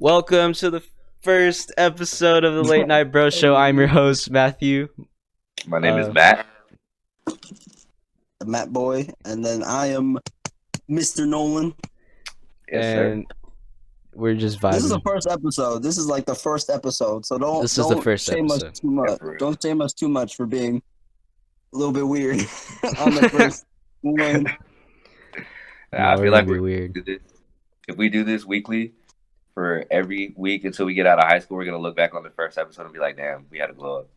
Welcome to the first episode of the Late Night Bro Show. I'm your host, Matthew. My name is Matt. Matt Boy, and then I am Mr. Nolan. Yes, and we're just vibing. This is the first episode. This is like the first episode, so don't shame us too much. Don't shame us too much for being a little bit weird on the first one. I feel like we're weird. If we do this weekly for every week until we get out of high school, we're gonna look back on the first episode and be like, "Damn, we had to glow up."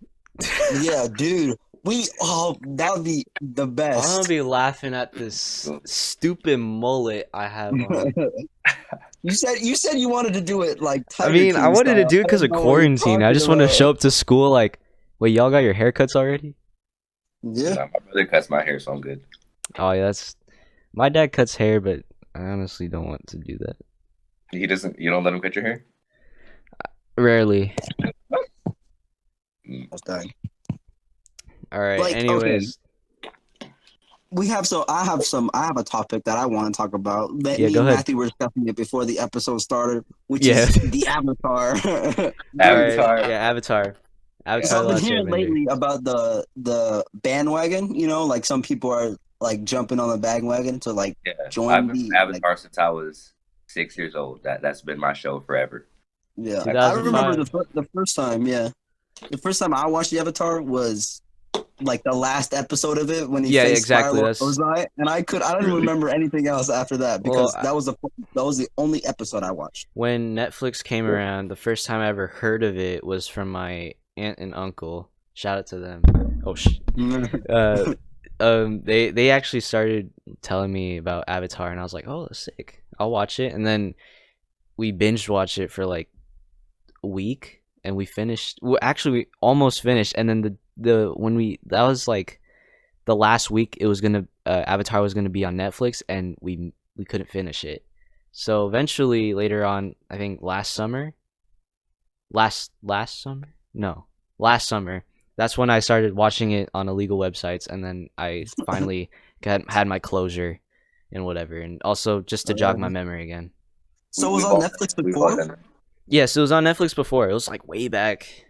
Yeah, dude. That would be the best. I'm gonna be laughing at this stupid mullet I have on. You said you wanted to do it like I mean, I wanted to do it because of quarantine. I just want to show up to school like, wait, y'all got your haircuts already? Yeah. My brother cuts my hair, so I'm good. Oh yeah, my dad cuts hair, but I honestly don't want to do that. He doesn't. You don't let him cut your hair? Rarely. I was dying. All right. Anyways, okay. I have a topic that I want to talk about. Yeah, Me go and ahead. Matthew were discussing it before the episode started, which is the Avatar. Avatar. Yeah, Avatar. So I've been Last hearing Airbender. lately about the bandwagon. You know, like some people are like jumping on the bandwagon to like join I've the been Avatar since I was 6 years old. That's been my show forever. Yeah, 2005. I remember the first time. Yeah, the first time I watched the Avatar was like the last episode of it when he faced exactly. Ozai, and I don't remember anything else after that because that was the only episode I watched. When Netflix came around, the first time I ever heard of it was from my aunt and uncle. Shout out to them. Oh they actually started telling me about Avatar, and I was like, oh, that's sick. I'll watch it. And then we binge watched it for like a week, and we finished. Well, actually, we almost finished, and then that was like the last week. It was gonna Avatar was gonna be on Netflix, and we couldn't finish it. So eventually, later on, I think last summer. Last summer. That's when I started watching it on illegal websites, and then I finally had my closure and whatever, and also just to jog my memory again. So it was on Netflix before? Yes, it was on Netflix before. It was like way back.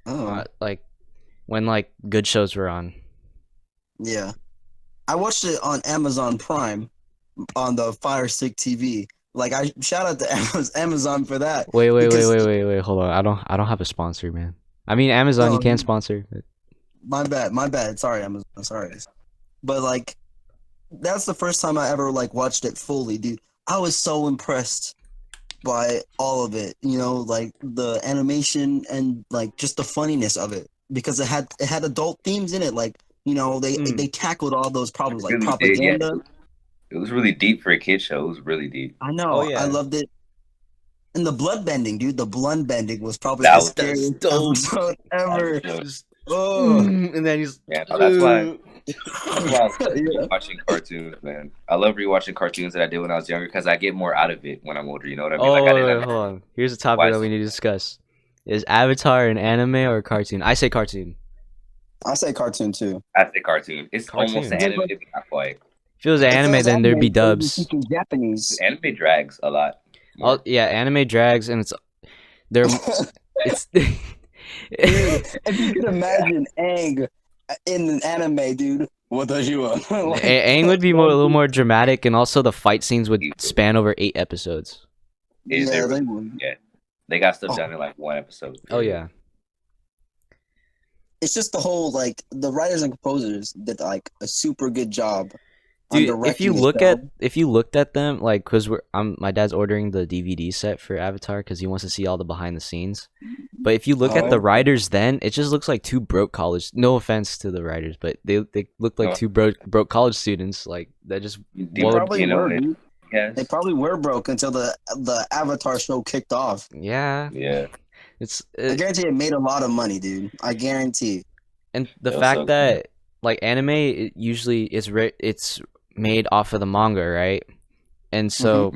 Oh. Like when like good shows were on. Yeah. I watched it on Amazon Prime on the Fire Stick TV. Like I shout out to Amazon for that. Wait, hold on. I don't have a sponsor, man. I mean Amazon, you can't sponsor. My bad. Sorry, Amazon. Sorry. But like that's the first time I ever like watched it fully, dude. I was so impressed by all of it, you know, like the animation and like just the funniness of it because it had adult themes in it, like, you know, they tackled all those problems like propaganda. It was really deep for a kid show. It was really deep. I know. Oh, yeah. I loved it. And the blood bending, dude. The blood bending was probably the scariest episode ever. And then he's that's why I love watching cartoons, man. I love rewatching cartoons that I did when I was younger because I get more out of it when I'm older. You know what I mean? Wait, hold on. Here's a topic that we need to discuss: is Avatar an anime or a cartoon? I say cartoon. I say cartoon too. I say cartoon. It's almost an anime, but not quite. If it was an anime, then there'd be dubs. Japanese. Anime drags a lot. Anime drags, and it's Dude, if you could imagine Aang in an anime, dude, what does you want? Aang would be a little more dramatic, and also the fight scenes would span over 8 episodes. They got stuff done in like 1 episode. Oh yeah. It's just the whole like the writers and composers did like a super good job. Dude, if you looked at them, like, cause my dad's ordering the DVD set for Avatar because he wants to see all the behind the scenes. But if you look at the writers, then it just looks like 2 broke college. No offense to the writers, but they look like 2 broke college students. Like that just. They probably were broke until the Avatar show kicked off. Yeah. Yeah. I guarantee it made a lot of money, dude. I guarantee. And the fact that like anime, it's made off of the manga, right? And so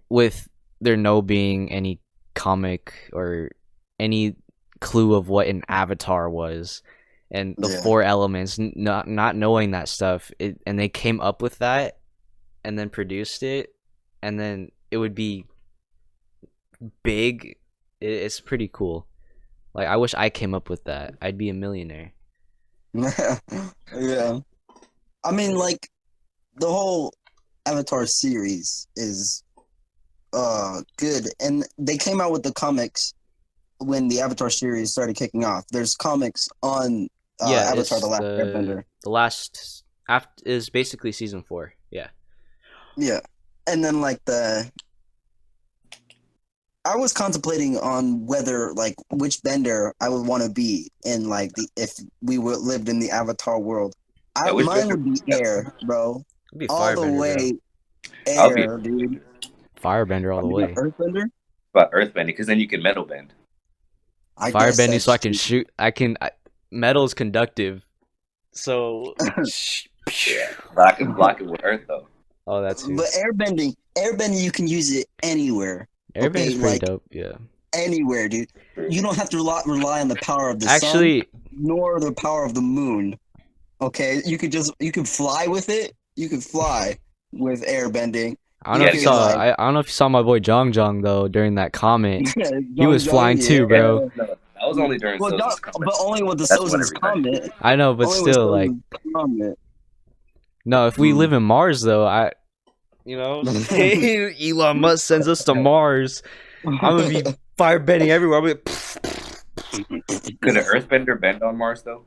with there no being any comic or any clue of what an avatar was and the 4 elements, not knowing that stuff, and they came up with that and then produced it, and then it would be big. It's pretty cool. Like I wish I came up with that. I'd be a millionaire. Yeah. I mean, like, the whole Avatar series is good, and they came out with the comics when the Avatar series started kicking off. There's comics on Yeah, Avatar: The it's Last Airbender. the last after is basically season 4. Yeah. Yeah, and then like I was contemplating on whether like which bender I would want to be in like the if we would lived in the Avatar world. Yeah, which Mine bender? would be air, bro, It'd be all the firebender, bro. way I'll be air, dude. Firebender all the You're not way. earthbender? about earthbending because then you can metal bend. I guess Firebending that's so I can true. shoot. Metal is conductive. So Yeah, but I can block it with earth though. Oh, that's who. But airbending, you can use it anywhere. Airbending's Okay, pretty like dope, yeah. anywhere, dude. You don't have to rely on the power of the sun Actually, nor the power of the moon. Okay, you can fly with it. You can fly with airbending. I don't know if you Yeah, saw. like- I don't know if you saw my boy Jong Jong though during that comment. He was Jong, flying too, yeah. bro. No, that was only during Well, Sosa's but comment. only with the That's what Sosa's everybody comment. I know, but Only with still, like, Sosa's comment. no. If we live in Mars, though, say Elon Musk sends us to Mars, I'm gonna be firebending everywhere. I'm like, Could an earthbender bend on Mars though?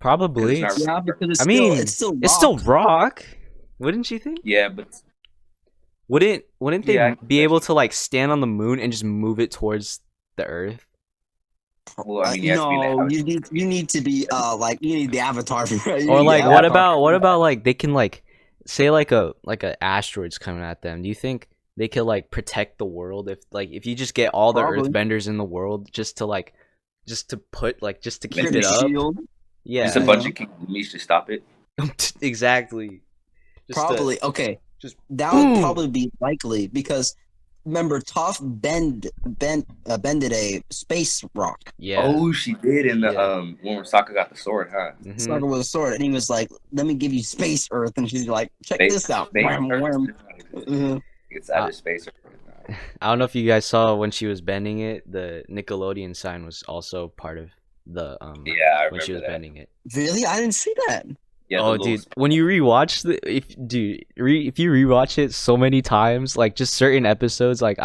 probably. It's not- Yeah, because it's I still, mean, it's still rock. It's still rock, wouldn't you think? Yeah, but Wouldn't they Yeah, I can be able to like stand on the moon and just move it towards the Earth? well, I mean, you have to be in no, the you need to be like you need the avatar. Or like, what about like they can like say like a asteroid's coming at them? Do you think they could like protect the world if you just get all the Probably. Earthbenders in the world just to put like just to keep Maybe it up? shield. Yeah, Just a bunch of King to stop it. exactly. Just to- Probably okay. just That would boom. probably be likely because remember Toph bended a space rock. Yeah. Oh, she did in the Yeah. when Sokka got the sword, huh? Mhm. Soccer with a sword, and he was like, "Let me give you space Earth," and she's like, "Check Space- this out." space Wham, Earth? wham. Uh, It's out of space. I don't know if you guys saw when she was bending it. The Nickelodeon sign was also part of the Yeah, I when she remember was that. bending it. Really, I didn't see that. Yeah, the Oh, little dude, when you rewatch if you rewatch it so many times, like just certain episodes, like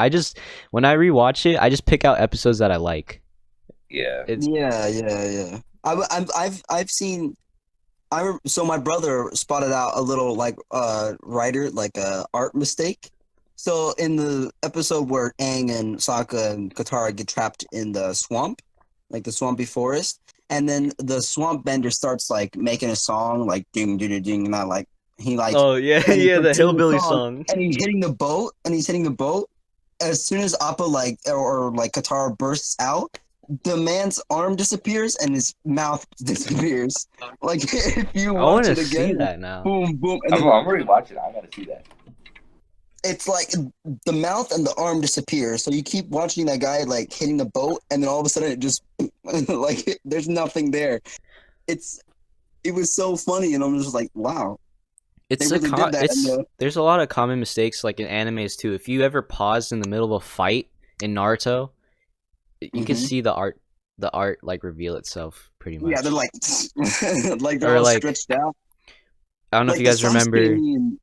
when I rewatch it, I just pick out episodes that I like. yeah. It's Yeah. I've seen. So my brother spotted out a little like writer like art mistake. So in the episode where Aang and Sokka and Katara get trapped in the swamp, like the swampy forest, and then the swamp bender starts like making a song like ding ding ding, and I like he like oh yeah, and he yeah, the starts singing hillbilly song. and he's hitting the boat as soon as Appa like or like Katara bursts out, the man's arm disappears and his mouth disappears. Like if you I watch want to it see again, that now. boom, boom, and I'm then already watching. I gotta see that. it's like the mouth and the arm disappear. So you keep watching that guy like hitting the boat, and then all of a sudden it just like there's nothing there. It was so funny, and I'm just like, wow. It's They really did that in the- there's a lot of common mistakes like in animes too. If you ever pause in the middle of a fight in Naruto, you can Mhm. see the art like reveal itself pretty much. Yeah, they're like like they're Or, all like, stretched out. I don't know Like if you guys the Sasuke remember. and-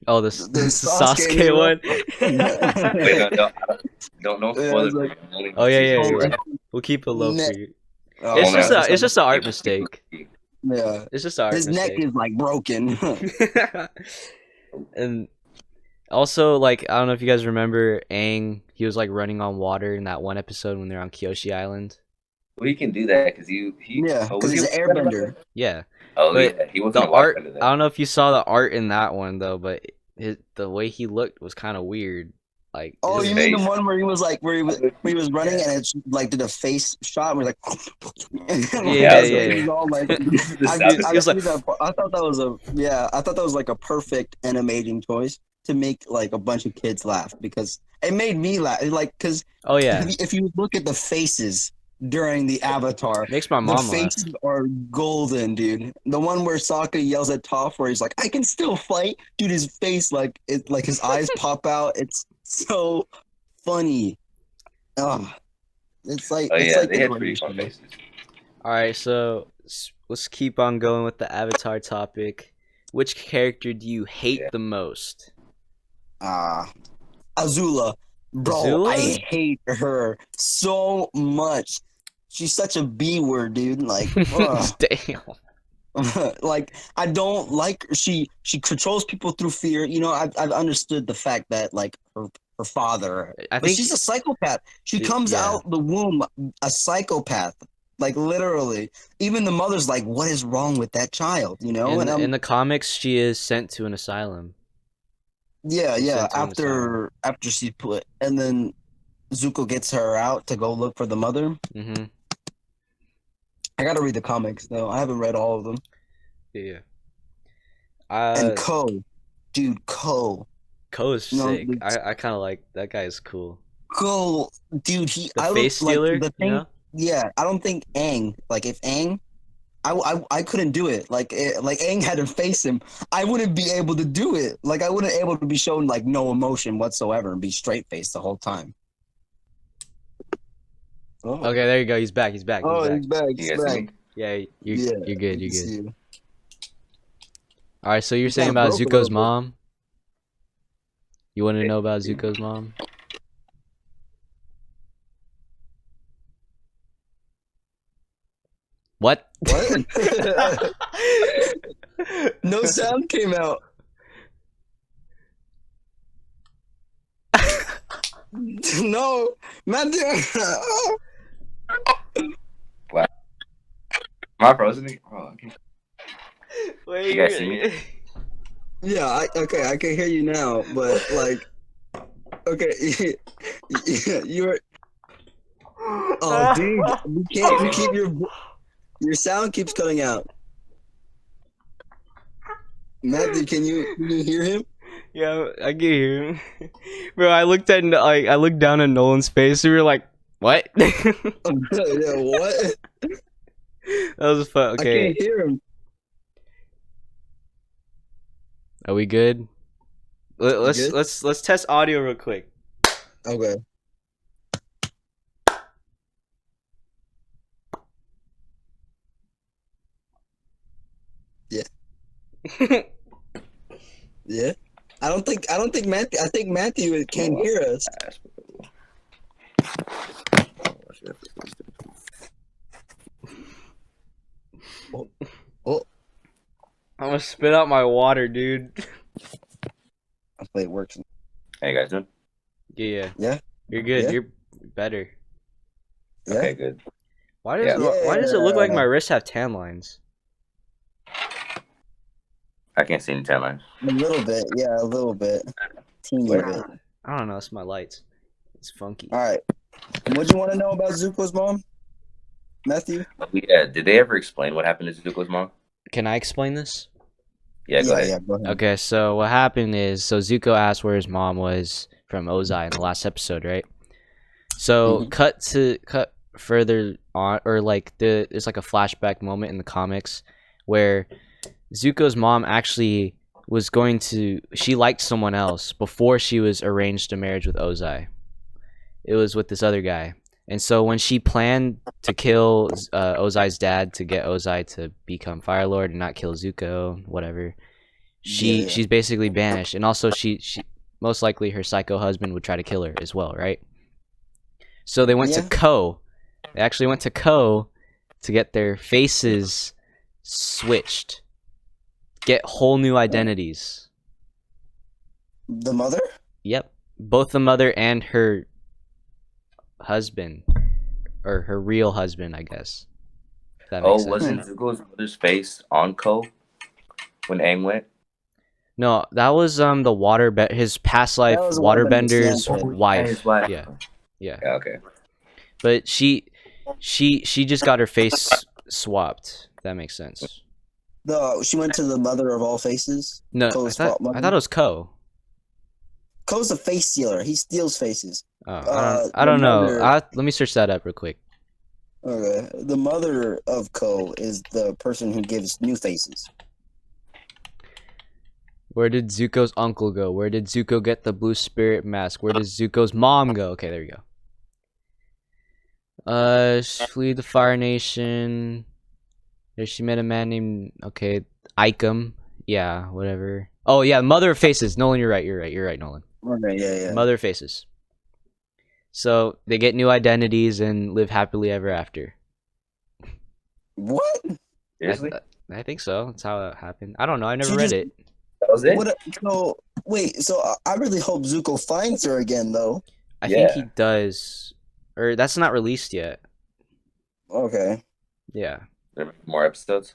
Oh, the Sasuke one. Wait, don't Yeah, spoil it's it. like- for me. Only Oh yeah, yeah, Oh, yeah. We'll keep it low Ne- for you. Oh, It's Only just on- it's just an art mistake. yeah. It's just an art His mistake. neck is like broken. And also, like, I don't know if you guys remember Aang. He was like running on water in that one episode when they're on Kyoshi Island. Well, he can do that because Yeah, oh, because was he's he an airbender. Yeah, Oh But yeah, he the wasn't a art. waterbender I then. don't know if you saw the art in that one though, but the way he looked was kind of weird. Like, Oh, his you mean the face. one where he was like where he was running and it's like did a face shot and we're like, Yeah, he yeah. was all like The I, sound He was like- I thought that was like a perfect animating choice to make like a bunch of kids laugh because it made me laugh like because Oh yeah, if you look at the faces during the Avatar, makes my the mom laugh. faces are golden, dude. The one where Sokka yells at Toph, where he's like, "I can still fight," dude. His face, like his eyes pop out. It's so funny. Oh, Oh it's yeah, like they the had pretty greatest fun show. faces. All right, so let's keep on going with the Avatar topic. Which character do you hate Yeah. the most? Ah, Azula, bro, Azula? I hate her so much. She's such a B word, dude. Like, ugh. Damn. Like I don't like she controls people through fear. You know, I've understood the fact that like her father, I but think she's a psychopath. She comes yeah. out the womb a psychopath, like literally. Even the mother's like, "What is wrong with that child?" You know, and In I'm the comics, she is sent to an asylum. yeah, She's yeah. sent to an asylum. After she put, and then Zuko gets her out to go look for the mother. Mm-hmm. I gotta read the comics though. I haven't read all of them. Yeah. And Uh, Dude, Ko is you know, sick. I kind of like that guy. Is cool. Go, dude. The I look face like stealer, the you thing. know. Yeah, I don't think Aang. Like if Aang, I couldn't do it. Like Aang had to face him. I wouldn't be able to do it. Like I wouldn't able to be shown like no emotion whatsoever and be straight faced the whole time. Oh, Okay, there you go. He's back. He's back. He's oh, back. he's back. You He's guys see back. me? Yeah, Yeah, you're good. I You're can see good. you. All right. So you're You saying kind of about broke a little Zuko's bit. mom? You want to know about Zuko's mom? What? What? No sound came out. No, man. Wow. Am I frozen? Oh, okay. Wait, You guys see me? Yeah, okay, I can hear you now, but like, okay, you're. Oh, dude, you can't. You keep your sound keeps cutting out. Matthew, can you hear him? Yeah, I can hear him. Bro, I looked down at Nolan's face. And we were like, "What?" Yeah, what? That was fun. I Okay, can't hear him. are we good? You good? Let's test audio real quick. Okay. Yeah, yeah. I don't think Matthew. I think Matthew can hear us. Oh, oh. I'm gonna spit out my water, dude. Hopefully it works. How you guys doing? Yeah, Yeah, you're good. Yeah. You're better. yeah. Okay, good. Why Yeah. does it look like Yeah. my wrists have tan lines? I can't see any tan lines. A little bit. Yeah, a little bit. Teeny Where? bit. I don't know. It's my lights. It's funky. All right. What do you want to know about Zuko's mom, Matthew? Yeah. Did they ever explain what happened to Zuko's mom? Can I explain this? Yeah, go ahead. Yeah. Go ahead. Okay, so what happened is, so Zuko asked where his mom was from Ozai in the last episode, right? So cut further on, or like there's like a flashback moment in the comics where Zuko's mom actually was she liked someone else before she was arranged a marriage with Ozai. It was with this other guy. And so when she planned to kill Ozai's dad to get Ozai to become Fire Lord and not kill Zuko, whatever, Yeah. she's basically banished. And also she most likely her psycho husband would try to kill her as well, right? So they went to Yeah. Ko. They actually went to Ko to get their faces switched, get whole new identities. The mother? Yep, both the mother and her husband, or her real husband, I guess. If that makes Oh, sense. wasn't Zuko's mother's face on Ko when Aang went? No, that was the his past life That was waterbender's Waterbender's wife. His wife. Yeah, yeah. Yeah. Okay. But she just got her face swapped. If that makes sense. She went to the mother of all faces. No, Ko's I thought it was Ko. Ko's a face stealer. He steals faces. I The don't know. mother- Let me search that up real quick. Okay. The mother of Ko is the person who gives new faces. Where did Zuko's uncle go? Where did Zuko get the blue spirit mask? Where does Zuko's mom go? Okay, there we go. Flee the Fire Nation. There she met a man named Ikem. Yeah, whatever. Oh yeah, Mother of Faces. Nolan, you're right. You're right, Nolan. Okay, yeah. Mother of Faces. So they get new identities and live happily ever after. What? Seriously? I think so. That's how it happened. I don't know. I never She read just it. That was it? what? So wait. So I really hope Zuko finds her again, though. I think Yeah. he does. Or that's not released yet. Okay. Yeah. There are more episodes?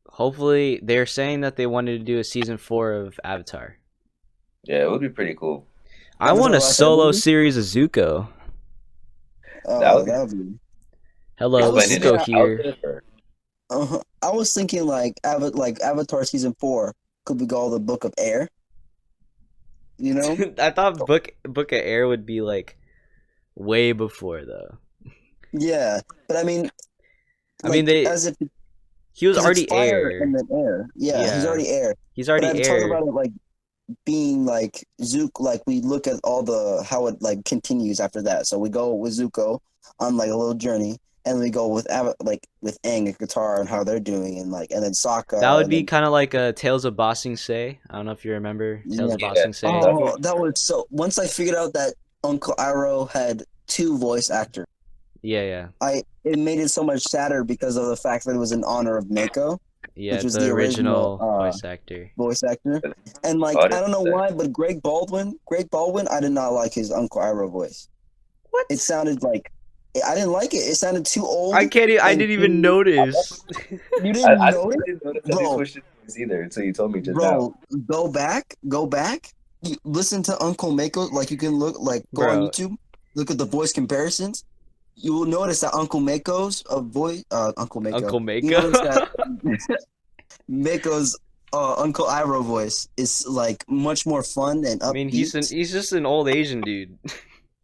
Hopefully, they're saying that they wanted to do a season 4 of Avatar. Yeah, it would be pretty cool. I want a Avatar Last solo Airbender? series of Zuko. That would be That would be. I Hello, was explaining Zuko it. here. I was thinking like Avatar season 4 could be called the Book of Air. You know? I thought Book of Air would be like way before though. Yeah, but I mean, I mean, like as if he was because it's already fire and air. then air. Yeah, he's Yeah, already air. he's But already I'm talking air. about it like being like Zuko. Like we look at all the how it like continues after that. So we go with Zuko on like a little journey, and we go with like with Aang and Katara and how they're doing, and then That Sokka, would and be then kind of like a Tales of Ba Sing Se. I don't know if you remember Tales yeah. of Ba Yeah. Sing Se. Oh, that was so. Once I figured out that Uncle Iroh had 2 voice actors, Yeah. it made it so much sadder because of the fact that it was in honor of Mako, Yeah, which was the the original original voice actor. voice actor. And like I don't know 100%. why, but Greg Baldwin, I did not like his Uncle Iroh voice. What? It sounded like I didn't like it. It sounded too old. I can't. I and didn't even too- notice. You I didn't know it, didn't notice that he bro. switched his voice either until you told me just now. Bro, go back. You listen to Uncle Mako. Like you can go on Bro, YouTube, look at the voice comparisons. You will notice that Uncle Mako's voice, Uncle Mako. Uncle You Mako. notice that Mako's Uncle Iroh voice is like much more fun and I mean, he's upbeat. he's just an old Asian dude.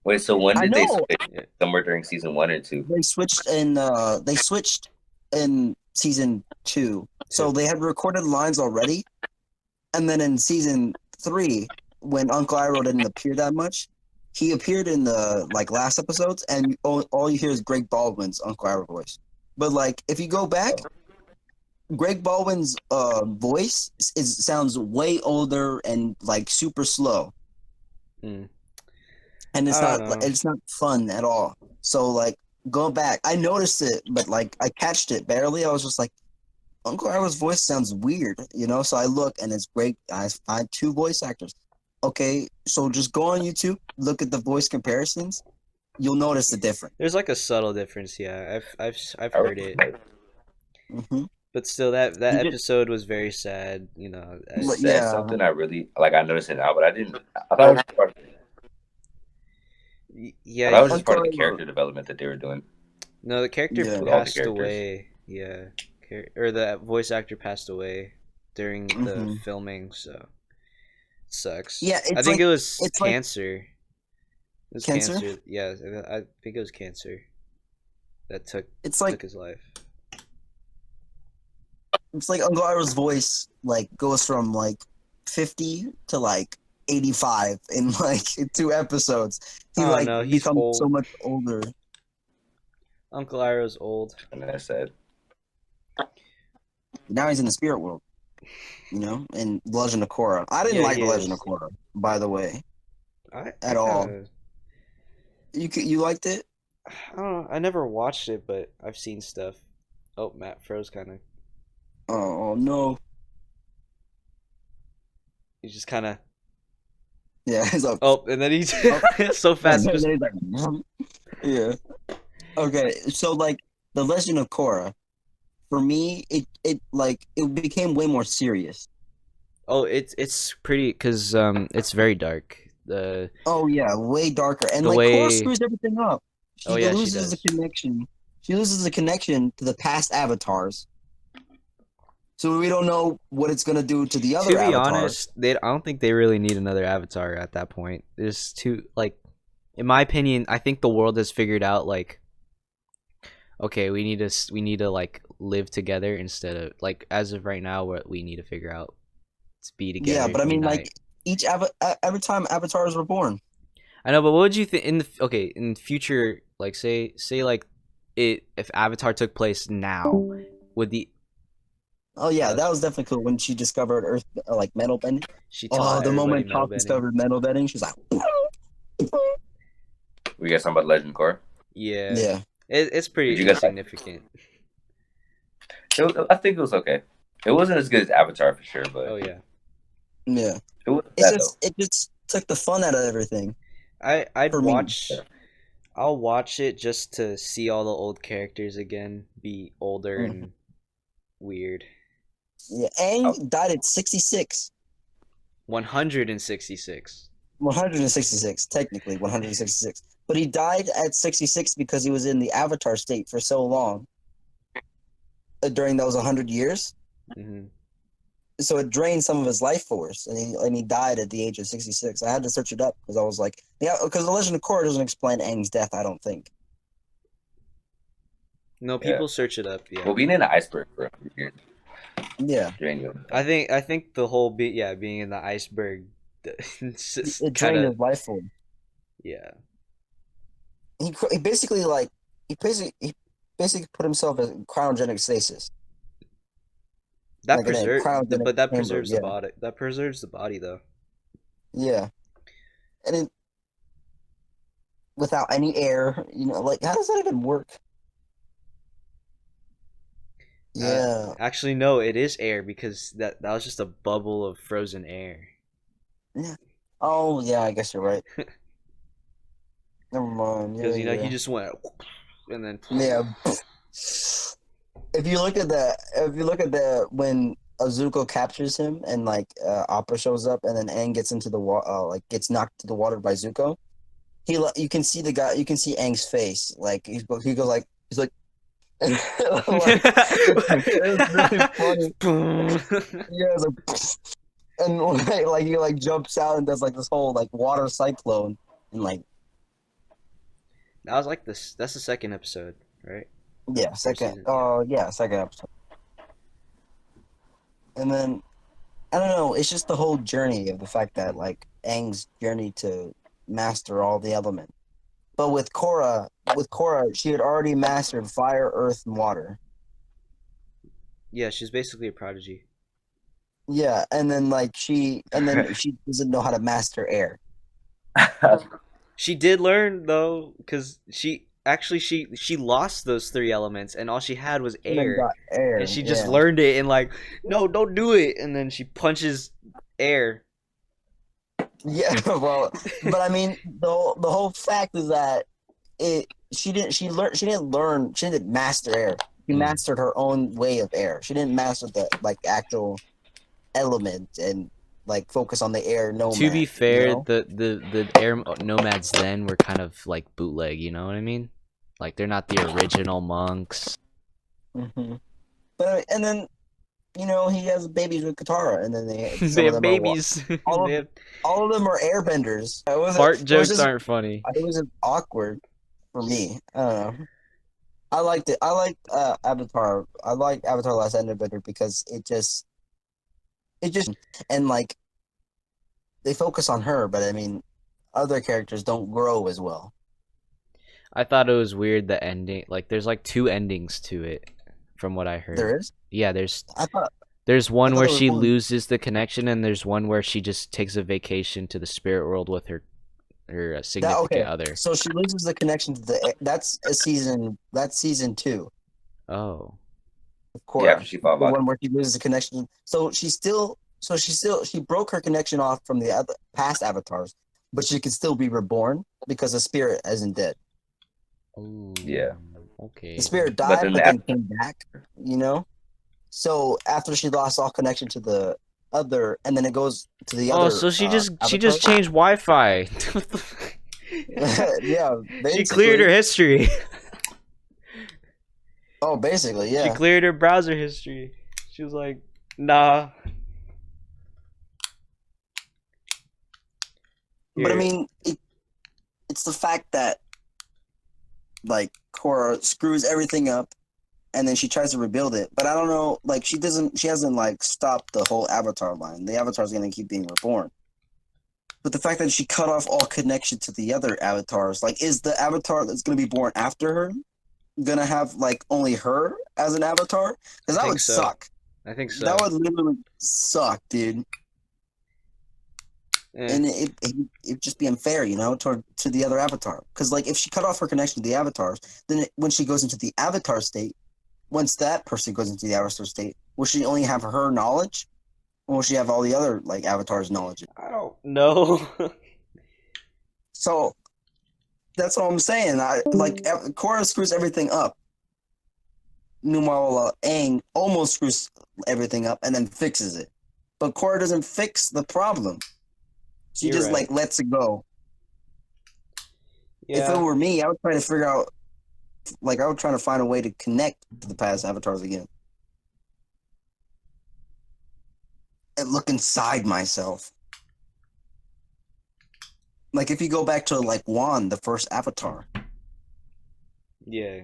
Wait, so when I did they know switch? Yeah. Somewhere during season 1 or 2? they switched in season 2. So they had recorded lines already, and then in season 3, when Uncle Iroh didn't appear that much, he appeared in the like last episodes, and all you hear is Greg Baldwin's Uncle Iroh voice. But like if you go back, Greg Baldwin's voice sounds way older and like super slow, Hmm. and I don't know. it's not fun at all. So like go back, I noticed it, but like I catched it barely. I was just like, Uncle Iroh's voice sounds weird, you know. So I look, and it's great. I find 2 voice actors. Okay, so just go on YouTube, look at the voice comparisons. You'll notice the difference. There's like a subtle difference. Yeah, I've I heard it, remember. Mm-hmm. but still, that You just, episode was very sad. You know. That's yeah, something I really like. I noticed it now, but I didn't. I thought it was just part. I Yeah. thought it was just Uncle part of the Iroh. character development that they were doing No, the character Yeah. with all the passed characters. away. Yeah, or the voice actor passed away during the Mm-hmm. filming. So it sucks. Yeah, I it's think like it was it's like cancer. It was cancer. cancer. Yeah, I think it was cancer that It's took like his life. Uncle Iroh's voice like goes from like 50 to like 85 in like 2 episodes. He Oh like no, he's becomes so old. much older. Uncle Iroh's old. And I said, Now he's in the spirit world, you know, in Legend of Korra. I didn't Yeah, like he the Legend of is. Korra, by the way, I at all. kind of. You liked it? I don't know. I never watched it, but I've seen stuff. Oh, Matt froze kind of. Oh no. He just kind of. Yeah, he's like, Oh, and then he's so fast. Just he's like, yeah. Okay, so like the Legend of Korra, for me, it became way more serious. oh, it's pretty because it's very dark. The Oh yeah, way darker, and the like Korra way. screws everything up. Oh She yeah, she loses the does. connection. She loses the connection to the past avatars, so we don't know what it's gonna do to the other To be avatars. honest, I don't think they really need another Avatar at that point. There's too like, in my opinion, I think the world has figured out like, okay, we need to like live together instead of like as of right now, what we need to figure out to be together, Yeah, but I mean, like unite. every time avatars were born. I know, but what would you think in future, like say like if Avatar took place now, would the Oh yeah, that's that was definitely cool when she discovered Earth like metal bending. she Oh, taught the everybody moment metal Toph bending. discovered metal bending, she's like, We got something about Legend Core. Yeah, yeah, it's Did pretty you guys? significant. I think it was okay. It wasn't as good as Avatar for sure, Oh but yeah, yeah. it wasn't bad though. It just took the fun out of everything I'd for me. watch. I'll watch it just to see all the old characters again, be older Mhm. and weird. Yeah, Aang died at 66. 166. 166, technically 166. But he died at 66 because he was in the Avatar state for so long during those 100 years. Hmm. So it drained some of his life force, and he died at the age of 66. I had to search it up because I was like, yeah, because the Legend of Korra doesn't explain Aang's death, I don't think. No, Yeah. people search it up. Yeah, Well, being in an iceberg for 100 years Yeah, drain you. I think the whole being in the iceberg, it's just it kind drained of his life force. yeah. He basically like he basically put himself in cryogenic stasis, That like in a cryogenic but that chamber. preserves the Yeah, body. That preserves the body though. yeah, and it, without any air, like how does that even work? Yeah. Actually, no, it is air because that was just a bubble of frozen air. Yeah. Oh, yeah, I guess you're right. Never mind. Yeah, Because he yeah. just went and then Yeah. If you look at the when Azuko captures him and like Appa shows up and then Aang gets into the water, like gets knocked to the water by Zuko, you can see you can see Aang's face, like he goes like he's like, like it's really funny. Yeah, it's like, and like he like jumps out and does like this whole like water cyclone and like. That was like this. That's the second episode, right? Yeah, First second. season. Yeah, second episode. And then I don't know. It's just the whole journey of the fact that like Aang's journey to master all the elements. But with Korra, she had already mastered fire, earth, and water. Yeah, she's basically a prodigy. Yeah, and then she doesn't know how to master air. She did learn though, because she lost those three elements, and all she had was And then air, got air. and she just Yeah. learned it, and like, no, don't do it, and then she punches air. Yeah. Well, but I mean, the whole fact is that she didn't master air. She Mm. mastered her own way of air. She didn't master the like actual element and like focus on the air nomad. To be fair, you know? the air nomads then were kind of like bootleg. You know what I mean? Like they're not the original monks. Mm-hmm. But and then he has babies with Katara, and then some They of have them are babies. all They of have all of them are airbenders. fart It was jokes just aren't funny. awkward for me. I don't know. I liked it. I liked Avatar. I like Avatar: Last Airbender because it just and like they focus on her, but I mean, other characters don't grow as well. I thought it was weird the ending. Like there's like two endings to it, from what I heard. There is. Yeah, I thought there's one there where was she one. loses the connection, and there's one where she just takes a vacation to the spirit world with her significant Okay. other. So she loses the connection to the. That's a season. That's season 2 Oh, of Yeah, Korra. after she fought The about one where she loses the connection. So she broke her connection off from the other past avatars, but she could still be reborn because the spirit isn't dead. oh, Yeah. okay. The spirit But died, then but then came back. So after she lost all connection to the other, and then it goes to the Oh, other. so she just avatar. changed Wi-Fi. What the Yeah, She cleared her basically. history. Oh, basically, She yeah. cleared her browser history. She was like, nah. But I Here. mean, it's the fact that like Korra screws everything up, and then she tries to rebuild it. But I don't know, like she hasn't like stopped the whole Avatar line. The Avatar's gonna keep being reborn. But the fact that she cut off all connection to the other avatars, like, is the avatar that's gonna be born after her gonna have like only her as an avatar? Because I that think would so. suck. I think so. That would literally suck, dude. Eh. And it'd just be unfair, you know, to the other avatar. Because like if she cut off her connection to the avatars, then when she goes into the avatar state, once that person goes into the avatar state, will she only have her knowledge, or will she have all the other like avatars' knowledge? I don't know. So that's what I'm saying. Korra screws everything up. Meanwhile, Aang almost screws everything up and then fixes it. But Korra doesn't fix the problem. She You're just right. like lets it go. If it Yeah. were me, I would try to figure out, like, I would try to find a way to connect to the past avatars again. And look inside myself. Like, if you go back to, like, Wan, the first avatar. Yeah.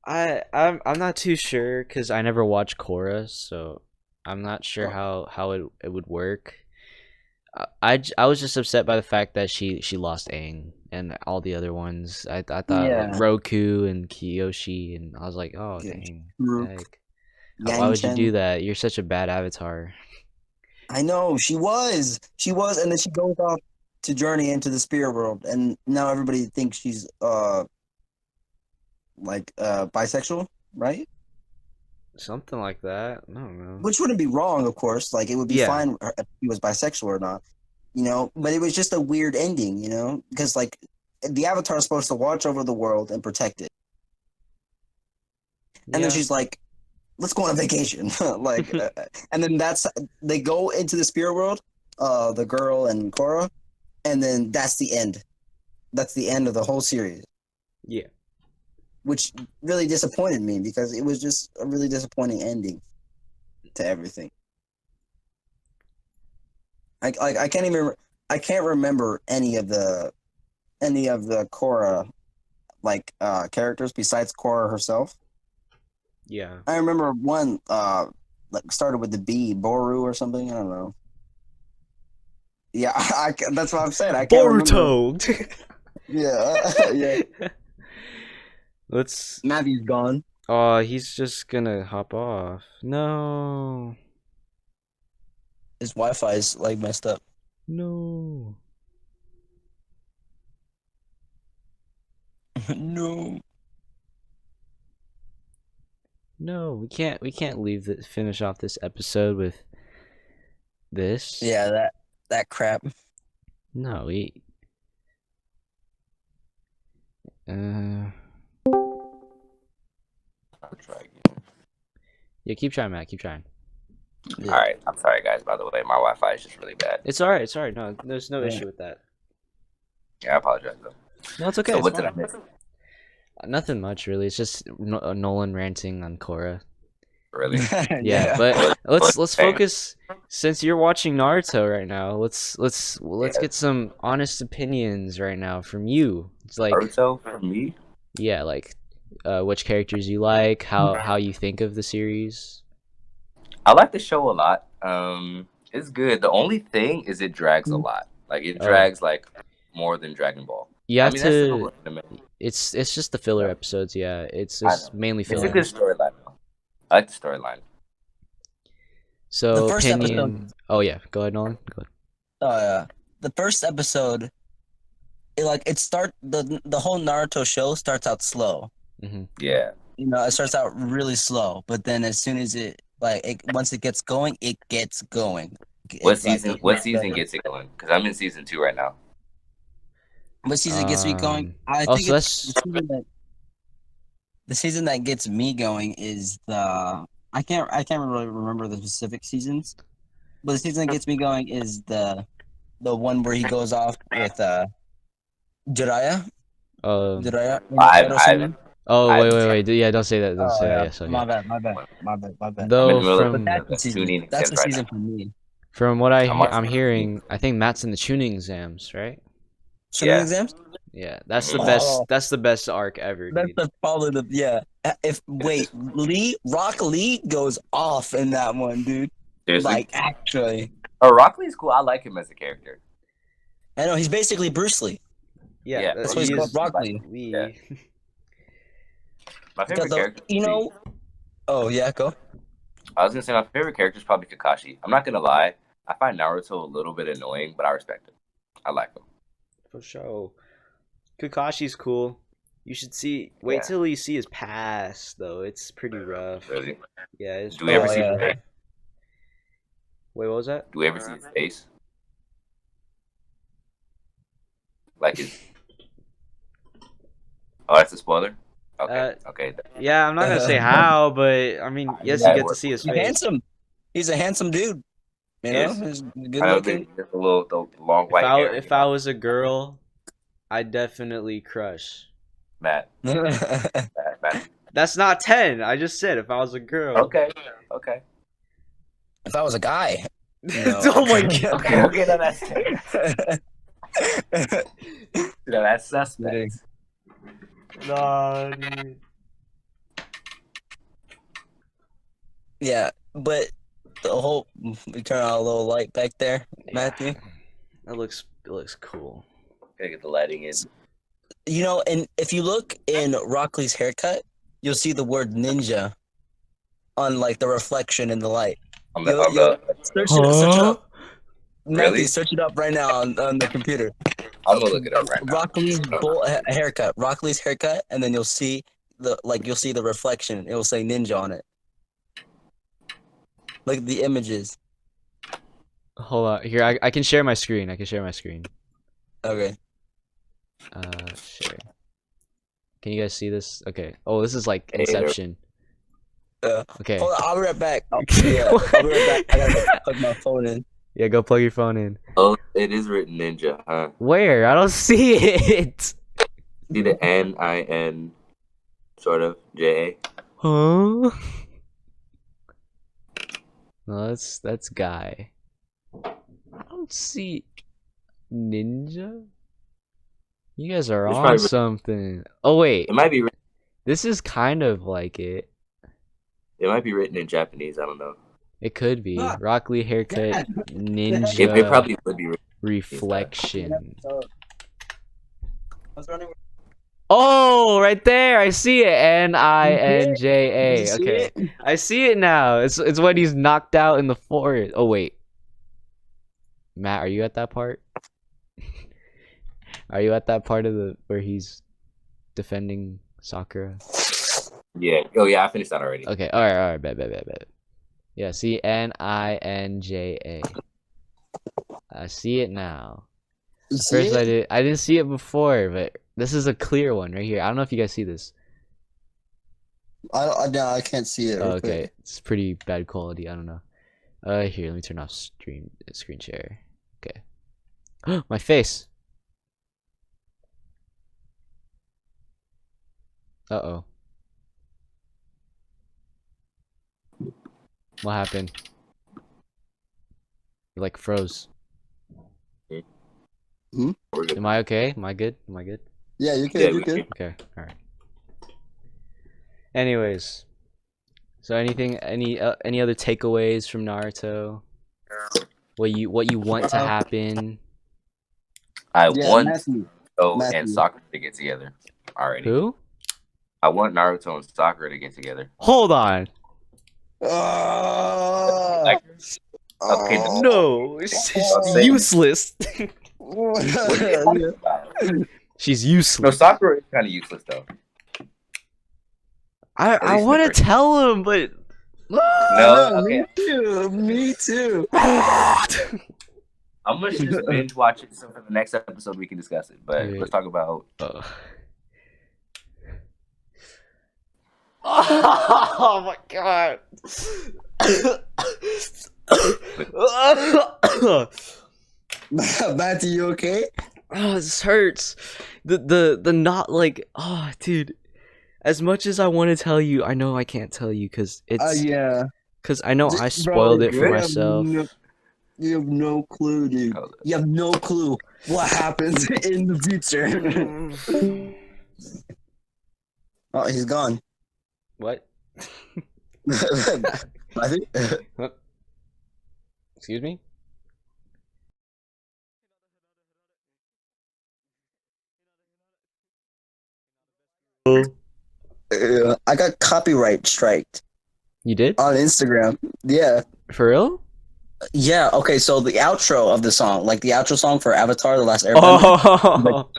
I'm not too sure because I never watched Korra, so I'm not sure how it would work. I was just upset by the fact that she lost Aang and all the other ones. I thought like Yeah. Roku and Kiyoshi, and I was like, oh Yeah. dang, Rook, heck. Why Yang would you do Chen. that? You're such a bad avatar. I know, she was. She was, and then she goes off to journey into the spirit world, and now everybody thinks she's, bisexual, right? Something like that. I don't know. Which wouldn't be wrong, of course. Like, it would be Yeah. fine if he was bisexual or not, you know? But it was just a weird ending, you know? Because, like, the Avatar is supposed to watch over the world and protect it. And then she's like, let's go on a vacation. And then they go into the spirit world, the girl and Korra, and then that's the end. That's the end of the whole series. Yeah. Which really disappointed me because it was just a really disappointing ending to everything. I can't remember any of the Korra characters besides Korra herself. Yeah. I remember one started with the B, Boru or something. I don't know. Yeah, that's what I'm saying. I can't remember. Boruto. Yeah. Let's. Matthew's gone. Oh, he's just gonna hop off. No. His Wi-Fi is like messed up. No. No. No, we can't finish off this episode with this. Yeah, that crap. No, we I'll try again. yeah, keep trying, Matt, keep trying. Yeah. All right, I'm sorry guys. By the way, my Wi-Fi is just really bad. It's alright, it's alright. No, there's no Yeah. issue with that. Yeah, I apologize though. No, it's okay. So It's what did I fine. miss? Nothing much really. It's just Nolan ranting on Korra. Really? Yeah, but let's Hey. focus since you're watching Naruto right now. Let's get some honest opinions right now from you. It's like Naruto for me. yeah, like which characters you like, how you think of the series. I like the show a lot. It's good. The only thing is it drags a lot. Like it drags like more than Dragon Ball. You have I mean, that's to. still anime. It's just the filler episodes. Yeah, it's I just know. mainly It's a filler. good storyline though. I like the storyline. So The first opinion. Oh yeah, go ahead, Nolan. Go ahead. The first episode, the whole Naruto show starts out slow. Mm-hmm. Yeah. You know, it starts out really slow, but then as soon as once it gets going, it gets going. What season gets it going? Because I'm in season 2 right now. What season gets me going? I oh, think so it's the season that gets me going is I can't really remember the specific seasons, but the season that gets me going is the one where he goes off with Jiraiya. Jiraiya. I've Oh I've- wait. Yeah, don't say that. Don't say that. yeah. Yeah, so My yeah. bad. My bad. I'm in Though the middle from of That's the the season. tuning That's the exams right season now. for me. from what I'm I'm watching hearing, I think Matt's in the tuning exams, right? Swimming Yeah. exams. Yeah, that's the Oh. best. That's the best arc ever, That's dude. probably the Rock Lee goes off in that one, dude. Seriously? Like actually, Oh, Rock Lee's cool. I like him as a character. I know he's basically Bruce Lee. Yeah, That's why he's called Rock Lee. Yeah. My He's got favorite character. Oh yeah, go. I was gonna say my favorite character is probably Kakashi. I'm not gonna lie. I find Naruto a little bit annoying, but I respect him. I like him. For sure. Kakashi's cool. You should wait Yeah. till you see his past, though. It's pretty rough. Really? Yeah, it's Do we ever Oh, see yeah. his face? Wait, what was that? Do we ever see his face? Like his. Oh, that's a spoiler. Okay. Okay. Yeah, I'm not gonna say how, but I mean, yes, you get to see his He's face. handsome. He's a handsome dude. You know, Yes. he's good I know looking. the long white hair. If I was a girl, I'd definitely crush. Matt. That's not 10. I just said if I was a girl. Okay. Okay. If I was a guy. No. Oh my god. Okay. No, that's 10. No, that's suspect. Nah, dude. Yeah, but the whole we turn on a little light back there, Matthew. It looks cool. Gotta get the lighting in. You know, and if you look in Rock Lee's haircut, you'll see the word ninja on like the reflection in the light. Search it up. Really? Matthew, search it up right now on the computer. I'm gonna look it up right now. Rock Lee's haircut. Rock Lee's haircut, and then you'll see the reflection. It will say ninja on it. Like the images. Hold on. Here, I can share my screen. Okay. Share. Can you guys see this? Okay. Oh, this is like Inception. Okay. Hold on, I'll be right back. I'll be right back. I gotta plug my phone in. Yeah, go plug your phone in. Oh, it is written ninja, huh? Where? I don't see it. See the N-I-N sort of J-A? Huh? No, that's guy. I don't see ninja. You guys are It's on probably- something. Oh wait, It might be this is kind of like it. It might be written in Japanese. I don't know. It could be Rock Lee haircut ninja It probably would be written. reflection. Oh, right there! I see it. Ninja. Okay, I see it now. It's when he's knocked out in the forest. Oh wait, Matt, are you at that part? Are you at that part of where he's defending Sakura? Yeah. Oh yeah, I finished that already. Okay. All right. Bet. Yeah. See, Ninja. I see it now. First, I didn't see it before, but this is a clear one right here. I don't know if you guys see this. I can't see it. Oh, okay, it's pretty bad quality. I don't know. Here, let me turn off screen share. Okay. My face. Uh-oh. What happened? You like froze. Am I okay? Am I good? Yeah, you're good. Yeah, You're good. Okay. All right. Anyways, so any other takeaways from Naruto? What you want to happen? I want Matthew. Naruto and Sakura to get together already. Who? I want Naruto and Sakura to get together. Hold on. Like, okay, No, she's useless. She's No, useless. Sakura is kind of useless though. I want to tell him, but No, okay. Me too. I'm gonna just binge watch it, so for the next episode we can discuss it. But Yeah. let's talk about. Oh my god. Matthew, you okay? Oh, this hurts. The not like, oh, dude. As much as I want to tell you, I know I can't tell you because it's Yeah. because I know I spoiled it for you myself. You have no clue, dude. You have no clue what happens in the future. Oh, he's gone. What? I think. Excuse me? I got copyright striked You did? on Instagram. Yeah. For real? Yeah, okay, so the outro of the song, like the outro song for Avatar: The Last Airbender. Oh.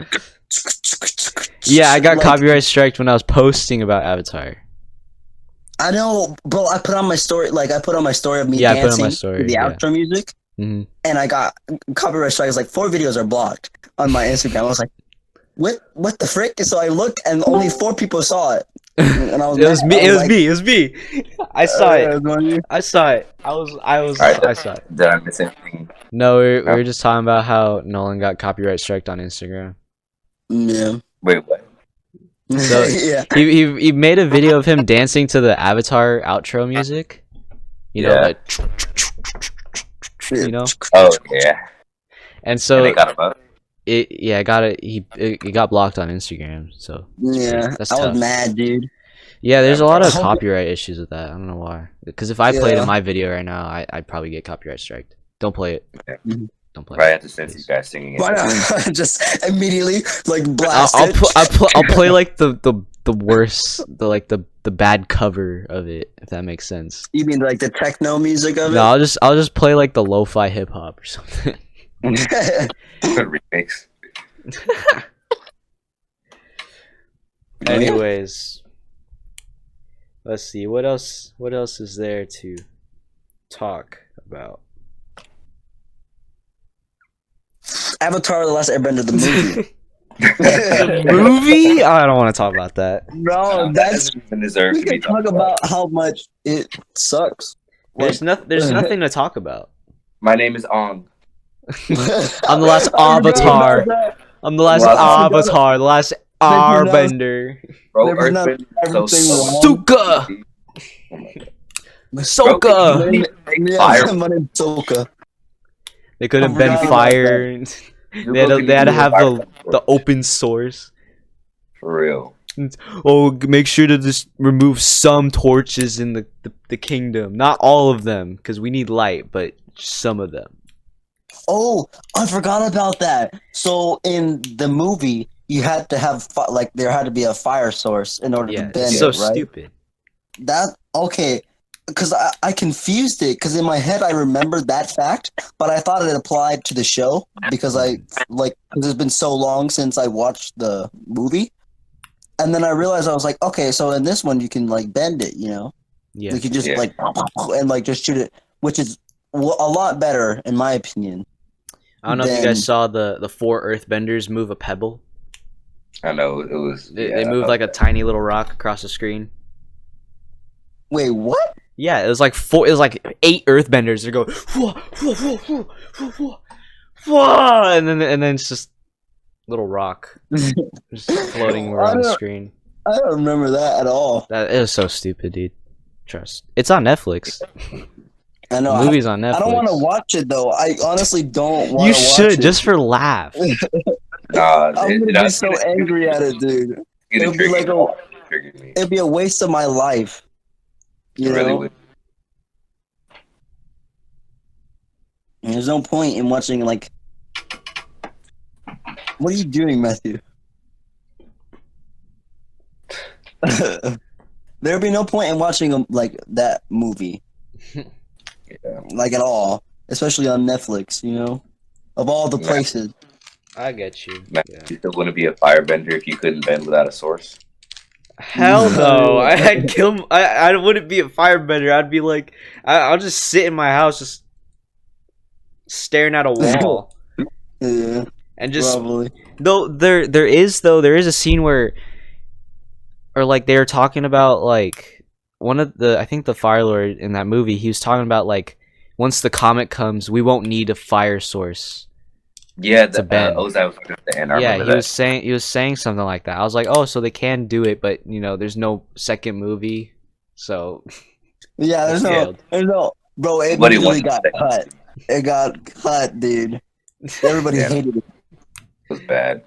Yeah, I got like, copyright striked when I was posting about Avatar. I know, bro. I put on my story of me I put on my dancing story, to the yeah. outro music, Mm-hmm. and I got copyright strikes. Like 4 videos are blocked on my Instagram. I was like, what the frick? And so I looked, and only 4 people saw it. And I was It was me. I It was was me. It was me. I saw it. I saw it. Alright, I saw it. did I miss anything? No, we No? were just talking about how Nolan got copyright striked on Instagram. Yeah. Wait, what? So Yeah. he made a video of him dancing to the Avatar outro music. You know, Yeah. you know. Oh yeah. And so And they got him up. it got blocked on Instagram. So Yeah. that's I tough. was mad, dude. Yeah, there's a lot of I hope- copyright issues with that. I don't know why. Because if I played Yeah. in my video right now, I'd probably get copyright striked. Don't play it. Mhm. Don't play Right, I it. have to censor you guys singing it. Why not? Just immediately like blast I'll it. I'll play like the worst, the bad cover of it, if that makes sense. You mean like the techno music of No, I'll just play like the lo-fi hip hop or something. it? Good remix. Anyways, let's see what else is there to talk about. Avatar: The Last Airbender, the movie. The movie? I don't want to talk about that. Bro, that's doesn't deserve we to be can talk talked about how much it sucks. There's nothing to talk about. My name is Ong. I'm the last Avatar. I'm the last Avatar, the last Airbender. Bro, They pronounced Earthbender is everything so wrong. Suka! Soka! Yeah, my name's Soka. They could have I been forgot about fired. They had to have the open source. For real. Oh, make sure to just remove some torches in the kingdom. Not all of them, because we need light, but some of them. Oh, I forgot about that. So in the movie, you had to have like there had to be a fire source in order to Yeah, bend it's it, so right? stupid. That okay, because I confused it because in my head I remembered that fact, but I thought it applied to the show because cause it's been so long since I watched the movie, and then I realized I was like, okay, so in this one you can like bend it, you know, Yeah. you can just Yeah. like and like just shoot it, which is a lot better in my opinion. I don't know if you guys saw the 4 Earthbenders move a pebble. I know it was. They moved like a tiny little rock across the screen. Wait, what? Yeah, it was like 8 Earthbenders. They go, "Whoa, whoa, whoa, whoa, whoa, whoa, whoa," and then it's just little rock just floating around the screen. I don't remember that at all. That it was so stupid, dude. Trust. It's on Netflix. I know. The movie's on Netflix. I don't want to watch it though. I honestly don't want to watch You it. should just for laugh. Nah, I'm gonna be so angry at it, dude. It'll be like it'd be a waste of my life. You really know? would. And there's no point in watching like. What are you doing, Matthew? There'd be no point in watching like that movie. Yeah. Like at all, especially on Netflix. You know, of all the places. I get you. Man, Yeah. you still wouldn't be a firebender if you couldn't bend without a source. Hell no! I'd kill. I wouldn't be a firebender. I'd be like, I'll just sit in my house, just staring at a wall, Yeah, and just probably. though there is a scene where, or like they were talking about like one of the I think the Fire Lord in that movie. He was talking about like once the comet comes, we won't need a fire source. Yeah, to bend. Ozai was at the end. I Yeah, remember he was saying something like that. I was like, oh, so they can do it, but you know, there's no second movie, so Yeah, there's no, bro. It Nobody literally wanted got that. cut. It got cut, dude. Everybody Yeah. hated it. It was bad.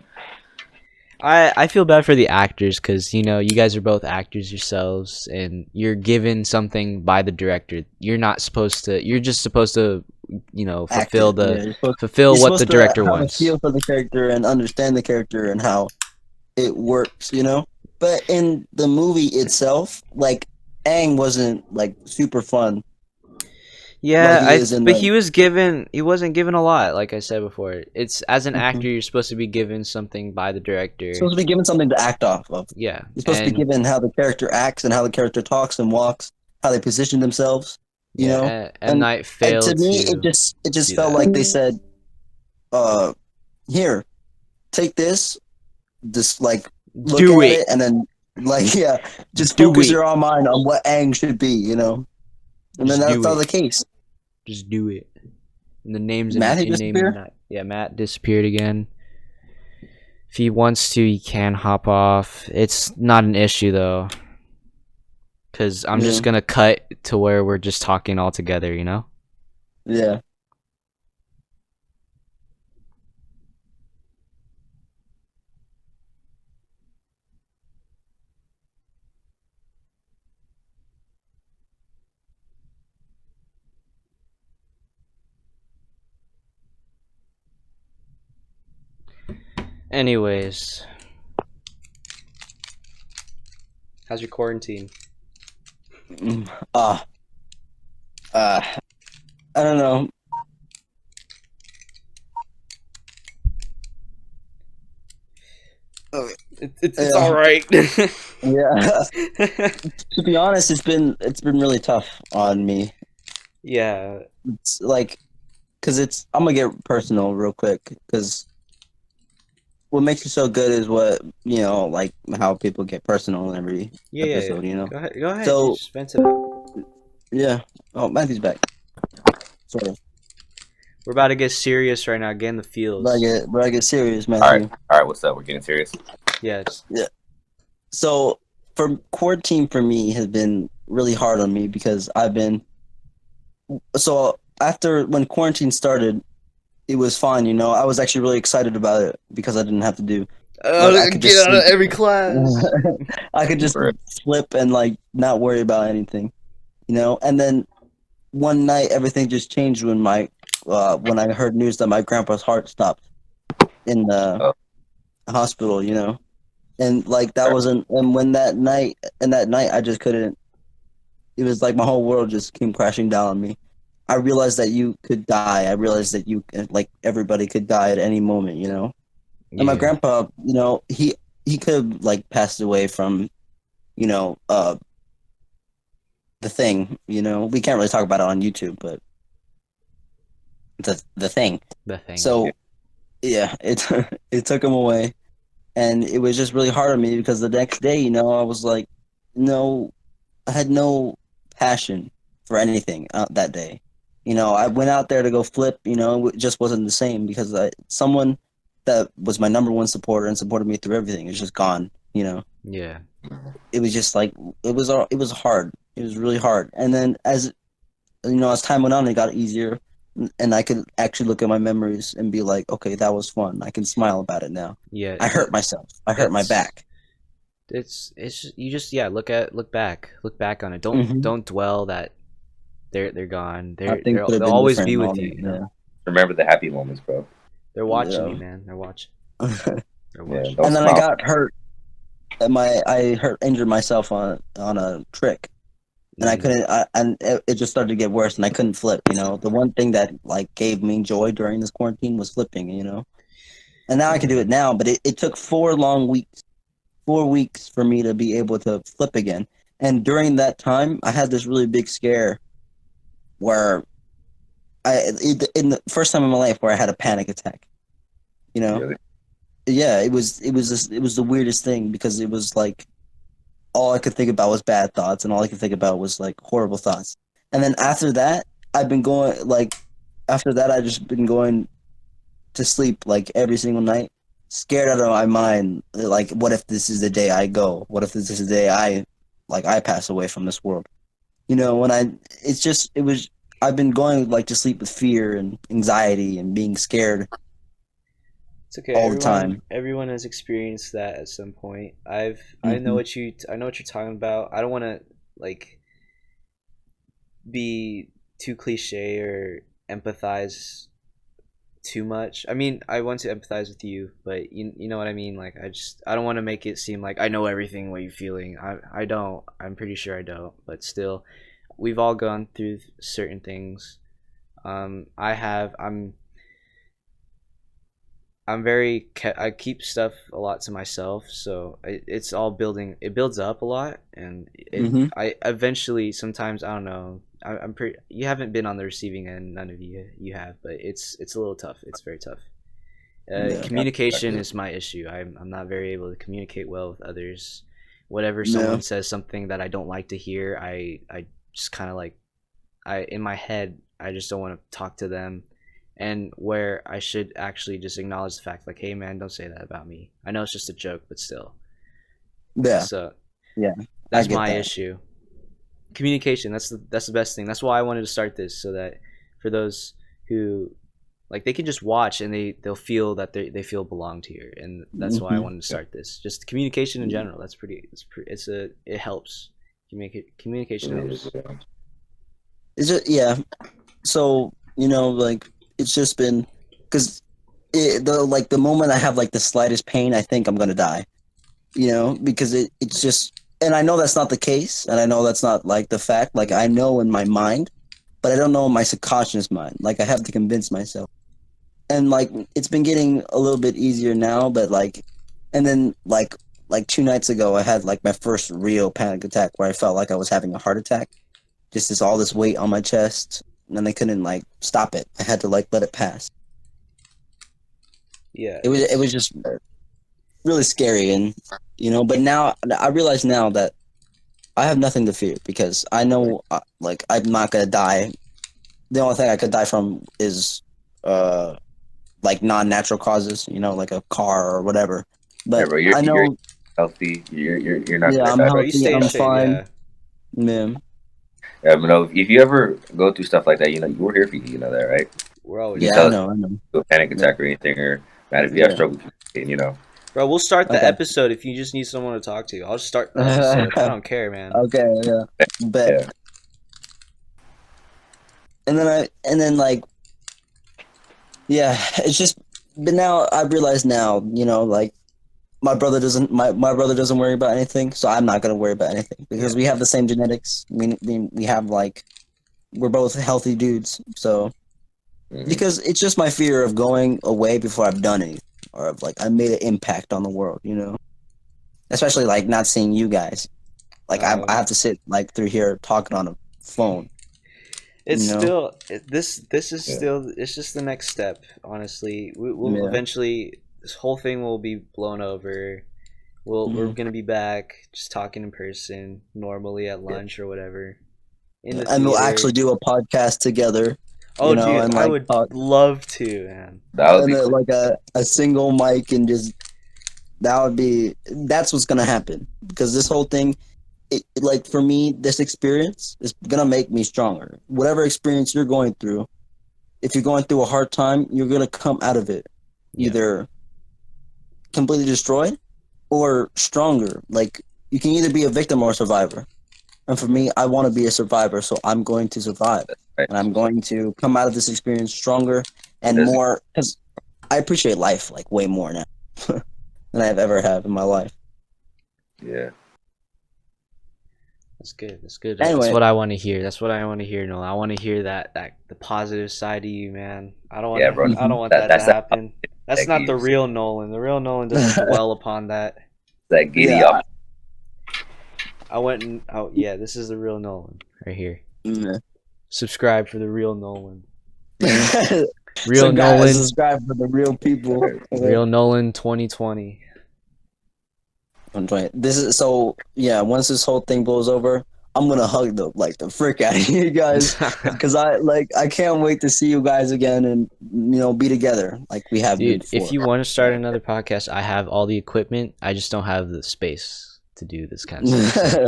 I feel bad for the actors because you know you guys are both actors yourselves, and you're given something by the director. You're not supposed to. You're just supposed to, you know, fulfill Acting, yeah, you're fulfill you're what the supposed to director have wants. a feel for the character and understand the character and how it works, you know. But in the movie itself, like Aang wasn't like super fun like Yeah, he is in but the. he wasn't given a lot, like I said before. It's as an actor Mhm. you're supposed to be given something by the director. Supposed to be given something to act off of. Yeah. You're supposed to be And given how the character acts and how the character talks and walks, how they position themselves, you yeah, know. M And Night to failed me, to it just do felt that. like they said, uh, "Here, take this like look Do at it. it, and then like yeah, just Do focus it. your own mind on what Aang should be, you know." And then Just that's do not it. the case. Just do it. And the name's Matthew in name disappear. night. Yeah, Matt disappeared again. If he wants to, he can hop off. It's not an issue though, because I'm just Yeah, gonna cut to where we're just talking all together. You know. yeah. Anyways, how's your quarantine? Mm, Ah, uh, I don't know. Uh, It's all Yeah, right. yeah. To be honest, it's been really tough on me. Yeah, It's like because it's I'm gonna get personal real quick because what makes it so good is what like how people get personal in every yeah. episode. Go ahead. Go ahead. So Just vent it out. yeah. Oh, Matthew's back. Sorry, We're about to get serious right now. Get in the feels. but I get serious, All right, Matthew. all right. What's up? We're getting serious. Yeah. Just, Yeah. So for quarantine for me has been really hard on me because I've been so after when quarantine started, it was fine. I was actually really excited about it because I didn't have to do like I could get just out of sleep. every class. I could just For real. flip and like not worry about anything, And then one night everything just changed when I heard news that my grandpa's heart stopped in the Oh, hospital. And like that right. wasn't and when that night I just couldn't. It was like my whole world just came crashing down on me. I realized that you could die. I realized that like everybody could die at any moment. And my Yeah. grandpa, he could have like passed away from, you know, uh, the thing. We can't really talk about it on YouTube, but the thing. The thing. Yeah. So yeah, it it took him away, and it was just really hard on me because the next day, I was like, no, I had no passion for anything that day. I went out there to go flip. It just wasn't the same because someone that was my number one supporter and supported me through everything is just gone. Yeah. It was just like it was hard. It was really hard. And then as time went on, it got easier, and I could actually look at my memories and be like, okay, that was fun. I can smile about it now. Yeah. I hurt myself. I hurt my That's back. you just look back on it. Hmm. Don't dwell that they're gone. I think could have They'll been always different be and with all you. that. You know. Remember the happy moments, bro. They're watching you, Yeah. man. They're watching. Yeah. They're Yeah, watching. don't And then I smile. got hurt. Injured myself on a trick, and I Mm, couldn't. And it just started to get worse, and I couldn't flip. The one thing that like gave me joy during this quarantine was flipping. And now I can do yeah. it now, but it took 4 long weeks, 4 weeks for me to be able to flip again. And during that time, I had this really big scare where in the first time in my life where I had a panic attack. You know, Really. yeah, it was the weirdest thing because it was like all I could think about was bad thoughts, and all I could think about was like horrible thoughts. And then after that, I've been going like after that I just been going to sleep like every single night, scared out of my mind. Like, what if this is the day I go? What if this is the day I pass away from this world? When it was. I've been going like to sleep with fear and anxiety and being scared It's okay. all the time. Everyone has experienced that at some point. Hmm. I know what you're talking about. I don't want to like be too cliche or empathize too much. I mean, I want to empathize with you, but you know what I mean. Like, I don't want to make it seem like I know everything what you're feeling. I don't. I'm pretty sure I don't. But still, we've all gone through certain things. I have. I'm very. I keep stuff a lot to myself, so it's all building. It builds up a lot, and Mm-hmm. I eventually sometimes I don't know. I'm pretty. You haven't been on the receiving end, none of you have, but it's a little tough. It's very tough. Yeah. Communication is my issue. I'm not very able to communicate well with others. Whatever Yeah. someone says something that I don't like to hear, I just kind of like I in my head I just don't want to talk to them, and where I should actually just acknowledge the fact like, hey man, don't say that about me. I know it's just a joke, but still. Yeah. So Yeah. I that's get my that. issue. Communication. That's the best thing. That's why I wanted to start this so that for those who like they can just watch and they'll feel that they feel belonged here, and that's why I Mm-hmm. wanted to start this. Just communication in general. That's pretty. It helps. Communication helps. It's just yeah. So like it's just been because the moment I have like the slightest pain, I think I'm gonna die. Because it's just, and I know that's not the case, and I know that's not like the fact. Like I know in my mind, but I don't know in my subconscious mind. Like I have to convince myself, and like it's been getting a little bit easier now. But and then like 2 nights ago, I had like my first real panic attack where I felt like I was having a heart attack. Just all this weight on my chest, and they couldn't like stop it. I had to like let it pass. Yeah, It was just really scary, and but now I realize now that I have nothing to fear because I know like I'm not gonna die. The only thing I could die from is like non-natural causes, like a car or whatever. Yeah, But bro, I you're know, healthy. You're not yeah, gonna I'm die, bro. bro. You healthy, stay in I'm shape. fine. Yeah. Man. Yeah, but no, if you ever go through stuff like that, we're here for you. You know that, right? We're always You can Yeah, tell I us here, know, I know. if you have a panic Yeah, attack or anything, or man, if you have yeah. struggle, you know. bro. We'll start the Okay. episode if you just need someone to talk to. I'll just start the episode. I don't care, man. Okay, yeah. But Yeah, and then like yeah, it's just but now I realize now, like my brother doesn't worry about anything, so I'm not gonna worry about anything Yeah. because we have the same genetics. We have like we're both healthy dudes, so hmm because it's just my fear of going away before I've done anything or of like I made an impact on the world. Especially like not seeing you guys. Like I Um. have to sit like through here talking on a phone. It's You know? still this is yeah. still it's just the next step. Honestly, we'll Yeah. eventually this whole thing will be blown over. We're Mhm. gonna be back just talking in person normally at Yeah. lunch or whatever in Yeah. the And we'll actually theater. do a podcast together. Oh, dude, And I like would talk love to, man. That would and be cool. like a single mic and just that's what's gonna happen because this whole thing like for me this experience is gonna make me stronger whatever experience you're going through if you're going through a hard time you're gonna come out of it Yeah, either completely destroyed or stronger like you can either be a victim or a survivor and for me I want to be a survivor so I'm going to survive Right? and I'm going to come out of this experience stronger And and that's more because I appreciate life like way more now than I've ever had in my life. yeah, that's good. That's good. That's Anyway, what I want to hear. That's what I want to hear. No, I want to hear that the positive side of you, man. yeah, bro. I mhm. don't want That that to that's that happen. That's that not the gives real Nolan. The real Nolan doesn't dwell upon that. that giddy Yeah. up. I went and oh yeah, this is the real Nolan right here. Mm. Subscribe for the real Nolan. So Real guys, Nolan. subscribe for the real people. Okay. Real Nolan 2020. This is so yeah. Once this whole thing blows over, I'm gonna hug the frick out of you guys because I can't wait to see you guys again and be together like we have been Dude, if before. you want to start another podcast, I have all the equipment. I just don't have the space to do this kind of stuff. So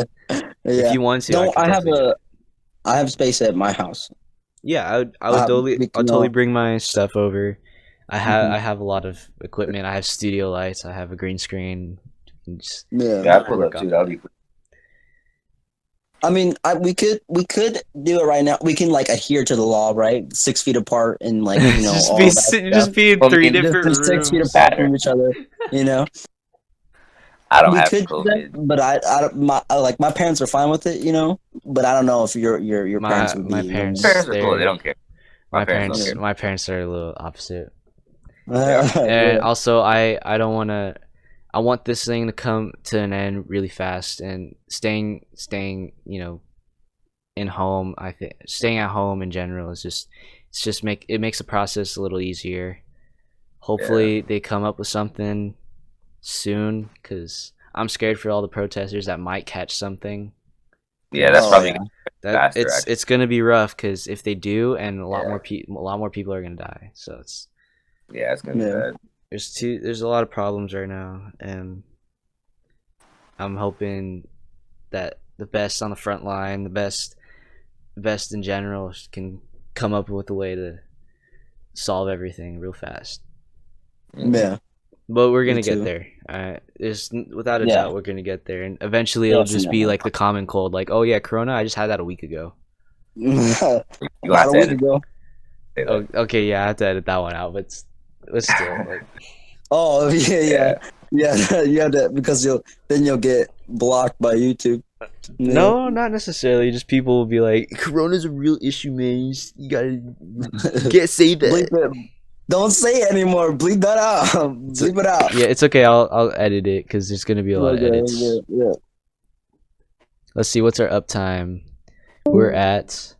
if Yeah. you want to, I Don't could I have definitely do it. space at my house. Yeah, We I would can totally all. bring my stuff over. Mhm. I have a lot of equipment. I have studio lights. I have a green screen. You can just Yeah. Yeah, I pull work up off too. of That'll that. be cool. I mean, we could do it right now. We can like adhere to the law, right? 6 feet apart and like just all that stuff. be in I 3 mean, Just be different 6 feet rooms. apart matter. from each other. You know, I don't we have could do that, COVID. but like my parents are fine with it. But I don't know if your parents would be. My My parents, parents are cool. They don't care. My parents don't care. my parents are a little opposite. They are. And Yeah. also I don't want to, I want this thing to come to an end really fast, and staying in home, I think staying at home in general is just, it makes the process a little easier. Hopefully they come up with something soon, because I'm scared for all the protesters that might catch something. Yeah, that's Oh, probably yeah. gonna be faster. Actually. It's gonna be rough, because if they do, and a lot Yeah. more people are gonna die. So It's gonna be Yeah. bad. there's a lot of problems right now, and I'm hoping that the best on the front line, the best in general, can come up with a way to solve everything real fast. Yeah. But we're Me gonna get too. there. There's without a Yeah. doubt we're gonna get there, and eventually it'll just be Definitely. like the common cold. Like, oh yeah, Corona, I just had that a week ago. You gonna About have a to week edit ago. that. Oh, okay, yeah, I have to edit that one out, but still, like, Oh yeah, Yeah. you have to because you'll get blocked by YouTube. Yeah. no, not necessarily. Just people will be like, Corona's a real issue, man. You gotta, you can't say Bleep that. it. Don't say it anymore. Bleep that out. Bleep it out. Yeah, it's okay. I'll edit it, because there's gonna be a lot of edits. Yeah. Let's see, what's our uptime? We're at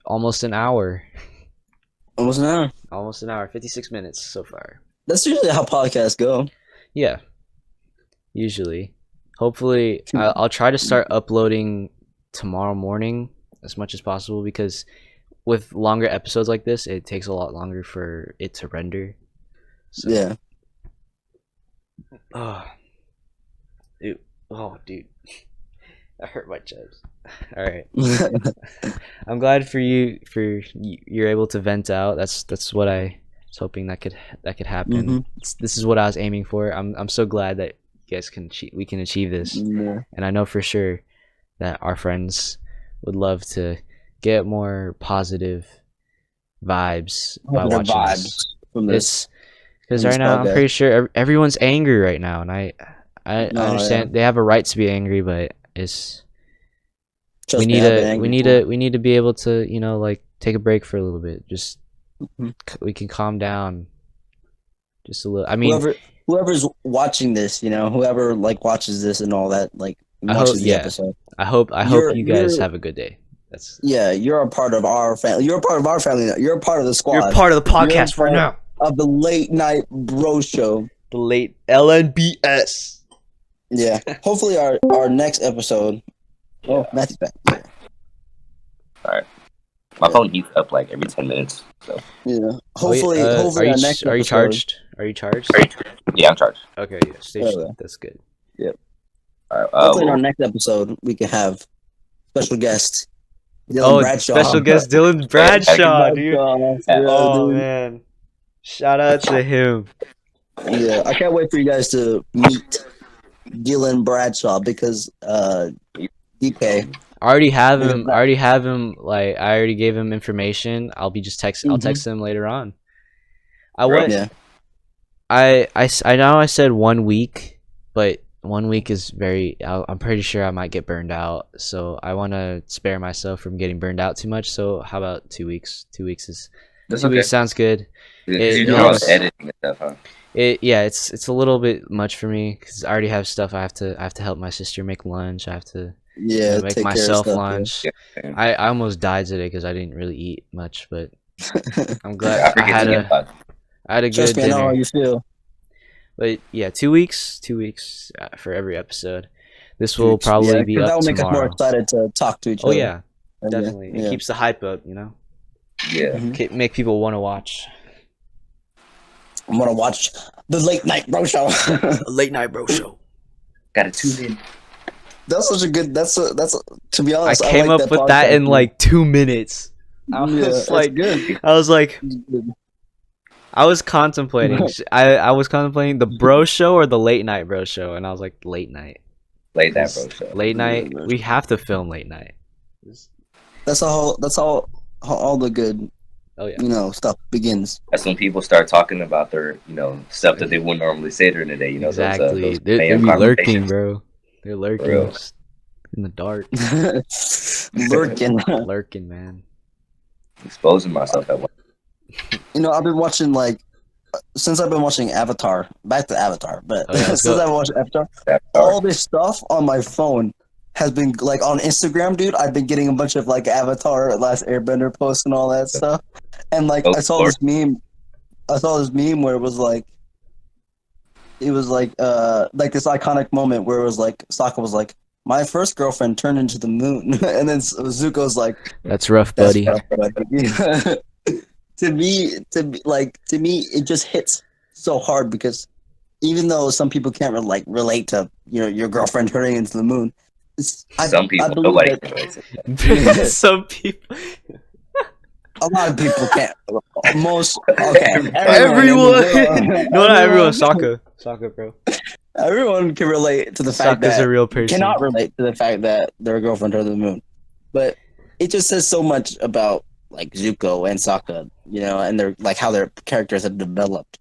almost an hour. Almost an hour. Almost an hour. 56 minutes so far. That's usually how podcasts go. Yeah, usually. Hopefully, I'll try to start uploading tomorrow morning as much as possible, because with longer episodes like this, it takes a lot longer for it to render. So, Yeah. oh, dude, I hurt my chest. All right, I'm glad for you, you're able to vent out. That's what I was hoping that could happen. Mhm. This is what I was aiming for. I'm so glad that you guys we can achieve this. Yeah. And I know for sure that our friends would love to get more positive vibes by Positive watching vibes this. from this. Because from this right now I'm podcast. pretty sure everyone's angry right now, and I No, understand they have a right to be angry, but it's Trust me, I've been angry too. we need to be able to like take a break for a little bit. Just Mhm. we can calm down just a little. I mean, Whoever's watching this, whoever like watches this and all that, like I hope watches the episode. I hope you guys have a good day. That's You're a part of our family. You're a part of our family now. You're a part of the squad. you're part of the You're a podcast right part now. of the late night bro show. The late LNBS. Yeah. Hopefully our next episode. Oh, Matthew's back. Yeah. Alright. My phone heats up like every 10 minutes. So Yeah. Hopefully are our you next are you episode. charged? Are you charged? yeah, I'm charged. Okay, yeah, Okay. that's good. Alright. Hopefully in our next episode we can have special guest Dylan Bradshaw. Special guest Dylan Bradshaw, dude. Yeah, Oh dude. man, shout out to him. Yeah, I can't wait for you guys to meet Dylan Bradshaw because DK. I already have Yeah, him. but- I already have him. Like, I already gave him information. I'll be just text. I'll Mhm. text him later on. I Bro. went. Yeah. I know I said 1 week, but 1 week is very. I'm pretty sure I might get burned out. So I want to spare myself from getting burned out too much. So how about 2 weeks? 2 weeks is That's 2 okay. weeks sounds good. Because you it do all helps. the editing and stuff, huh? It's a little bit much for me, because I already have stuff. I have to help my sister make lunch. I have to make take myself care of lunch. Yeah. I almost died today because I didn't really eat much, but stuff. I'm I glad I forget had to get that. a good Trust me, I know how dinner. you feel. But yeah, 2 weeks, 2 weeks for every episode. This will probably be 'cause that up will make us more tomorrow. excited to talk to each Oh other. yeah, definitely. It keeps the hype up, Yeah. Mhm. Make people want to watch. I'm gonna watch the late night bro show. A late night bro show. Gotta tune in. That's such a good. To be I honest, came like up with that podcast, in man. like 2 minutes. I Yeah, was it's like, good. I was like, Good. I was contemplating. I was contemplating the bro show or the late night bro show, and I was like, late night. Late night bro show. Late night. We have to film late night. That's all the good, Oh yeah. you know, stuff begins. That's when people start talking about their, stuff that they wouldn't normally say during the day. Exactly. Those They AM be lurking, conversations. bro. They're lurking real. just in the dark. Lurking. Lurking, man. Exposing myself at one. You know, I've been watching since I've been watching Avatar. Back to Avatar, but Oh, yeah, let's since go. I watched Avatar, That all this stuff on my phone has been like on Instagram, dude. I've been getting a bunch of like Avatar, Last Airbender posts and all that stuff. And like Oh, I saw Lord. this meme. I saw this meme where it was like this iconic moment where it was like Sokka was like, my first girlfriend turned into the moon, and then Zuko's like, That's rough, that's buddy. rough, buddy. To me, it just hits so hard because even though some people can't relate to your girlfriend turning into the moon, Some people, I believe nobody that can relate to that. Some people. a lot of people can't. Most okay, Everyone. everyone. No, not everyone. Sokka, bro. Everyone can relate to the fact Sokka's that a real person. cannot relate to the fact that their girlfriend turned to the moon, but it just says so much about like Zuko and Sokka, and their like how their characters have developed.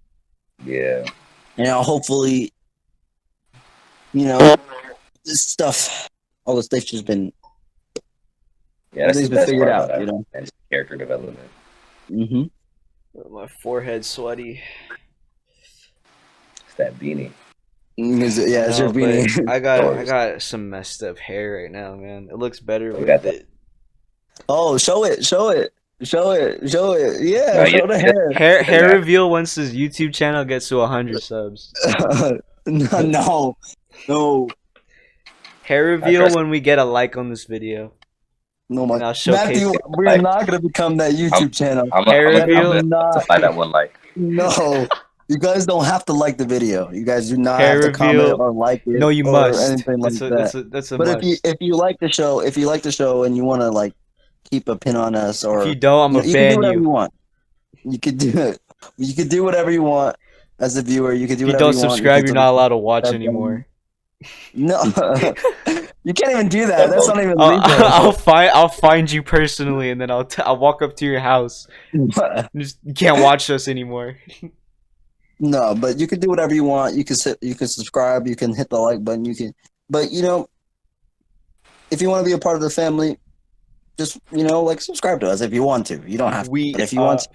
Yeah. Hopefully, this stuff, all this stuff's just been Yeah, that's the everything's been best figured part out, about that. And just character development. Mm-hmm. My forehead's sweaty. It's that beanie. Yeah, it's your beanie. I got some messed up hair right now, man. It looks better We with got that. it. Oh, show it. Yeah, No, show the hair. Hair Yeah. reveal once his YouTube channel gets to 100 subs. No. Hair reveal when we get a like on this video. No, And my I'll showcase Matthew, it. we're not gonna become that YouTube channel. I'm Hair gonna reveal. supply that one like. No, you guys don't have to like the video. You guys do not Hair have to comment reveal. or like it. No, you or must. anything like that. That's a But must. if you like the show, and you want to like keep a pin on us, or If you don't, I'm gonna you can do ban whatever you you. want. You could do it. You could do whatever you want as a viewer. You could do If you whatever don't you want. subscribe, you're not allowed to watch subscribe anymore. No, you can't even do that. That's not even legal. I'll find you personally, and then I'll walk up to your house. You can't watch us anymore. No, but you can do whatever you want. You can subscribe. You can hit the like button. But if you want to be a part of the family, just subscribe to us if you want to. You don't have to. But if you want to,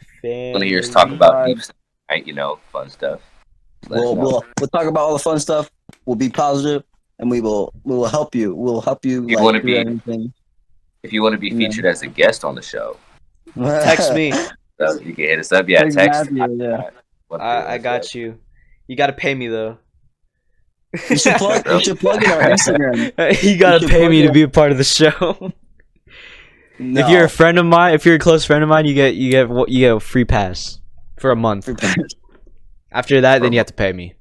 Want to hear us talk about deep stuff, right? Fun stuff. we'll talk about all the fun stuff. We'll be positive, and we will help you. We'll help you You wanna do be- everything. If you want to be featured as a guest on the show, Text me. so you can hit us up. Yeah, text. Matthew, yeah. I got you. You gotta pay me though. You should plug in our Instagram. You gotta should pay plug me in to be a part of the show. No. If you're a friend of mine, if you're a close friend of mine, you get a free pass for a month. Free pass. After that, then you have to pay me.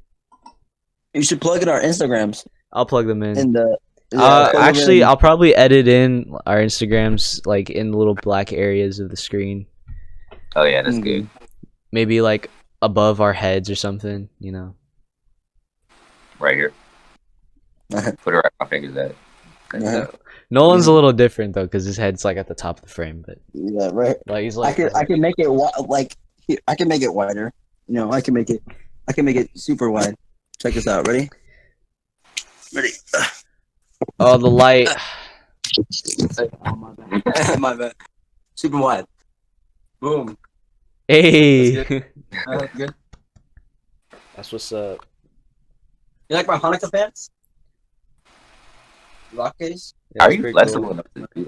You should plug in our Instagrams. I'll plug them in. In the plug them actually, in. I'll probably edit in our Instagrams like in the little black areas of the screen. Oh yeah, that's good. Maybe like above our heads or something. Right here. Put it right my fingers at. Nolan's a little different though, because his head's like at the top of the frame, but Yeah, right. like he's like I can make it I can make it wider. I can make it super wide. Check this out. Ready? oh the light. Oh, my bad. My bad. Super wide. Boom. Hey, That's good. that's what's up. You like my Hanukkah pants? Rock case? Yeah, How are that's you pretty flexible cool. enough to do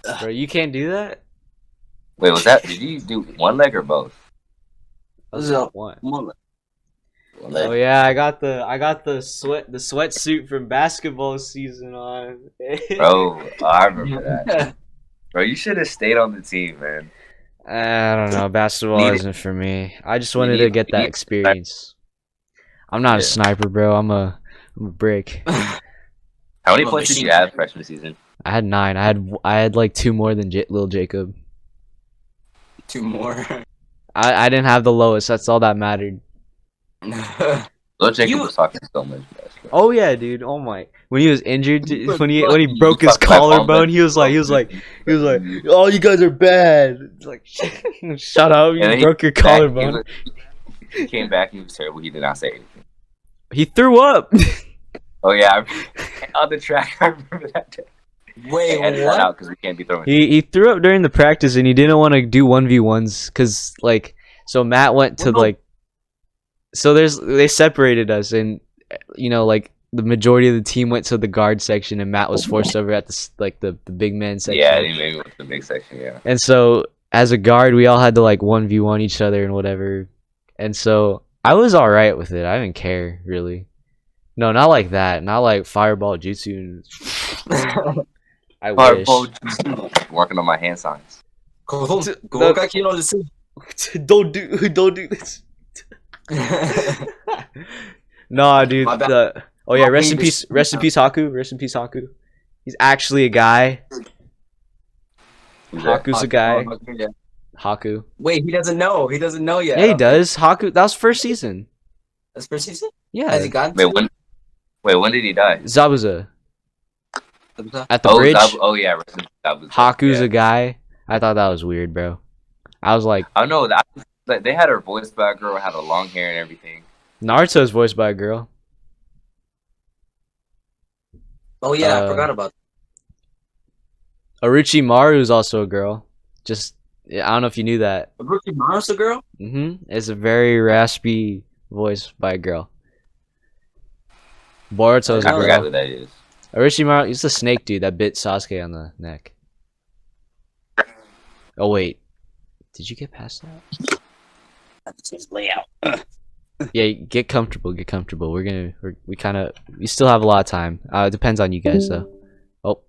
that? Bro, you can't do that. Wait, was that? Did you do one leg or both? This is a One. one. One leg. Oh yeah, I got the sweatsuit from basketball season on. Bro, I remember that. Bro, you should have stayed on the team, man. I don't know. Basketball Need it. isn't for me. I just wanted need- to get you that need- experience. I'm not a Yeah. sniper, bro. I'm a brick. How many I'm a points did you machine. have freshman season? I had 9. I had like 2 more than Lil Jacob. 2 more. I didn't have the lowest. That's all that mattered. Lil Jacob You- was talking so much. Guys. Oh yeah, dude. Oh my. When he was injured, was when he lucky. broke his Talking about collarbone, he was like, "Oh, you guys are bad." It's like, shut up! And You then broke your back, collarbone. he came back. He was terrible. He did not say anything. He threw up. Oh yeah, on the track. I remember that. Day. Wait, Edit that what? out because we can't be throwing. He threw up during the practice, and he didn't want to do 1v1s because like so Matt went to Well, no. like so they separated us, and like the majority of the team went to the guard section, and Matt was forced over at the big man section. Yeah, he made me went to the big section. Yeah. And so as a guard, we all had to like 1v1 each other and whatever. And so I was all right with it. I didn't care really. No, not like that. Not like fireball jutsu. I wish. Working on my hand signs. Don't do this. Nah, dude. My bad. Oh yeah, rest in peace, Haku. Rest in peace, Haku. He's actually a guy. Haku's a guy. Haku. Wait, he doesn't know. He doesn't know yet. Yeah, he does. Haku. That was first season. That's first season? Yeah. Has he gotten Wait, when did he die? Zabuza to? at the bridge. Yeah, Zabuza. Haku's Yeah. a guy. I thought that was weird, bro. I was like, I know that they had her voiced by a girl, had a long hair and everything. Naruto's voiced by a girl. Oh yeah, I forgot about Orochimaru is also a girl. Just I don't know if you knew that. that. Orochimaru's a girl? It's a very raspy voice by a girl. Boruto's a I forgot girl. who that is. Orochimaru, he's the snake dude that bit Sasuke on the neck. Oh wait, did you get past that? That's his layout. Yeah, get comfortable. Get comfortable. We still have a lot of time. It depends on you guys though. Oh,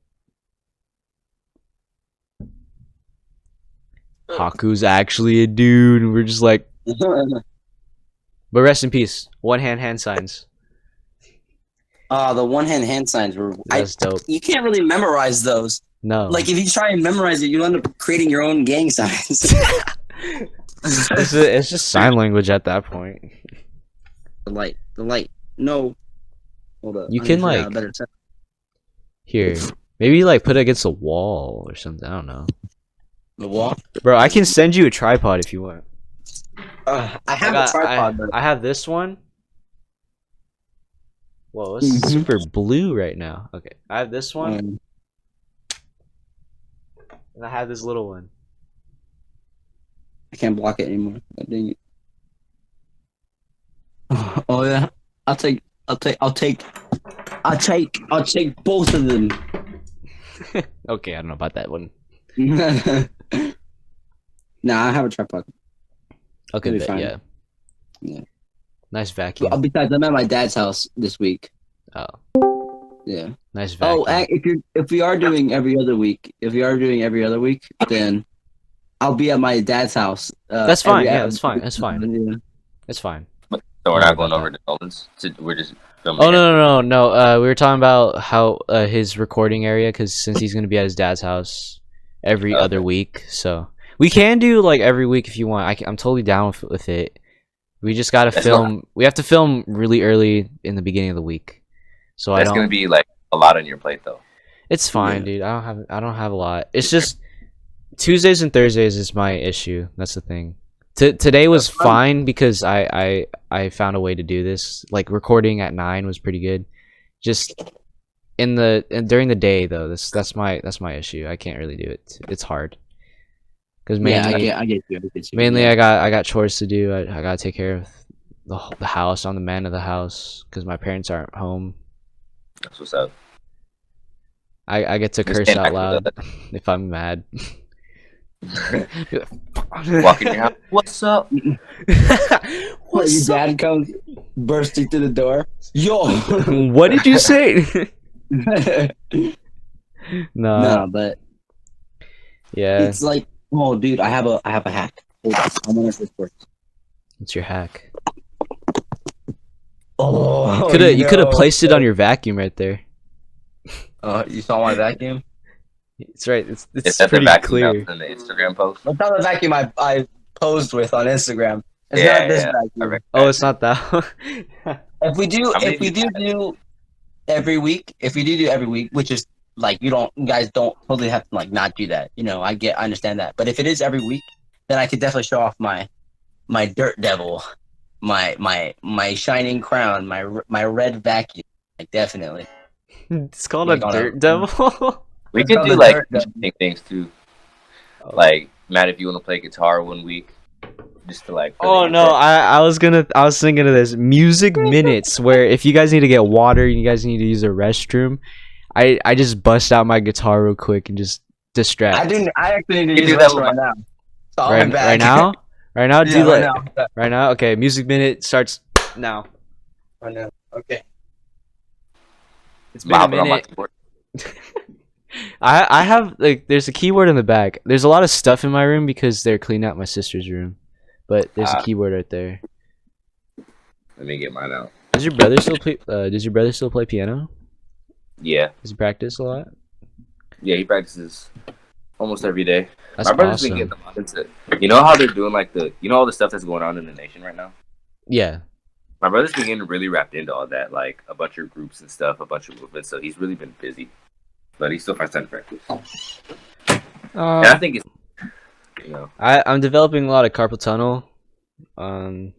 Haku's actually a dude, and we're just like. But rest in peace. One hand signs. The one hand signs were. That's dope. You can't really memorize those. No. Like if you try and memorize it, you end up creating your own gang signs. It's just sign language at that point. The light. No. Hold up. You I can, forgot like- a better term. Here, maybe like put it against a wall or something. I don't know, The wall. bro. I can send you a tripod if you want. I have a tripod, but I have this one. Whoa, it's Mhm. super blue right now. Okay, I have this one, and I have this little one. I can't block it anymore. Dang it. Oh yeah. I'll take both of them. Okay, I don't know about that one. Nah, I have a tripod. Okay, It'll be bet, fine. yeah. Yeah. Nice vacuum. Besides, I'm at my dad's house this week. Oh, Yeah. nice vacuum. Oh, if we are doing every other week, then I'll be at my dad's house. That's fine. every- Yeah, that's fine. That's fine. Yeah. It's fine. So we're Sorry not going about over to Nolan's. We're just filming. Oh no! We were talking about how his recording area, because since he's gonna be at his dad's house every other week, so we can do like every week if you want. I'm totally down with it. We just gotta film. We have to film really early in the beginning of the week, so That's gonna be like a lot on your plate, though. It's fine, dude. I don't have a lot. It's just Tuesdays and Thursdays is my issue. That's the thing. Today was fine because I found a way to do this. Like recording at 9 was pretty good. Just during the day though, that's my issue. I can't really do it. It's hard. Because mainly, I get you. mainly Yeah. I got chores to do. I gotta take care of the house. I'm the man of the house because my parents aren't home. That's what's up. I get to Just curse stand out back loud with if I'm mad. Walk in your house. What's up? Your dad comes bursting through the door. Yo. What did you say? No. No, but Yeah. it's like, oh, dude, I have a hack. Hold on, I'm gonna this works. What's your hack? Oh, You could have placed it on your vacuum right there. You saw my vacuum? It's right. It's Is that the pretty vacuum clear. in the Instagram post? That's not the vacuum I posed with on Instagram. It's Yeah, not this yeah, vacuum. I Oh, it's not that one. If we do, How many if we do you do every week, if we do every week, which is like you guys don't totally have to like not do that. I understand that. But if it is every week, then I could definitely show off my dirt devil, my shining crown, my red vacuum. Like definitely. It's called a Like on a dirt devil. We it's could called do the like dirt devil. interesting things too. Oh. Like, Matt, if you want to play guitar one week, just to like. for the Oh no, intro. I was thinking of this music minutes where if you guys need to get water, you guys need to use a restroom. I just bust out my guitar real quick and just distract. I actually need to You use do the that restroom with right now. So I'll be back. Right now? Right now? Yeah, Do right like now. right now? Okay, music minute starts now. Right now. Okay. It's been a Mopping on my minute. keyboard. I have like there's a keyboard in the back. There's a lot of stuff in my room because they're cleaning out my sister's room. But there's a keyboard right there. Let me get mine out. Does your brother still play piano? Yeah, Does he practice a lot? yeah, he practices almost every day. That's My brother's been awesome. getting a lot into. You know how they're doing like all the stuff that's going on in the nation right now. Yeah. My brother's been getting really wrapped into all that, like a bunch of groups and stuff, a bunch of movements. So he's really been busy, but he still finds time to practice. And I think it's. I'm developing a lot of carpal tunnel,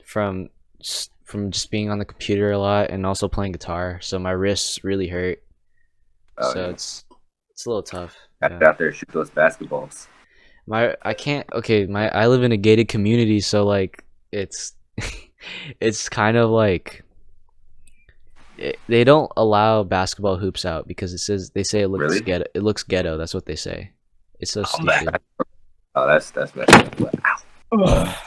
from just being on the computer a lot and also playing guitar. So my wrists really hurt. Oh, So yeah. it's a little tough. Have to Yeah. out there shoot those basketballs. I can't. Okay, I live in a gated community, so like it's it's kind of like they don't allow basketball hoops out because they say it looks Really? ghetto. It looks ghetto. That's what they say. It's so I'm back. stupid. Oh, that's messed up. Ow.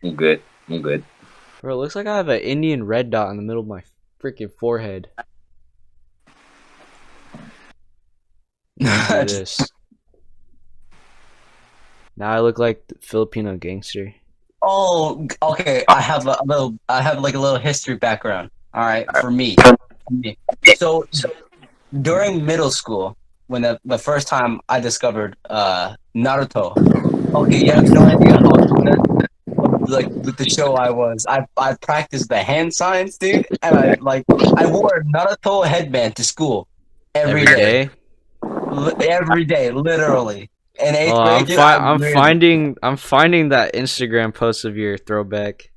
I'm good. Bro, it looks like I have an Indian red dot in the middle of my freaking forehead. Look at this. Now I look like the Filipino gangster. Oh, okay. I have like a little history background. All right, for me. So during middle school, when the first time I discovered Naruto. Okay, you have no idea how obsessed like with the show I was. I practiced the hand signs, dude, and I wore a Naruto headband to school every day. Every day, literally. In eighth grade, dude, I'm finding that Instagram post of your throwback.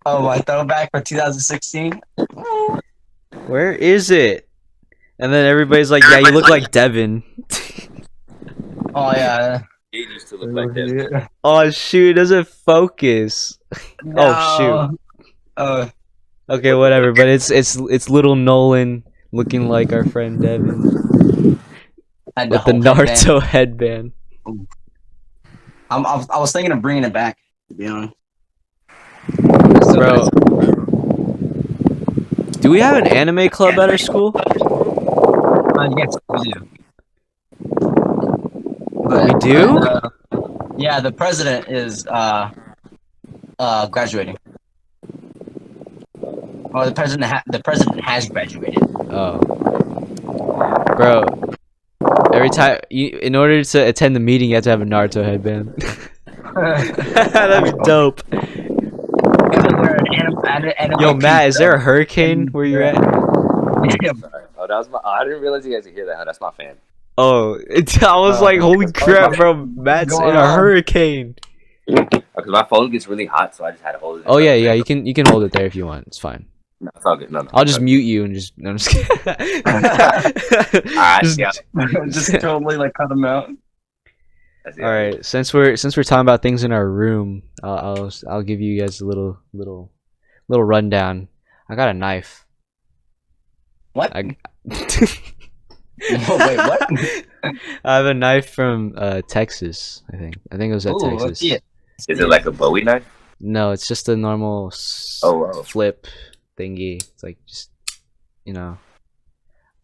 Oh, my throwback for 2016. Where is it? And then everybody's like, "Yeah, you look like Devin." Oh yeah. He used to look like that. Oh shoot, it doesn't focus. No. Oh shoot. Oh. Okay, whatever. But it's little Nolan looking like our friend Devin with the Naruto headband. I was thinking of bringing it back, to be honest. Bro, do we have an anime club at our school? Yes, we do. We do? Yeah, the president is graduating. Or the president has graduated. Oh, bro. Every time in order to attend the meeting, you have to have a Naruto headband. That'd be dope. Yo, Matt, is there a hurricane where you're at? Sorry. Oh, that was I didn't realize you guys could hear that. That's my fan. Oh, I was like, holy crap, bro! Matt's in a hurricane. Because my phone gets really hot, so I just had to hold it. Oh yeah, you can hold it there if you want. It's fine. No, it's all good. No, I'll just mute you and just. No, I'm just kidding. Alright, yeah. Just totally like cut them out. That's it. All right, since we're talking about things in our room, I'll give you guys a little rundown. I got a knife. What? Wait, what? I have a knife from Texas. I think it was at Ooh, Texas. let's see it. Is it like a Bowie knife? No, it's just a normal wow. flip thingy. It's like just Oh,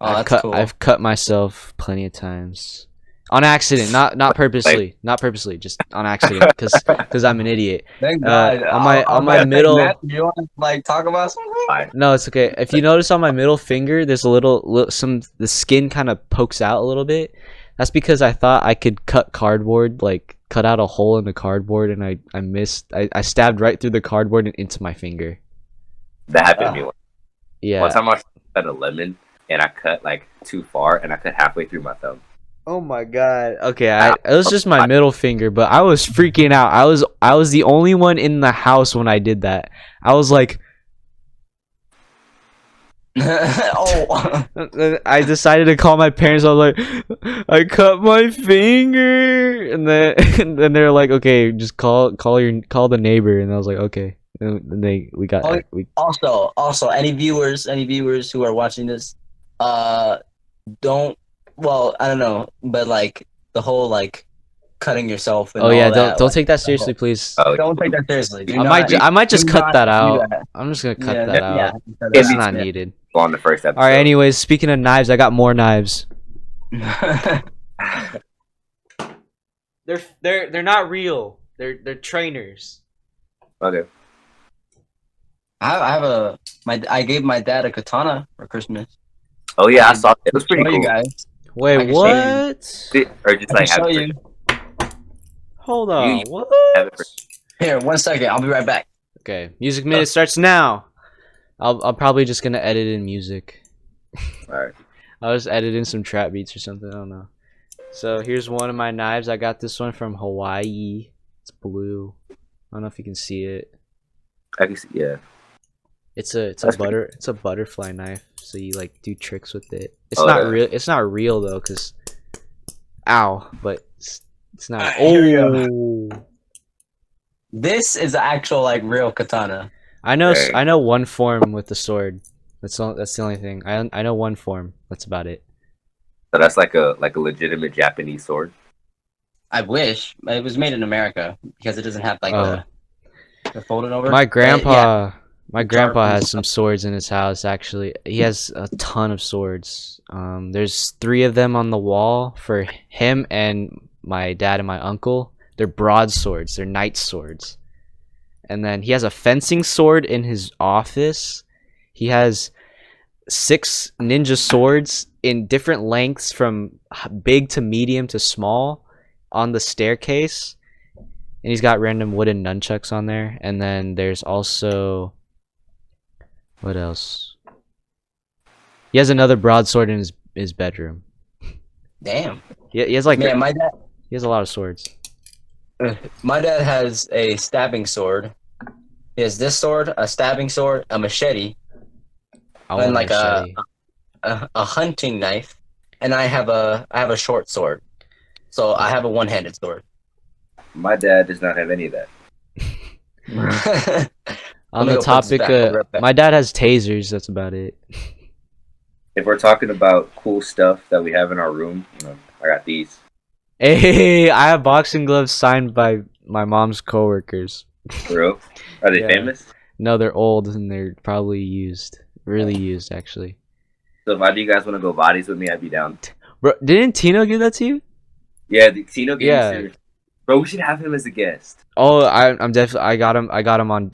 that's cool. I've cut myself plenty of times. On accident, not purposely, just on accident, because I'm an idiot. Thank God. On my middle. Matt, do you want to like talk about something? Fine. No, it's okay. If you notice on my middle finger, there's a little the skin kind of pokes out a little bit. That's because I thought I could cut cardboard, like cut out a hole in the cardboard, and I missed. I stabbed right through the cardboard and into my finger. That happened to me once. One Yeah. time I cut a lemon and I cut like too far and I cut halfway through my thumb. Oh my god. Okay, I, it was just my middle finger, but I was freaking out. I was the only one in the house when I did that. I was like, Oh. I decided to call my parents. I was like, I cut my finger, and then and then they're like, okay, just call the neighbor, and I was like, okay. And we got Oh, we also, any viewers who are watching this, uh, don't. Well, I don't know, but like the whole like cutting yourself and Oh yeah, all don't that. don't Like, take that seriously, please. oh, don't take that seriously. I might Do just cut not that do out. that. I'm just gonna cut Yeah, that yeah. out. cut It's that not out. needed. on the first episode. All right. Anyways, speaking of knives, I got more knives. They're not real. They're trainers. Okay. I have I gave my dad a katana for Christmas. Oh yeah, I saw it. It was pretty Show cool. you guys. Wait, I can show you. what? Or just I can like show have you. Hold You on. What? have it for Here, 1 second. I'll be right back. Okay, music minute starts now. I'll probably just gonna edit in music. Alright. I'll just edit in some trap beats or something. I don't know. So here's one of my knives. I got this one from Hawaii. It's blue. I don't know if you can see it. I can see, yeah. It's a That's butterfly knife. So you like do tricks with it. It's Oh, not yeah. real. It's not real though, cause ow. But it's not. Here we Oh. This is the actual like real katana. I know. Dang. I know one form with the sword. That's the only thing. I know one form. That's about it. So that's like a legitimate Japanese sword. I wish it was made in America because it doesn't have like Oh. the folded over. My But, grandpa. My grandpa Sharp. has some swords in his house. Actually, he has a ton of swords. There's 3 of them on the wall for him and my dad and my uncle. They're broadswords. They're knight swords. And then he has a fencing sword in his office. He has 6 ninja swords in different lengths from big to medium to small on the staircase. And he's got random wooden nunchucks on there. And then there's also... What else? He has another broadsword in his bedroom. Damn. He has like... Man, He has a lot of swords. my dad has a stabbing sword. He has this sword, a stabbing sword, a machete, I want and a like machete. a hunting knife, and I have a short sword. So I have a one-handed sword. My dad does not have any of that. On Let me the go put this topic, back. I'll be right back. my dad has tasers. That's about it. If we're talking about cool stuff that we have in our room, I got these. Hey, I have boxing gloves signed by my mom's coworkers. For real? Are they Yeah. famous? No, they're old and they're probably used. Really used, actually. So if either you guys want to go bodies with me, I'd be down. Bro, didn't Tino give that to you? Yeah, the Tino gave Yeah. me serious. Bro, we should have him as a guest. Oh, I'm definitely. I got him on.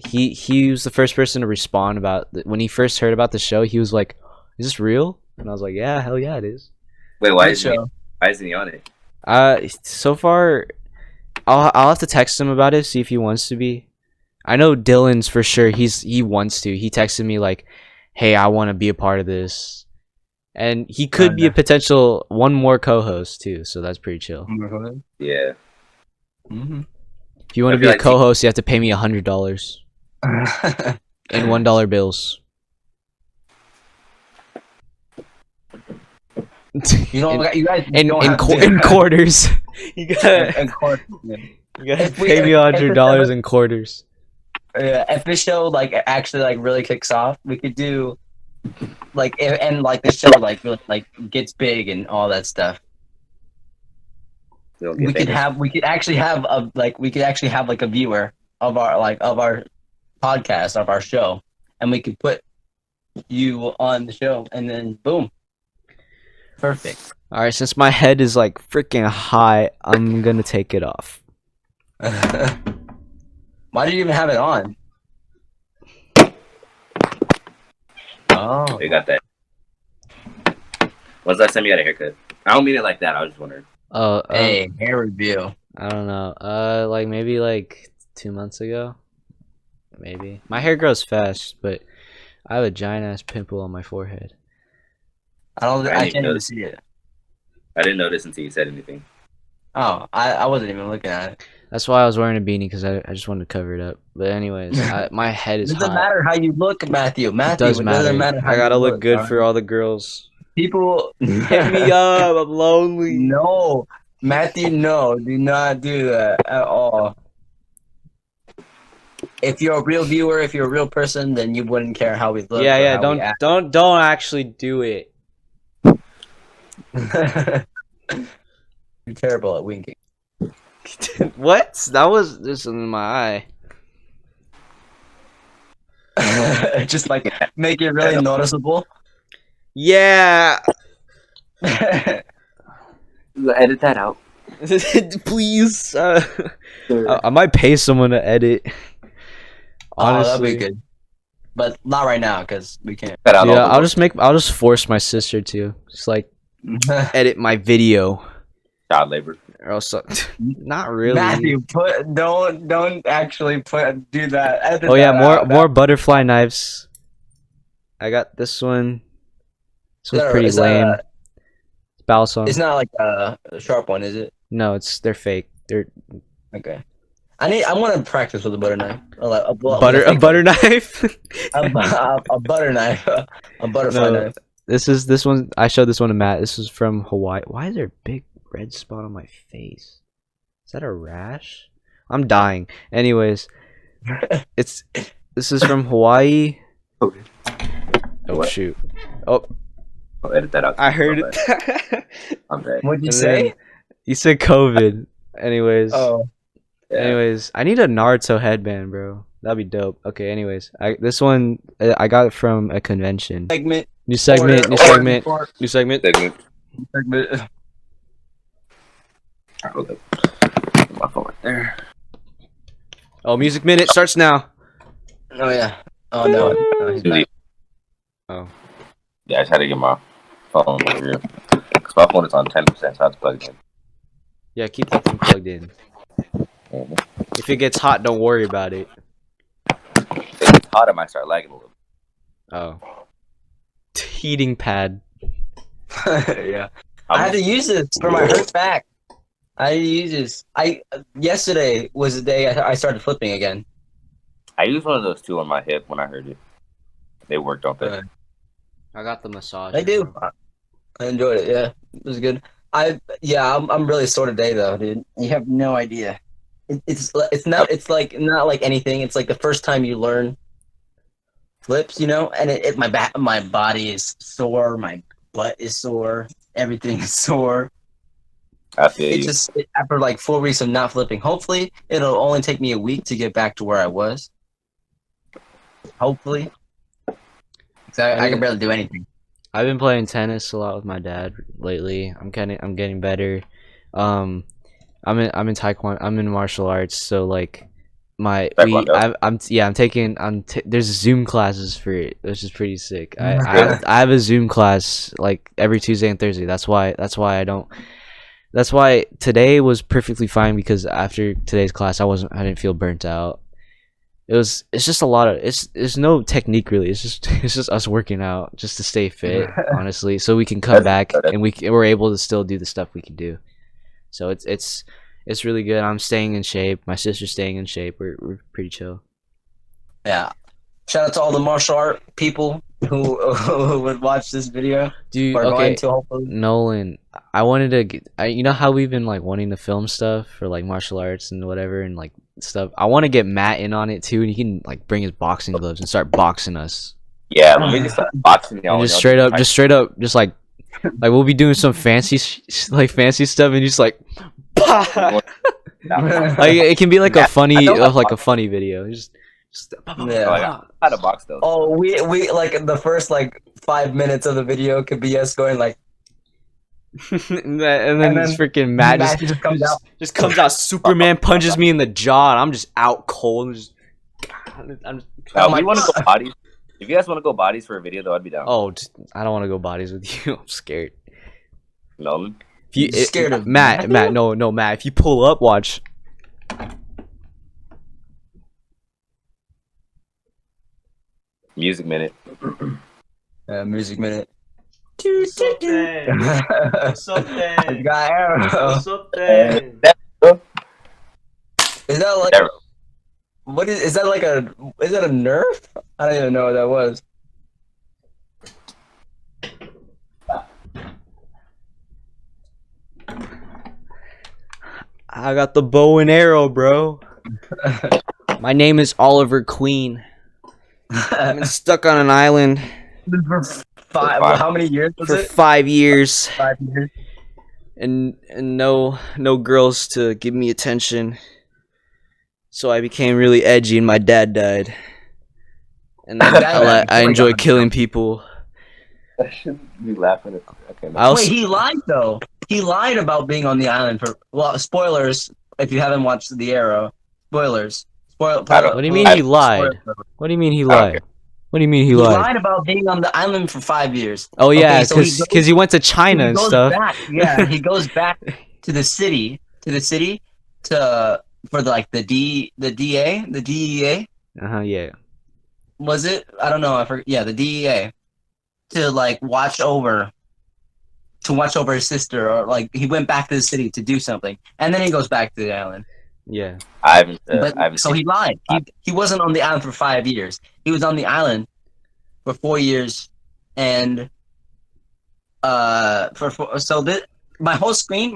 He was the first person to respond about when he first heard about the show. He was like, "Is this real?" And I was like, "Yeah, hell yeah, it is." Wait, Good why isn't show. he on it? So far, I'll have to text him about it, see if he wants to be. I know Dylan's for sure. He wants to. He texted me like, "Hey, I want to be a part of this," and he could be a potential one more co-host too. So that's pretty chill. Yeah. Mm-hmm. If you want I to be feel a like co-host, you have to pay me $100 in $1 bills. You don't. You guys in don't in, have to qu- do in that. quarters. You gotta In quarters, yeah. you gotta If we- pay me if $100 in quarters. If this show like actually like really kicks off, we could do like and like the show like really, like gets big and all that stuff. You don't get famous. We could actually have a viewer of our podcast of our show, and we could put you on the show, and then boom, perfect. All right, since my head is like freaking high, I'm gonna take it off. Why do you even have it on? Oh, You got that. When's the last time you got a haircut? I don't mean it like that. I was just wondering. hey, hair review. I don't know. Like maybe like 2 months ago. Maybe my hair grows fast, but I have a giant ass pimple on my forehead. I can't even see it. I didn't notice until you said anything. Oh, I wasn't even looking at it. That's why I was wearing a beanie because I just wanted to cover it up. But anyways, my head is It doesn't hot. matter how you look, Matthew. It Matthew, does it matter. doesn't matter how I gotta you look good all for right? all the girls. People. Hit me up. I'm lonely. No, Matthew, no, do not do that at all. If you're a real viewer, if you're a real person, then you wouldn't care how we look Yeah, or yeah. how we act. Don't actually do it. You're terrible at winking. What? That was just in my eye. Just like make it really noticeable. Yeah. Edit that out. Please. I might pay someone to edit. Oh, that'd Honestly, be good. But not right now, because we can't. Cut out yeah. all the I'll just force my sister to just like edit my video. child labor. Or else, not really. Matthew, don't actually do that. Edit Oh yeah, that out. more butterfly knives. I got this one. This one's pretty lame. Balsam. It's not like a sharp one, is it? No, they're fake. They're Okay. I want to practice with a butter knife. A butter knife. a butter knife. A butterfly No, knife. this one. I showed this one to Matt. This is from Hawaii. Why is there a big red spot on my face? Is that a rash? I'm dying. Anyways, this is from Hawaii. Okay. Oh What? shoot! Oh, I'll edit that out. I heard it. I'm bad. What'd you And say? then you said COVID. Anyways. Oh, Yeah. Anyways, I need a Naruto headband, bro. That'd be dope. Okay, anyways, this one I got it from a convention. segment. New segment, Order, new order, segment, order. new segment. Segment. Hold up. Put my phone right there. Oh, music minute starts now. Oh yeah. Oh no. No, he's back. Oh, Yeah, I just had to get my phone over here. Because my phone is on 10%, so I have to plug it in. yeah, keep that thing plugged in. Mhm. If it gets hot, don't worry about it. If it gets hot, I might start lagging a little. Oh, heating pad. Yeah. I had to use this for my hurt back. I had to use this. Yesterday was the day I started flipping again. I used one of those two on my hip when I heard it. They work, don't they? I got the massage. I do. I enjoyed it. Yeah, it was good. I'm really sore today though, dude. You have no idea. It's not like anything. It's like the first time you learn flips, and my body is sore, my butt is sore, everything is sore. I feel It's you. just after like 4 weeks of not flipping. Hopefully, it'll only take me a week to get back to where I was. Hopefully, 'cause I can barely do anything. I've been playing tennis a lot with my dad lately. I'm getting better. I'm in taekwondo. I'm in martial arts, so like Taekwondo? there's Zoom classes for it, which is pretty sick. I have a Zoom class like every Tuesday and Thursday. That's why today was perfectly fine, because after today's class I didn't feel burnt out. It's just a lot of there's no technique really. It's just us working out just to stay fit, honestly, so we can come back and we're able to still do the stuff we can do. So it's really good. I'm staying in shape. My sister's staying in shape. We're pretty chill. Yeah. Shout out to all the martial art people who would watch this video. Dude, Or okay, going to, hopefully. Nolan, I wanted to you know how we've been like wanting to film stuff for like martial arts and whatever and like stuff. I want to get Matt in on it too, and he can like bring his boxing gloves and start boxing us. Yeah, we can start boxing y'all. And just straight up, just like we'll be doing some fancy stuff, and just like, like it can be like a funny video. Just Yeah. How to box though? Oh, we like the first like 5 minutes of the video could be us going like, and then this freaking Matt just comes out. just comes out. Superman punches me in the jaw, and I'm just out cold. And just, I'm just, Now, Oh my we want to go God. bodies. If you guys want to go bodies for a video, though, I'd be down. I don't want to go bodies with you. I'm scared. Nolan. If you You're scared of Matt, no, Matt. If you pull up, watch. Music minute. Music minute. What's up, then? What's up, then? Got arrow. What's up, then? Is that like Never. what is that like a is that a nerf? I don't even know what that was. I got the bow and arrow, bro. My name is Oliver Queen. I've been stuck on an island For five, how many years was for it? 5 years, 5 years. and no girls to give me attention. So I became really edgy, and my dad died. And then I enjoy killing people. I shouldn't be laughing at. Okay, no. I also, Wait, he lied though. He lied about being on the island for spoilers. If you haven't watched The Arrow, spoilers. I don't- what do you mean he lied? What do you mean he lied? What do you mean he He lied? lied about being on the island for 5 years. Oh yeah, Okay, so he because he went to China he and goes stuff. back. Yeah, he goes back to the city to for the DEA. Yeah. Was it? I don't know. I forget. Yeah, the DEA to watch over his sister, or he went back to the city to do something, and then he goes back to the island. Yeah. I haven't. So he lied. He wasn't on the island for 5 years. He was on the island for 4 years, and my whole screen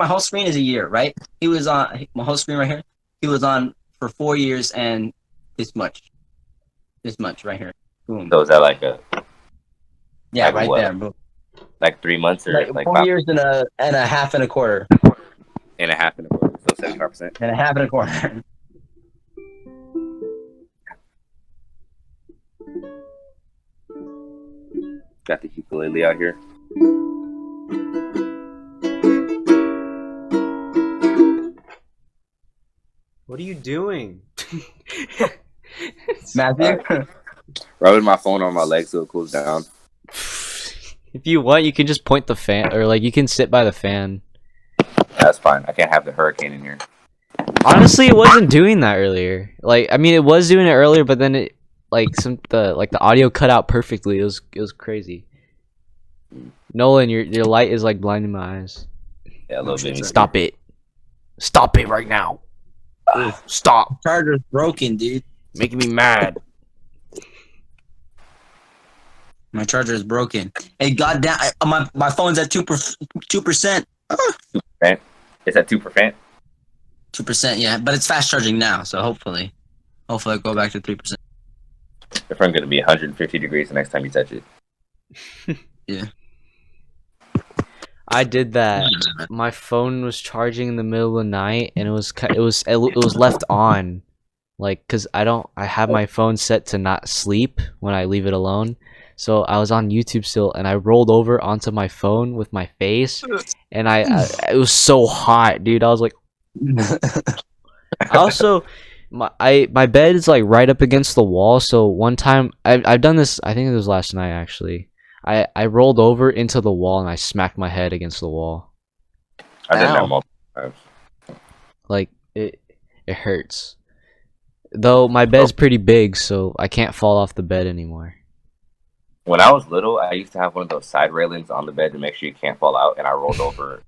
is a year, right? He was on my whole screen right here. He was on for 4 years and this much right here. Boom. So is that like a Yeah, like right what? there. Boom. like 3 months or like 4 years and a half and a quarter. and a half and a quarter? So 75%. And a half and a quarter. Got the ukulele out here. What are you doing? Matthew. Rubbing my phone on my leg so it cools down. If you want, you can just point the fan, or you can sit by the fan. That's fine. I can't have the hurricane in here. Honestly, it wasn't doing that earlier. I mean, it was doing it earlier, but then it the audio cut out perfectly. It was crazy. Nolan, your light is blinding my eyes. Yeah, a little bit. Stop it! Stop it right now! Stop! Charger's broken, dude. Making me mad. My charger is broken. Hey, goddamn! My phone's at 2%. It's at 2%. 2%, yeah, but it's fast charging now, so hopefully I'll go back to 3%. The front gonna be 150 degrees the next time you touch it. Yeah. I did that. My phone was charging in the middle of the night, and it was left on, cause I have my phone set to not sleep when I leave it alone. So I was on YouTube still, and I rolled over onto my phone with my face, and it was so hot, dude. I was like, I also my bed is right up against the wall. So one time I've done this. I think it was last night actually. I rolled over into the wall and I smacked my head against the wall. I've done that multiple times. It hurts. Though my bed's pretty big, so I can't fall off the bed anymore. When I was little, I used to have one of those side railings on the bed to make sure you can't fall out, and I rolled over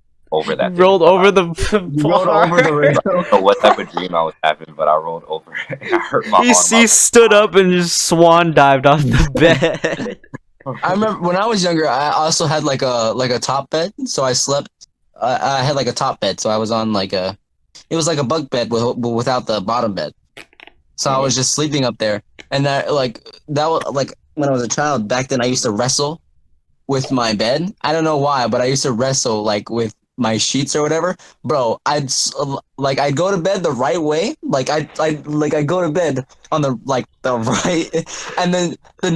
that. Rolled over the Rolled over the I don't know what type of dream I was having, but I rolled over and I hurt my arm. He stood up and just swan dived off the bed. I remember when I was younger, I also had a top bed, so I slept. I had a top bed, so I was on it was like a bunk bed without the bottom bed. So I was just sleeping up there, and that was when I was a child. Back then, I used to wrestle with my bed. I don't know why, but I used to wrestle with my sheets or whatever. Bro, I'd go to bed the right way. I'd go to bed on the right, and then the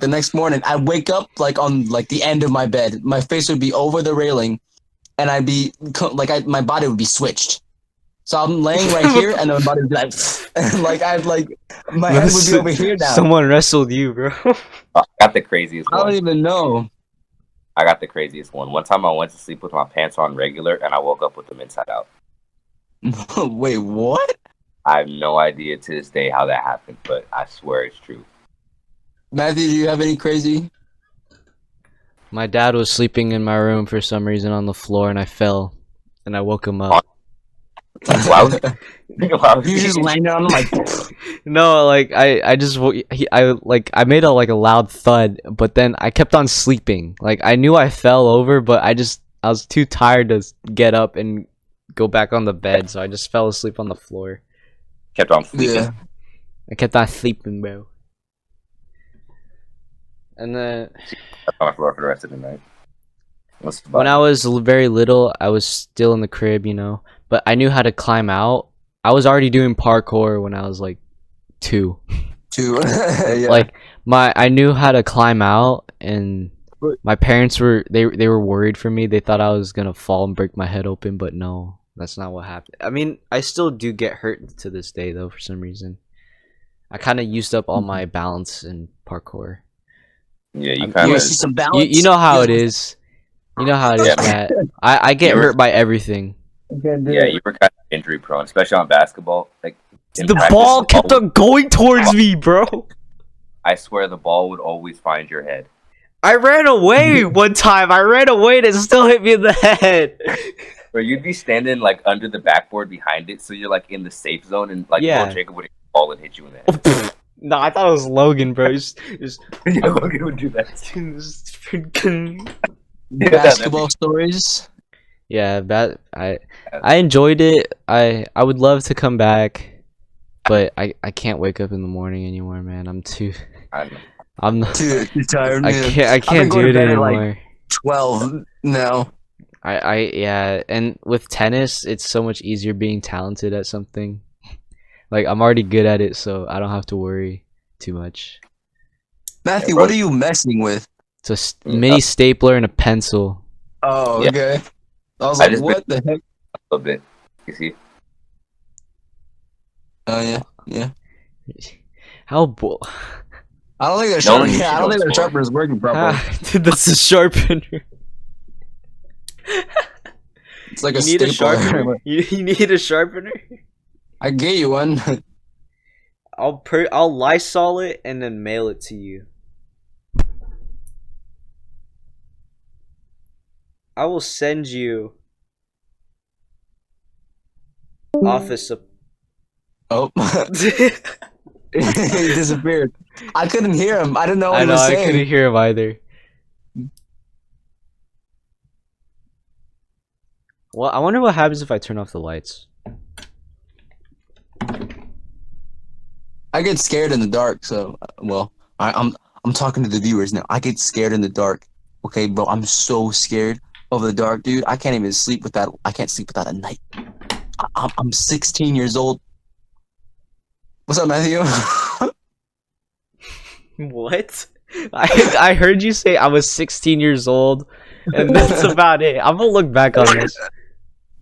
next morning I'd wake up on the end of my bed. My face would be over the railing, and I'd be my body would be switched. So I'm laying right here, and my body would be my head would be over here now. Someone wrestled you, bro. I got the craziest I one. don't even know. I got the craziest one. One time I went to sleep with my pants on regular, and I woke up with them inside out. Wait, what? I have no idea to this day how that happened, but I swear it's true. Matthew, do you have any crazy? My dad was sleeping in my room for some reason on the floor, and I fell, and I woke him up. Why was You just landed on him like. No, like I just I made a loud thud, but then I kept on sleeping. Like I knew I fell over, but I was too tired to get up and go back on the bed, so I just fell asleep on the floor. kept on sleeping? Yeah. I kept on sleeping, bro. And then On the floor for the rest of the night. when I was very little, I was still in the crib, you know, but I knew how to climb out. I was already doing parkour when I was like 2. Yeah. Like I knew how to climb out, and my parents were they were worried for me. They thought I was gonna fall and break my head open, but no, that's not what happened. I mean, I still do get hurt to this day though for some reason. I kind of used up all my balance in parkour. Yeah, you I'm- kind You of. see some balance. You know how it is. You know how it is, Yeah. Matt. I get You were- hurt by everything. Yeah, you were kind of injury prone, especially on basketball. Like in The practice, ball kept on going towards me, bro. I swear the ball would always find your head. I ran away one time. I ran away and it still hit me in the head. Or you'd be standing like under the backboard behind it, so you're like in the safe zone, and like Yeah. Will Jacob would hit the ball and hit you in the head. No, I thought it was Logan, bro. Just Yeah, Logan would do that. Basketball stories. yeah, that I enjoyed it. I would love to come back, but I can't wake up in the morning anymore, man. I'm I know. not. Dude, you're tired. I can't do going it to bed at, like, anymore. 12 now. Yeah, and with tennis, it's so much easier being talented at something. Like I'm already good at it, so I don't have to worry too much. Matthew, Yeah, what are you messing with? It's a mini stapler and a pencil. Oh, Yeah. okay. I was I like, just what the heck? A little bit. You see? Oh, yeah. Yeah. How I don't think No the sharpener, one yeah, I should don't go think the score. sharpener is working properly. Dude, that's a sharpener. It's like You a need a stapler. sharpener. You need a sharpener. I gave you one. I'll Lysol it and then mail it to you. I will send you office. Oh. He disappeared. I couldn't hear him. I didn't know what I he know was I saying. couldn't hear him either. Well, I wonder what happens if I turn off the lights. I get scared in the dark, so I'm talking to the viewers now. I get scared in the dark. Okay, bro, I'm so scared of the dark, dude. I can't even sleep without. I can't sleep without a night. I'm 16 years old. What's up, Matthew? What? I heard you say I was 16 years old, and that's about it. I'm gonna look back on this.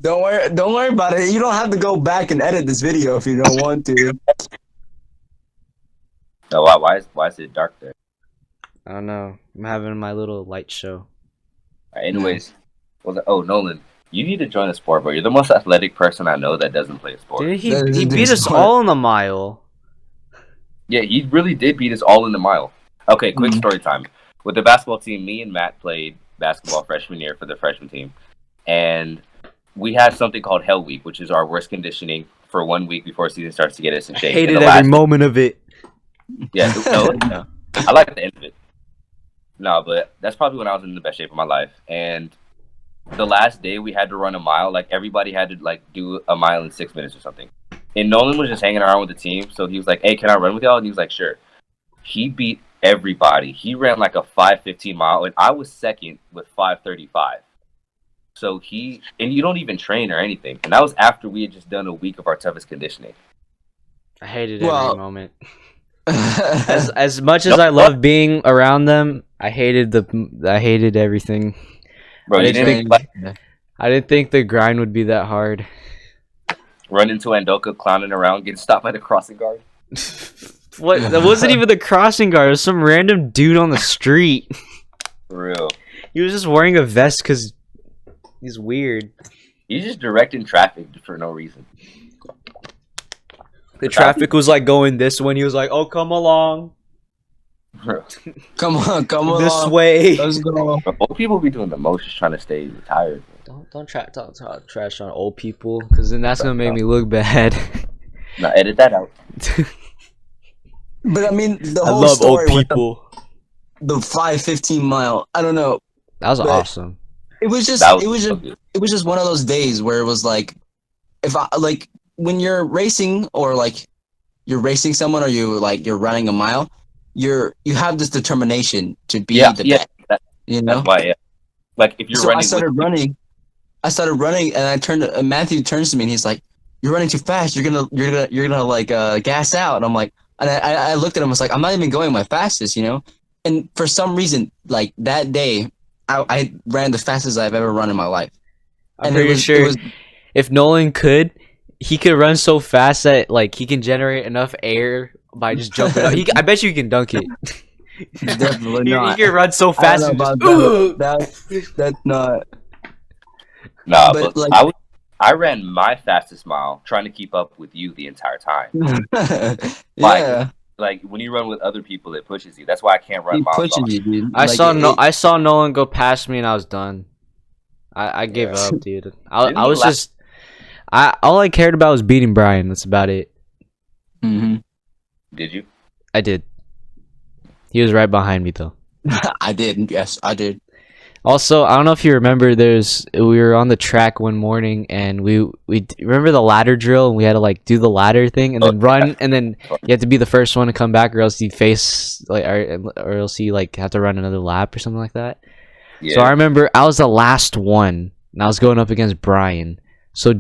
Don't worry about it. You don't have to go back and edit this video if you don't want to. No, why is it dark there? I don't know. I'm having my little light show. Alright, anyways, Nolan, you need to join a sport, bro. You're the most athletic person I know that doesn't play a sport. Dude, That is he a beat us sport. all in the mile. Yeah, he really did beat us all in the mile. Okay, quick Mhm. story time. With the basketball team, me and Matt played basketball freshman year for the freshman team, and we had something called Hell Week, which is our worst conditioning for 1 week before season starts to get us in I shape. hated And the every last- moment of it. Yeah, no, I like the end of it. No, but that's probably when I was in the best shape of my life. And the last day we had to run a mile. Like everybody had to like do a mile in 6 minutes or something. And Nolan was just hanging around with the team, so he was like, "Hey, can I run with y'all?" And he was like, "Sure." He beat everybody. He ran like a 5:15 mile, and I was second with 5:35. So and you don't even train or anything. And that was after we had just done a week of our toughest conditioning. I hated Well- every moment. As much as I love being around them, I hated everything. Bro, I you didn't didn't think- I didn't think the grind would be that hard. run into Andoka clowning around, getting stopped by the crossing guard. What? That wasn't even the crossing guard. It was some random dude on the street. For real. He was just wearing a vest because he's weird. He's just directing traffic for no reason. The traffic was like going this way, and he was like, "Oh, come along." Come on, come This along. way. Let's go. But old people be doing the most just trying to stay retired. Don't talk trash on old people, because then that's gonna make me look bad. Now edit that out. But I mean, the I whole love old story with people. the 5:15 mile. I don't know. That was But- awesome. It was just That was it was so just good. it was just one of those days where it was like, if I like when you're racing or like you're racing someone or you're running a mile, you have this determination to be the best. You know. That's why. Yeah. Like if you're So running, I started with, running. And I turned. Matthew turns to me and he's like, "You're running too fast. You're gonna like gas out." And I'm like, and I looked at him. I was like, "I'm not even going my fastest, you know." And for some reason, like that day, I ran the fastest I've ever run in my life. I'm And pretty sure it was if Nolan could, he could run so fast that like he can generate enough air by just jumping up. I bet you can dunk it. definitely He not. can run so I fast don't and know just about ooh. that's not. nah, but, but like- I ran my fastest mile trying to keep up with you the entire time. Yeah, Like when you run with other people, it pushes you. That's why I can't run he miles. pushes by you, dude. I Like, saw Nolan go past me and I was done. I gave Yeah. up, dude. Didn't I he was laugh? just all I cared about was beating Brian. That's about it. Mhm. Did you? I did. He was right behind me though. I did. Yes, I did. Also, I don't know if you remember. We were on the track one morning and we remember the ladder drill and we had to like do the ladder thing and then run and then you have to be the first one to come back or else you face like or else you like have to run another lap or something like that. Yeah. So I remember I was the last one and I was going up against Brian. So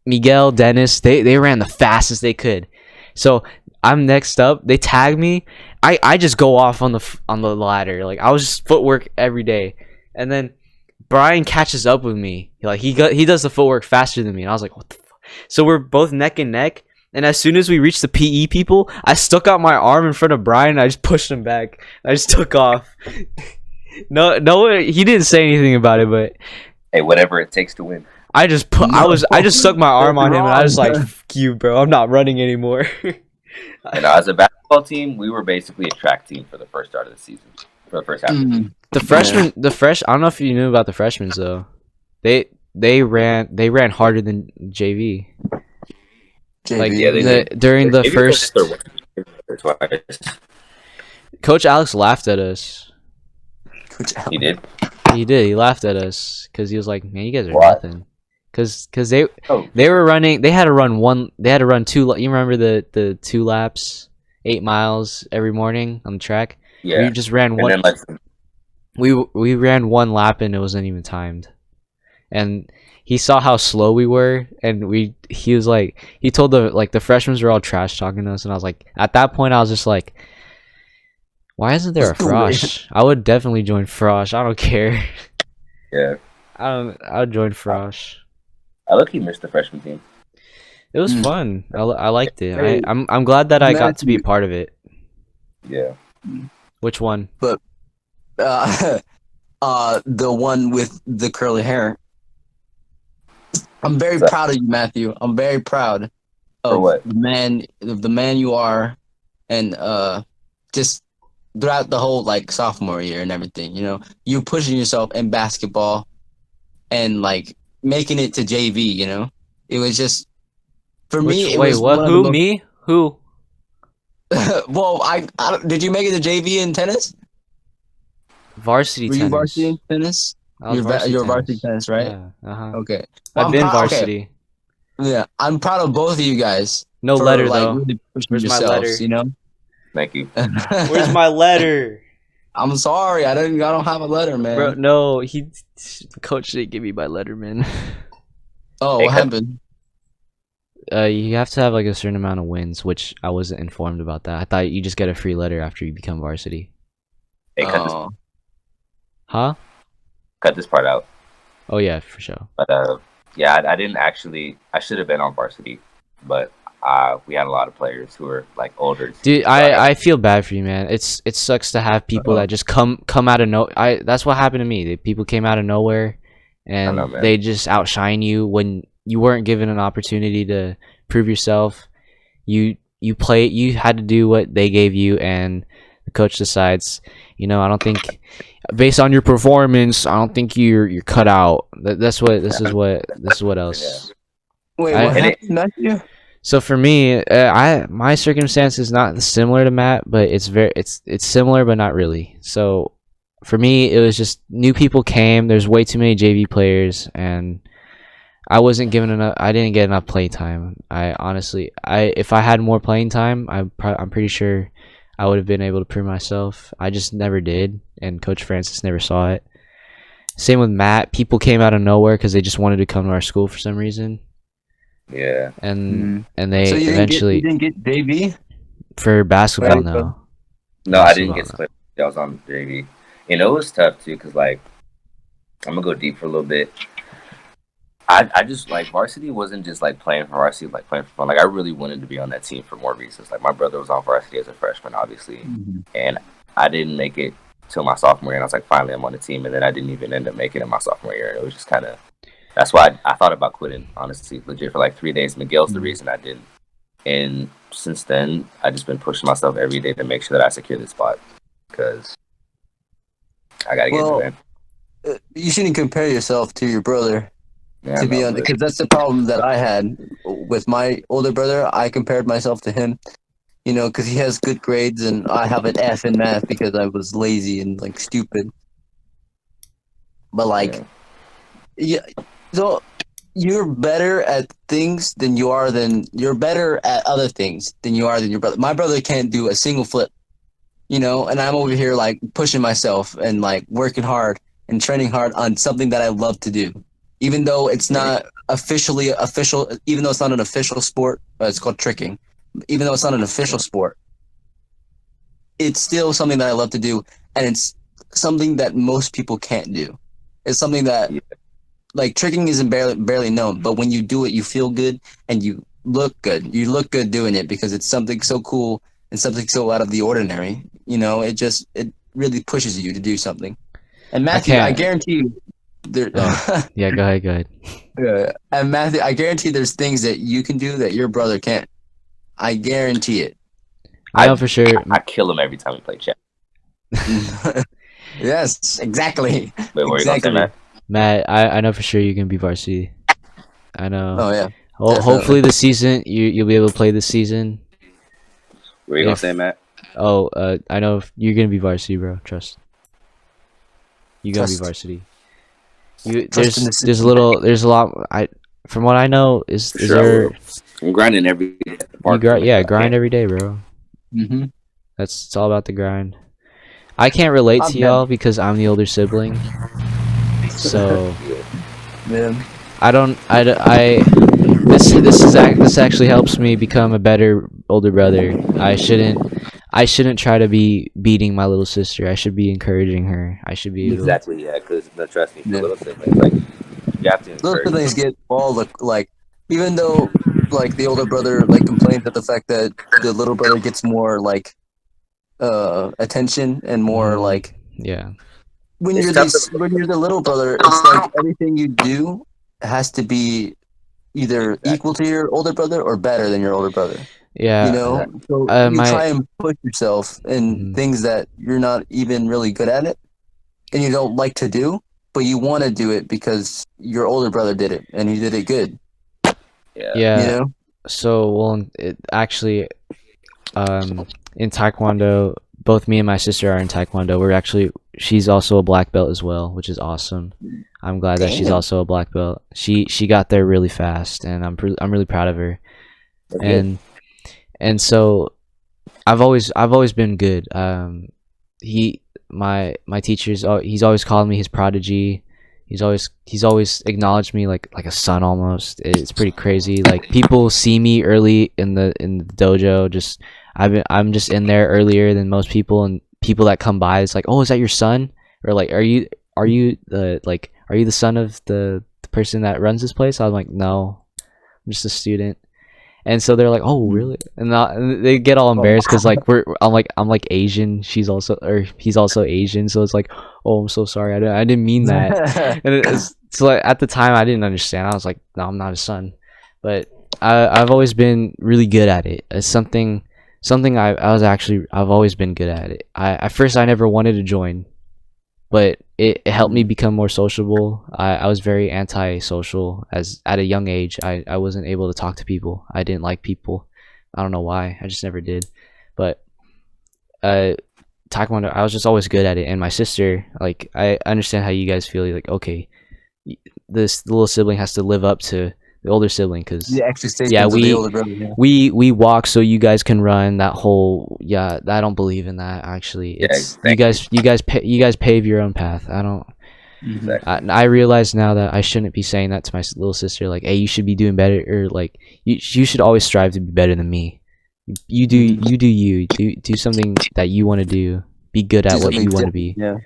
Miguel, Dennis, they ran the fastest they could. So I'm next up. They tag me. I just go off on the ladder. Like I was just footwork every day. And then Brian catches up with me. Like he does the footwork faster than me. And I was like, what the fuck? So we're both neck and neck. And as soon as we reached the PE people, I stuck out my arm in front of Brian. And I just pushed him back. I just took off. No, he didn't say anything about it, but Hey, whatever it takes to win. I just stuck my arm on him and I was like, "Fuck you, bro. I'm not running anymore." And as a basketball team, we were basically a track team for the first start of the season, for the first half. Of the season. The freshmen, I don't know if you knew about the freshmen though. They ran harder than JV. Like Yeah, they did. during the Maybe first, or twice. Coach Alex laughed at us. He did. He did. He laughed at us because he was like, "Man, you guys are Why? nothing." Because they Oh, were running. They had to run one. They had to run two. You remember the 2 laps, 8 miles every morning on the track. yeah. We just ran And one. then like We ran one lap and it wasn't even timed. And he saw how slow we were, and he was like, he told the freshmen were all trash talking to us, and I was like, at that point I was just like, why isn't there a Frosh? I would definitely join Frosh. I don't care. yeah. I would join Frosh. I look, he missed the freshman team. It was fun. I liked it. Hey, I'm glad that I got to be a Matthew. part of it. Yeah. Which one? The one with the curly hair. I'm very So- proud of you, Matthew. I'm very proud For of what? the man you are, and just throughout the whole like sophomore year and everything. You know, you pushing yourself in basketball, and like making it to JV. You know, it was just for me. It Wait, was what? one of Who? the Me? Who? well, I did you make it to JV in tennis? Varsity Were you tennis. varsity in tennis? I was You're varsity tennis, right? Yeah. Uh-huh. Okay. I've I'm been proud- okay. varsity. Yeah, I'm proud of both of you guys. No for, letter like, though. Really pushing Where's my yourselves, letter? you know. Thank you. Where's my letter? I'm sorry, I don't have a letter, man. Bro, no, coach didn't give me my letter, man. Oh, Hey, what cut- happened? You have to have like a certain amount of wins, which I wasn't informed about that. I thought you just get a free letter after you become varsity. Hey, Oh, Huh? cut this part out. Oh yeah, for sure. But yeah, I didn't actually. I should have been on varsity, but we had a lot of players who were like older. Dude, So I feel bad for you, man. It sucks to have people Uh-huh. that just come out of no. That's what happened to me. People came out of nowhere, and know, man. they just outshine you when you weren't given an opportunity to prove yourself. You had to do what they gave you, and the coach decides, I don't think, based on your performance, I don't think you're cut out. That's what this is what else. Wait, I what And it, happened, Matthew? So for me, my circumstance is not similar to Matt, but it's similar but not really. So for me, it was just new people came. There's way too many JV players, and I wasn't given enough. I didn't get enough play time. I honestly, if I had more playing time, I'm pretty sure I would have been able to prove myself. I just never did, and Coach Francis never saw it. Same with Matt. People came out of nowhere because they just wanted to come to our school for some reason, yeah. and they So you eventually didn't get JV? for basketball, Right, no. No, I didn't Basketball, get no. split. I was on JV. It was tough too, because like I'm gonna go deep for a little bit. I just like varsity wasn't just like playing for varsity, like playing for fun. Like I really wanted to be on that team for more reasons. Like my brother was on varsity as a freshman, obviously, and I didn't make it till my sophomore year. And I was like, finally, I'm on the team, and then I didn't even end up making it my sophomore year. And it was just kind of that's why I thought about quitting, honestly, legit for like 3 days. Miguel's the reason I didn't. And since then, I just been pushing myself every day to make sure that I secure this spot because I gotta get Well, to it. you shouldn't compare yourself to your brother. Yeah, To be no, honest, but because that's the problem that I had with my older brother. I compared myself to him, because he has good grades and I have an F in math because I was lazy and like stupid. But like, yeah. yeah, so you're better at you're better at other things than you are than your brother. My brother can't do a single flip, and I'm over here like pushing myself and like working hard and training hard on something that I love to do. Even though it's not officially official, even though it's not an official sport, it's called tricking. Even though it's not an official sport, it's still something that I love to do, and it's something that most people can't do. It's something that Yeah. like tricking isn't barely known, but when you do it, you feel good and you look good. You look good doing it because it's something so cool and something so out of the ordinary. It really pushes you to do something. And I Matthew, I can't. guarantee you, there. Yeah, go ahead, go ahead. Yeah. And Matthew, I guarantee there's things that you can do that your brother can't. I guarantee it. I know for sure. I kill him every time we play chess. Yes, exactly. Wait, what were you gonna say, Exactly. Matt? Matt, I know for sure you can be varsity. I know. Oh yeah. Hopefully this season you'll be able to play this season. What were you gonna say, Matt? I know you're gonna be varsity, bro. Trust. You're gonna be Trust. varsity. Trust in the system. There's a lot. From what I know is For sure, I there. will. I'm grinding every day. Grind every day, bro. Mm-hmm. It's all about the grind. I can't relate I'm to y'all because I'm the older sibling. So Man. I don't. This actually helps me become a better older brother. I shouldn't try to be beating my little sister. I should be encouraging her. I should be able. Exactly, yeah. Because trust me, for Yeah. little siblings, like you have to Little encourage siblings them. get all the like, even though like the older brother like complains at the fact that the little brother gets more like attention and more like Yeah. when It's you're tough these to when you're the little brother, it's like everything you do has to be either exactly. equal to your older brother or better than your older brother. Yeah. So you My. try and push yourself in Mhm. things that you're not even really good at it and you don't like to do, but you want to do it because your older brother did it and he did it good. Yeah. Yeah. So actually, in Taekwondo, both me and my sister are in Taekwondo. She's also a black belt as well, which is awesome. I'm glad that she's Damn. also a black belt. She got there really fast, and I'm really proud of her. That's good. And so I've always been good. My teachers, he's always called me his prodigy. He's always acknowledged me like a son almost. It's pretty crazy. Like people see me early in the dojo. I'm just in there earlier than most people, and people that come by, it's like, oh, is that your son? Or like, are you the son of the person that runs this place? I was like, no, I'm just a student. And so they're like, "Oh, really?" And they get all embarrassed because like I'm like Asian. He's also Asian. So it's like, "Oh, I'm so sorry. I didn't mean that." And it's so like, at the time I didn't understand. I was like, "No, I'm not his son." But I've always been really good at it. It's something something I've always been good at it. At first I never wanted to join, but it helped me become more sociable. I was very antisocial as at a young age. I wasn't able to talk to people. I didn't like people. I don't know why. I just never did. But Taekwondo, I was just always good at it. And my sister, like, I understand how you guys feel. Like, okay, this little sibling has to live up to the older sibling because The expectations yeah, of the older brother. Yeah. we walk so you guys can run. That whole yeah, I don't believe in that actually. Yeah, It's exactly. you guys pave your own path. I don't. Exactly. I realize now that I shouldn't be saying that to my little sister. Like, hey, you should be doing better, or like you should always strive to be better than me. You do do something that you want to do. Be good at Do what something you want to different. be. Yeah.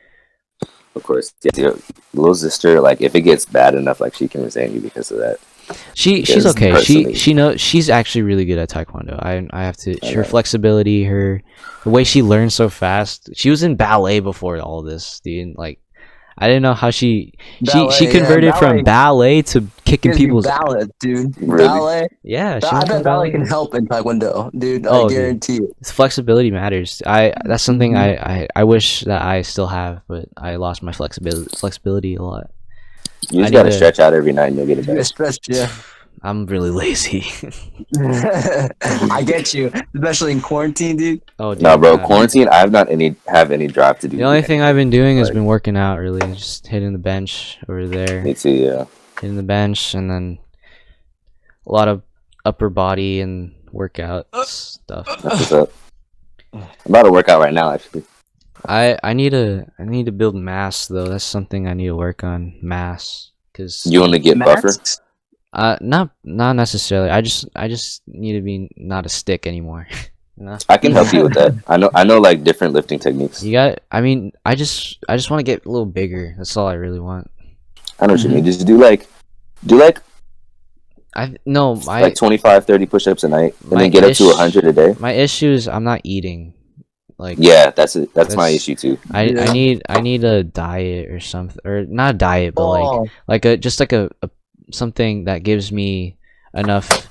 Of course. Yeah, your little sister, like if it gets bad enough, like she can resent you because of that. She's Because okay. personally, She knows she's actually really good at taekwondo. I have to I her know. flexibility, the way she learns so fast. She was in ballet before all this, dude. Like I didn't know how she Ballet, yeah, converted from ballet ballet to kicking gives you people's balance, dude. Really? Ballet. yeah. She I went from bet ballet can ballet. help in Taekwondo, dude. I Oh, dude, guarantee it. flexibility matters. That's something Mhm. I wish that I still have, but I lost my flexibility a lot. You I just need gotta to. stretch out every night and you'll get it You get better. stretched, yeah. I'm really lazy. I get you, especially in quarantine, dude. Oh, No, dude. bro, quarantine. I have not have any drive to The do only thing I've been anything. doing has Like been working out. Really, just hitting the bench over there, me too. Yeah. hitting the bench, and then a lot of upper body and workout stuff. That's what's up. I'm about to work out right now, actually. I need to build mass though. That's something I need to work on, mass, because You want to get buffer? Masks? not necessarily. I just need to be not a stick anymore. You know? I can help you with that. I know like different lifting techniques. You got. I mean, I just want to get a little bigger. That's all I really want. I know what you Mhm. mean. Just do like I no my like 25, 30 push-ups a night, and my then get up to 100 a day. my issue is I'm not eating. Like Yeah, that's it. That's my that's issue too. Yeah. I need a diet or something, or not a diet, but Oh, like a just like a something that gives me enough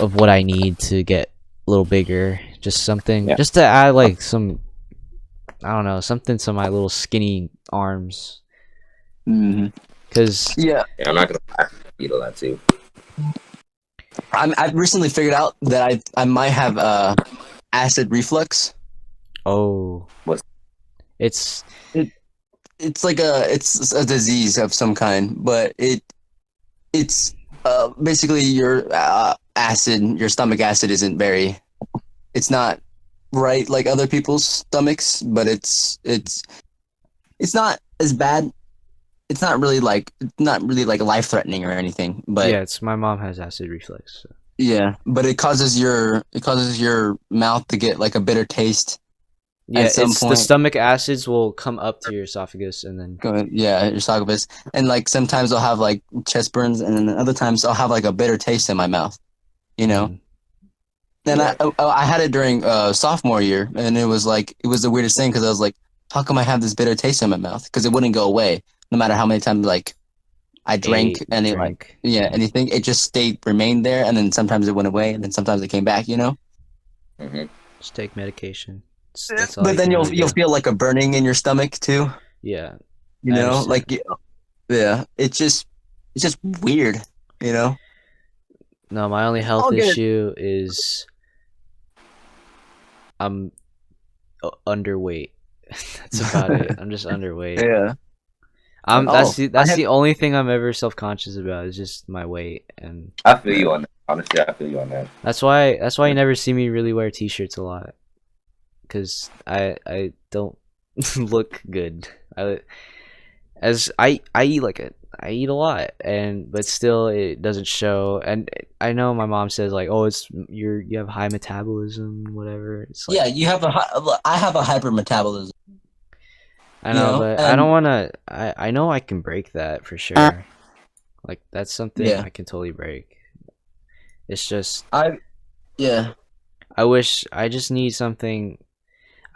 of what I need to get a little bigger. Just something, Yeah. just to add like some, I don't know, something to my little skinny arms. mhm. Cause Yeah. Yeah, I'm not gonna lie. I eat a lot too. I've recently figured out that I might have acid reflux. oh, What's- it's It's like it's a disease of some kind, but it's basically your your stomach acid isn't very, it's not right like other people's stomachs, but it's not as bad. It's not really like life threatening or anything, but yeah. It's my mom has acid reflux. So. yeah, but it causes your mouth to get like a bitter taste Yeah, at some it's the point. stomach acids will come up to your esophagus and then Yeah, your esophagus, and like sometimes I'll have like chest burns, and then other times I'll have like a bitter taste in my mouth, you know. mm, And Yeah. I had it during sophomore year, and it was the weirdest thing because I was like, how come I have this bitter taste in my mouth? Because it wouldn't go away no matter how many times like I drank ate any like drink. anything. It just remained there, and then sometimes it went away, and then sometimes it came back, you know. Hmm. Just take medication. That's all But you then can you'll really you'll do. feel like a burning in your stomach too, Yeah, you I know, understand. yeah, it's just weird, you know. No, my only health I'll get it. issue is I'm underweight. That's about it. I'm just underweight. Yeah. That's Oh, I that's have. the only thing I'm ever self conscious about is just my weight, and I feel you on that. Honestly, I feel you on that. that's why you never see me really wear t-shirts a lot, because I don't look good. I eat like I eat a lot, and but still it doesn't show. And I know my mom says like, oh, it's you have high metabolism, whatever. It's like Yeah, I have a hypermetabolism, I you know, know, but I don't and want to. I know I can break that for sure. Like that's something yeah, I can totally break. It's just I yeah. I just need something.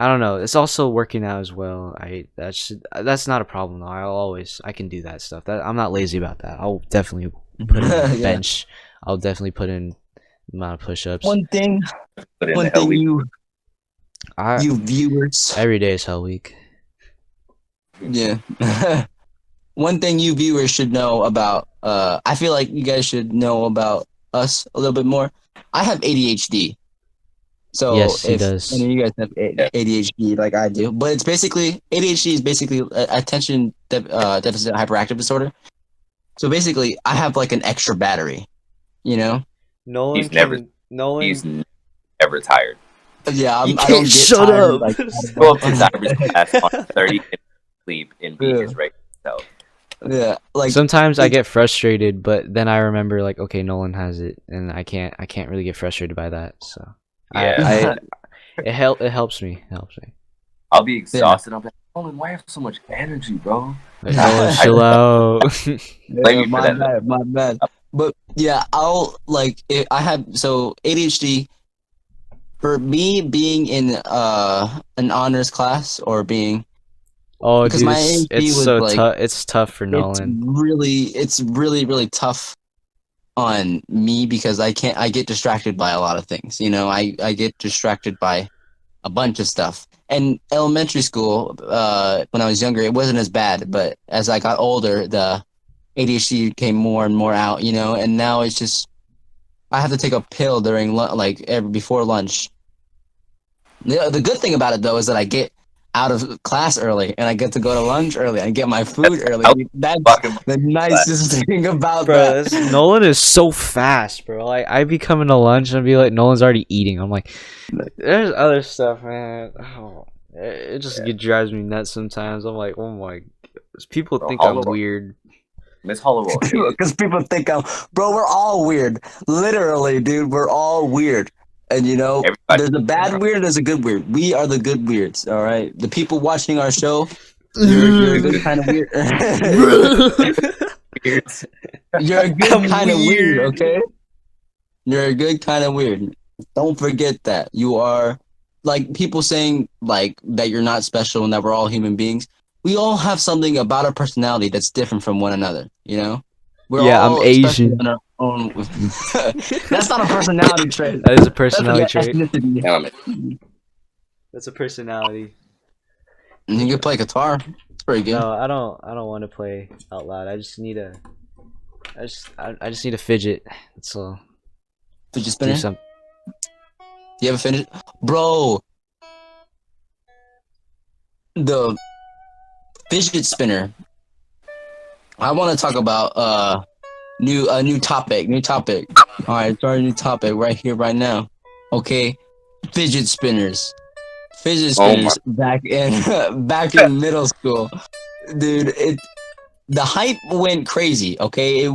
I don't know. It's also working out as well. That's not a problem though. I can do that stuff. That I'm not lazy about that. I'll definitely put in Yeah. bench. I'll definitely put in amount of push-ups. One thing, Put in the one hell thing week. I you viewers, every day is Hell Week. yeah. One thing you viewers should know about, I feel like you guys should know about us a little bit more. I have ADHD. So Yes, he if any does. of you guys have Yeah. ADHD like I do, but it's basically ADHD is basically attention deficit hyperactive disorder. So basically, I have like an extra battery, you know? He's never ever tired. Yeah, You I can't don't get shut tired up. like Go up to Cyber's class on 30 minutes of sleep and be Yeah. his regular self. yeah, like Sometimes I it- get frustrated, but then I remember like, okay, Nolan has it, and I can't really get frustrated by that. So Yeah. it helps me. It helps me. I'll be exhausted. I'll be like, Nolan, why you have so much energy, bro? Like, Nolan, chill out. Blame me for my that. bad, my bad. But yeah, I have so ADHD for me being in an honors class or being Oh, because dude, my it's ADHD was so like tough. It's tough for Nolan. it's really tough on me because I get distracted by a lot of things. You know, I get distracted by a bunch of stuff. And elementary school, when I was younger, it wasn't as bad. But as I got older, the ADHD came more and more out. You know, and now it's just I have to take a pill during before lunch. The good thing about it though is that I get out of class early and I get to go to lunch early and get my food I early. That's fucking the nicest thing about Bro, that. Nolan is so fast, bro. Like I be coming to lunch and be like, Nolan's already eating. I'm like, there's other stuff, man. Oh, it just drives me nuts sometimes. I'm like, oh my, people Bro, think I'm Hollowell. weird. Miss Hollowell. Because people think bro, we're all weird. Literally, dude, we're all weird. And you know, Everybody. there's a bad weird, there's a good weird. We are the good weirds, all right? The people watching our show, you're a good kind of weird. You're a good I'm kind of weird, weird. okay? You're a good kind of weird. Don't forget that. You are like people saying like that you're not special and that we're all human beings. We all have something about our personality that's different from one another, you know? We're Yeah, I'm all special Asian. in our own That's not a personality trait. That is a That's personality an trait. ethnicity. Element. That's a personality. And you can play guitar. It's pretty good. No, I don't. I don't want to play out loud. I just need a. I just need a fidget. That's all. Fidget Do spinner? some. Do you have a fidget? Bro, the fidget spinner. I want to talk about new topic. All right, start a new topic right here, right now. Okay, fidget spinners. Fidget Oh my. spinners back in back in middle school, dude. The hype went crazy. Okay, it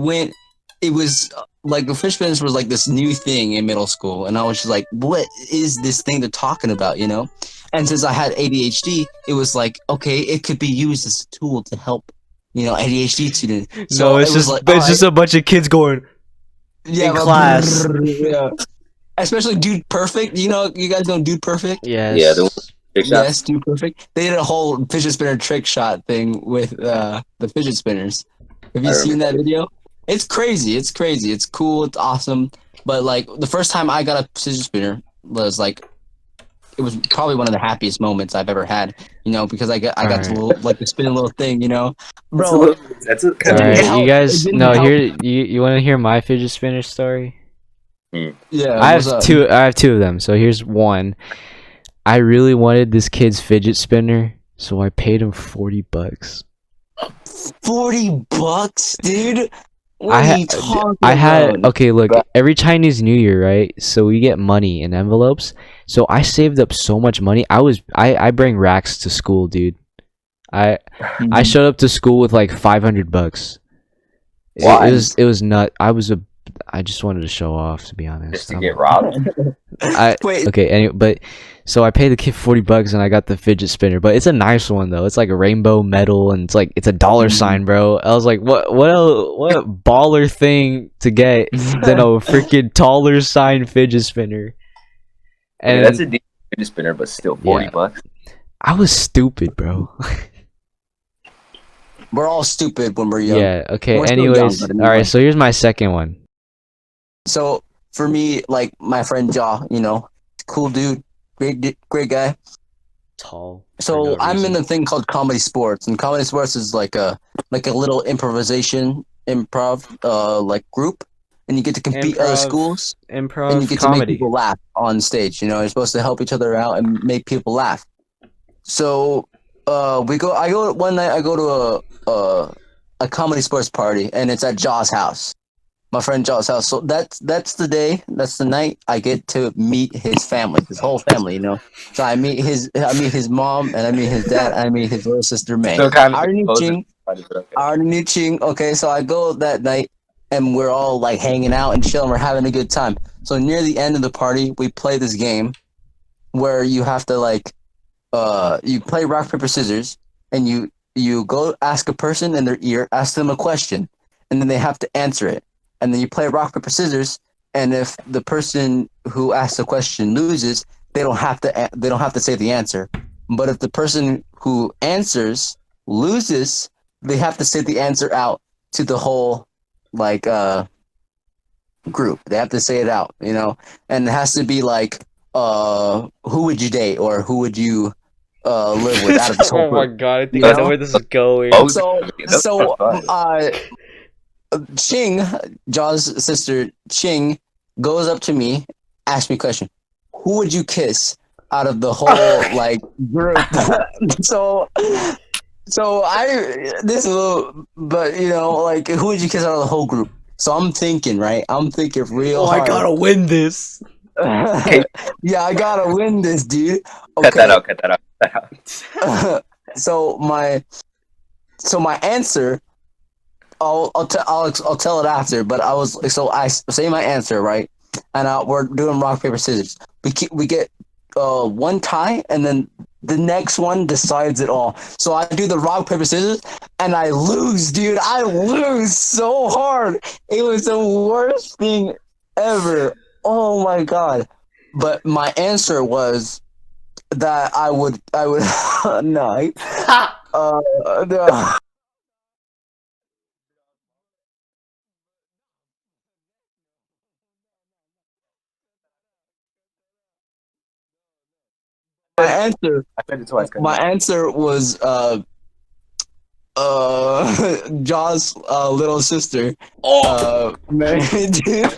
was like the fidget spinners was like this new thing in middle school, and I was just like, what is this thing they're talking about? You know. And since I had ADHD, it was like, okay, it could be used as a tool to help, you know, ADHD students. So No, it's it was just. like, But it's just a bunch of kids going in but class. yeah. Especially Dude Perfect. You guys know Dude Perfect? Yes. Yeah, the big shots. Yes, Dude Perfect. They did a whole fidget spinner trick shot thing with the fidget spinners. Have you I seen remember. that video? It's crazy. It's crazy. It's cool. It's awesome. But like the first time I got a fidget spinner was like, it was probably one of the happiest moments I've ever had. You know, because I got Alright. to like to spin a little thing. You know, That's a bro. little. That's a It kind didn't Alright, of. help. you guys. It didn't No, help. here. You want to hear my fidget spinner story? Yeah, I what's have up? two. I have two of them. So here's one. I really wanted this kid's fidget spinner, so I paid him $40. $40, dude. What I are you talking I had about? okay. Look, every Chinese New Year, right? So we get money in envelopes. So I saved up so much money. I bring racks to school, dude. I showed up to school with like $500. Why? It was nut. I just wanted to show off, to be honest. Just to get robbed. Wait, Okay, anyway, but so I paid the kid $40 and I got the fidget spinner, but it's a nice one though. It's like a rainbow metal and it's a dollar sign, bro. I was like, what baller thing to get than a freaking dollar sign fidget spinner? Okay, And that's a decent fidget spinner, but still $40. I was stupid, bro. we're all stupid when we're young. Yeah. Okay. We're still young, Anyways, but all anyway. right. So here's my second one. So for me, like my friend Jaw, cool dude, great guy. Tall. For So no I'm in reason. a thing called comedy sports, and comedy sports is like a little improv like group, and you get to compete other schools, and you Improv get to make comedy. people laugh on stage. You're supposed to help each other out and make people laugh. So we go. I go one night. I go to a comedy sports party, and it's at Jaw's house, my friend Jaw's house. So that's the day. That's the night I get to meet his family, his whole family. So I meet his mom, and I meet his dad, and I meet his little sister May. Still kind I of already knew exposing. Ching. But okay. I already knew Ching. Okay, so I go that night, and we're all like hanging out and chilling. We're having a good time. So near the end of the party, we play this game where you have to you play rock paper scissors, and you go ask a person in their ear, ask them a question, and then they have to answer it. And then you play rock paper scissors, and if the person who asks the question loses, they don't have to say the answer. But if the person who answers loses, they have to say the answer out to the whole like group. They have to say it out, and it has to be like who would you date, or who would you live with out of this whole Oh my group, god, I think you I That's know know? where this is going. those So those so are fun. Ching, Jaw's sister Ching, goes up to me, asks me a question. Who would you kiss out of the whole like group? so I this is a little, but like who would you kiss out of the whole group? So I'm thinking, right? I'm thinking real Oh, I hard. gotta win this. Hey, Yeah, I gotta win this, dude. cut that Okay. out. Cut that out. Cut that out. so my answer, I'll tell it after. But I say my answer, right, and we're doing rock paper scissors. We get one tie, and then the next one decides it all. So I do the rock paper scissors, and I lose, dude. I lose so hard. It was the worst thing ever. Oh my god! But my answer was that I would no. No. My answer I said it twice. Cut it my out. answer was Jaws little sister. Oh, Man, dude.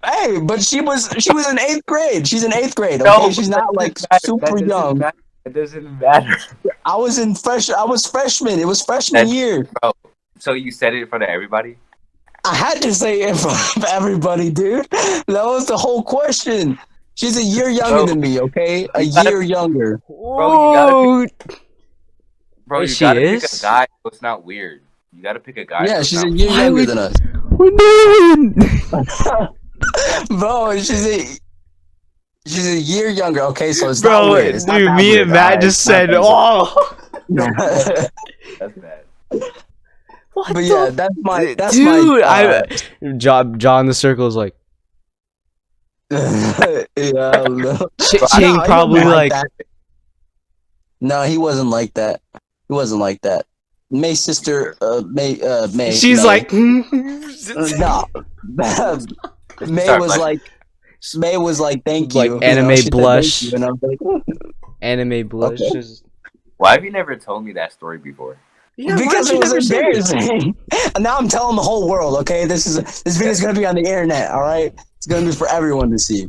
Hey, but she was in 8th grade. She's in 8th grade, okay? No, She's but that not like doesn't matter. super That doesn't young. matter. That doesn't matter. I was freshman. It was freshman That, year. bro. So you said it in front of everybody? I had to say it in front of everybody, dude. That was the whole question. She's a year younger Bro, than me, okay? A you gotta, year younger. bro, you gotta pick, wait, you she gotta pick a is? guy so it's not weird. You gotta pick a guy Yeah, so it's she's a not year Why younger would than us. we're doing? Bro, she's a year younger, okay? So it's not Bro, weird. It's not dude, that me weird, and Matt alright? just It's not said, that "Oh, weird. That's bad. what But yeah, the that's dude?" my John the Circle is like yeah, Bro, I Ching no, he wasn't probably like like that. No, he wasn't like that. He wasn't like that. May's sister, May. she's May. like No, May Sorry, was Flash. like, May was like, thank like you. anime She said blush, thank you, and I was like, anime blush. okay. Just, Why have you never told me that story before? yeah, Because why'd it you was never say it? embarrassing. And now I'm telling the whole world. Okay, this video is gonna be on the internet. All right, it's gonna be for everyone to see.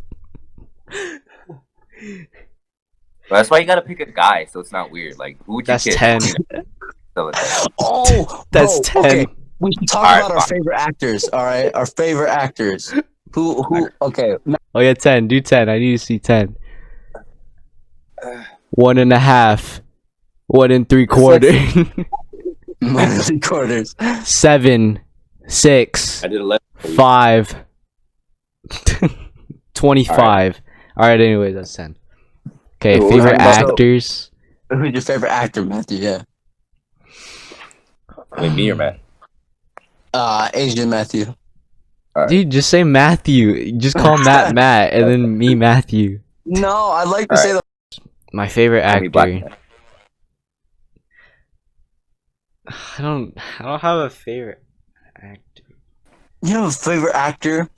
But that's why you gotta pick a guy so it's not weird. Like, who would you That's kiss? 10. So it's like, Oh, That's bro. 10. Okay, we should talk All right, about our fine. favorite actors. All right, our favorite actors. Who? Okay, Oh yeah, 10. Do 10. I need to see 10. 1.5. 1 3/4. quarters. 7. 6. I did 11. 5. 25. Alright, anyways, that's 10. Okay, Cool. favorite So- actors. Who's your favorite actor, Matthew? Yeah. Wait, me or Matt? Asian Matthew. All right. Dude, just say Matthew. Just call Matt Matt, and then me Matthew. No, I'd like to All say the My favorite Call me Black actor. Man. I don't have a favorite actor. You have a favorite actor?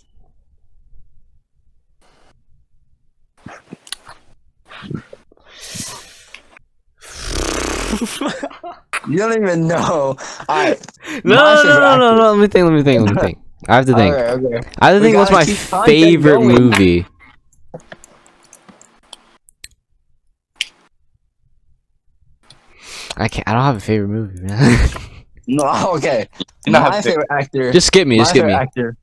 You don't even know. Alright. No, My no, favorite no, no, actor. no. Let me think. I have to think. Okay. I have to We think. What's gotta my keep content favorite going. movie? I can't. I don't have a favorite movie, man. No, okay. You not My have favorite actor. Just skip me. My Just skip favorite me. actor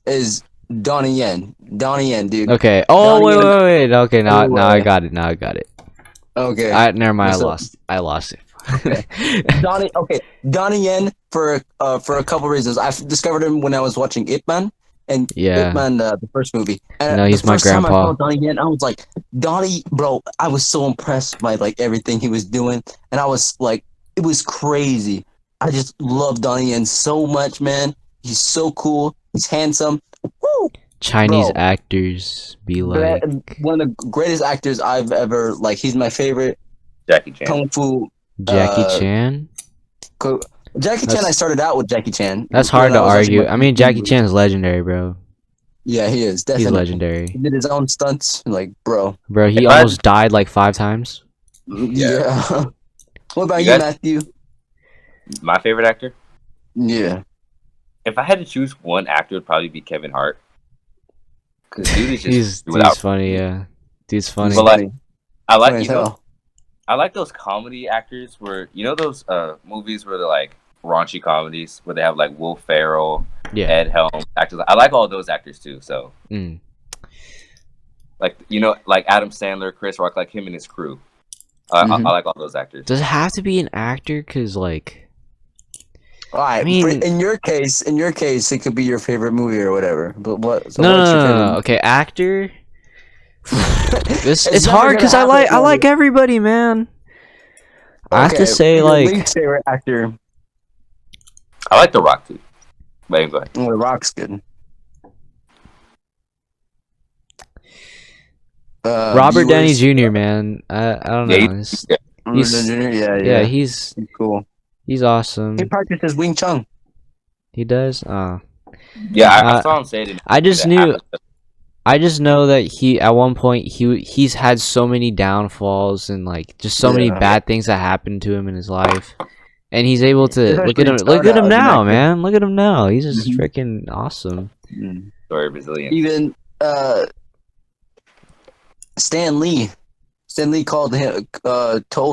is Donnie Yen. Donnie Yen, dude. Okay. Oh, Donnie Yen. wait. Okay, now I Anyway. got it. Now I got it. Okay. Never mind. What's up? I lost it. Donnie Yen for a couple reasons. I discovered him when I was watching Ip Man and Yeah. Ip Man, the first movie. And No, he's the my first time I grandpa. saw Donnie Yen, I was like, Donnie, bro. I was so impressed by like everything he was doing, and I was like, it was crazy. I just love Donnie Yen so much, man. He's so cool. He's handsome. Woo! Chinese Bro. actors be like One of the greatest actors I've ever like. He's my favorite Jackie Chan. kung fu. Jackie Chan. Jackie Chan. I started out with Jackie Chan. That's when hard I to was watching argue. my I mean, kung fu Jackie movies. Chan's legendary, bro. Yeah, he is definitely. He's legendary, He did his own stunts, like bro. bro. He If I- almost died like 5 times. Yeah. What about You you, guys- Matthew? My favorite actor. Yeah. If I had to choose one actor, it'd probably be Kevin Hart. Cause dude is just He's funny, yeah. Dude's funny. But like, I Funny like as you know, hell. I like those comedy actors where you know those movies where they're like raunchy comedies where they have like Will Ferrell, Yeah. Ed Helms actors. I like all those actors too. So Mm. like you know like Adam Sandler, Chris Rock, like him and his crew. Mhm. I like all those actors. Does it have to be an actor? Cause like, All right. I mean- in your case, it could be your favorite movie or whatever. But what? So no, what's your favorite? no. Okay, actor. It's It's never hard gonna because I happen, like everybody, man. I have to Okay, say your like least favorite actor. I like The Rock too. But go ahead. Well, The Rock's good. Robert Downey viewers- Jr. Man. I don't know. Yeah, It's- Robert he's- Downey Jr. yeah, Yeah. he's cool. awesome. He practices Wing Chun. He does. Yeah, I saw him say it. I just know that he at one point he's had so many downfalls and like just so many Yeah. bad things that happened to him in his life, and he's able to He's look at actually him. Look started at him out as an now, actor. man. Look at him now. He's just Mhm. freaking awesome. Very Brazilian. Even Stan Lee. Stan Lee told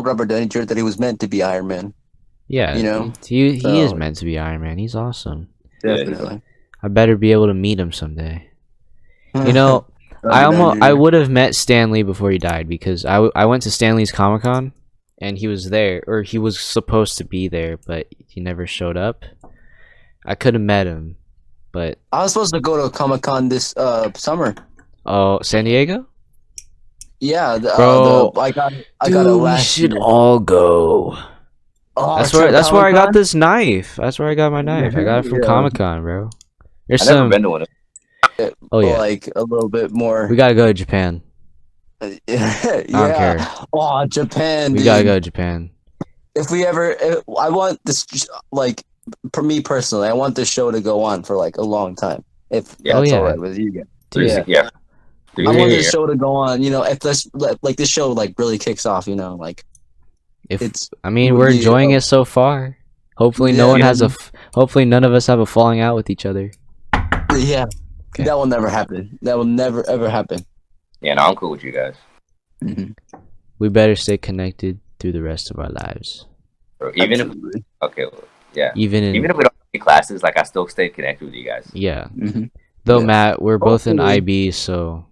Robert Downey Jr. that he was meant to be Iron Man. Yeah, You know, he is so- meant to be Iron Man. He's awesome. Yeah, Definitely. I better be able to meet him someday. You know, I would have met Stan Lee before he died because I went to Stan Lee's Comic Con and he was there, or he was supposed to be there, but he never showed up. I could have met him, but I was supposed to go to Comic Con this summer. oh, San Diego? Yeah, Bro, I got it Dude, we last should year. all go. Oh, That's to where I got Comic-Con? this knife. That's where I got my knife. I got it from Yeah. Comic Con, bro. There's I've never some. been to one. Oh yeah, Like a little bit more. we gotta go to Japan. yeah. don't care. Oh, Japan. We dude. gotta go to Japan. If we ever, I want this. Like, for me personally, I want this show to go on for like a long time. If Yeah. Oh, that's yeah. all right with you guys. Dude, Yeah. I want We're- this show to go on. You know, if this like this show like really kicks off. You know, like If it's I mean, would we're be, enjoying it so far. Hopefully, no Yeah. one has hopefully, none of us have a falling out with each other. yeah. Okay. That will never happen. That will never ever happen. Yeah, no, I'm cool with you guys. We better stay connected through the rest of our lives, Bro, even Absolutely. if okay, well, yeah. even in Even if we don't have any classes, like I still stay connected with you guys. yeah. Mhm. Though Yeah. Matt, we're both in Hopefully. IB, so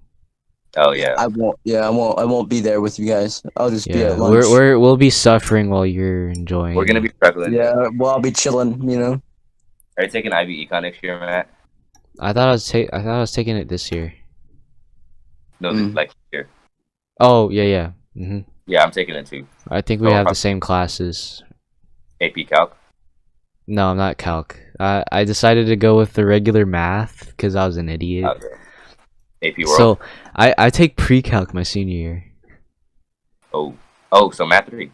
Oh yeah. I won't. Yeah, I won't. I won't be there with you guys. I'll just be yeah, at lunch. we'll be suffering while you're enjoying. We're gonna be struggling. Yeah, well, I'll be chilling. You know. Are you taking IB Econ next year, Matt? I thought I taking it this year. No, Mm. like here. Oh yeah. hmm Yeah, I'm taking it too. I think we Oh, have huh. the same classes. AP Calc. No, I'm not calc. I decided to go with the regular math because I was an idiot. Okay. AP World. So I take pre-calc my senior year. oh, so Math 3.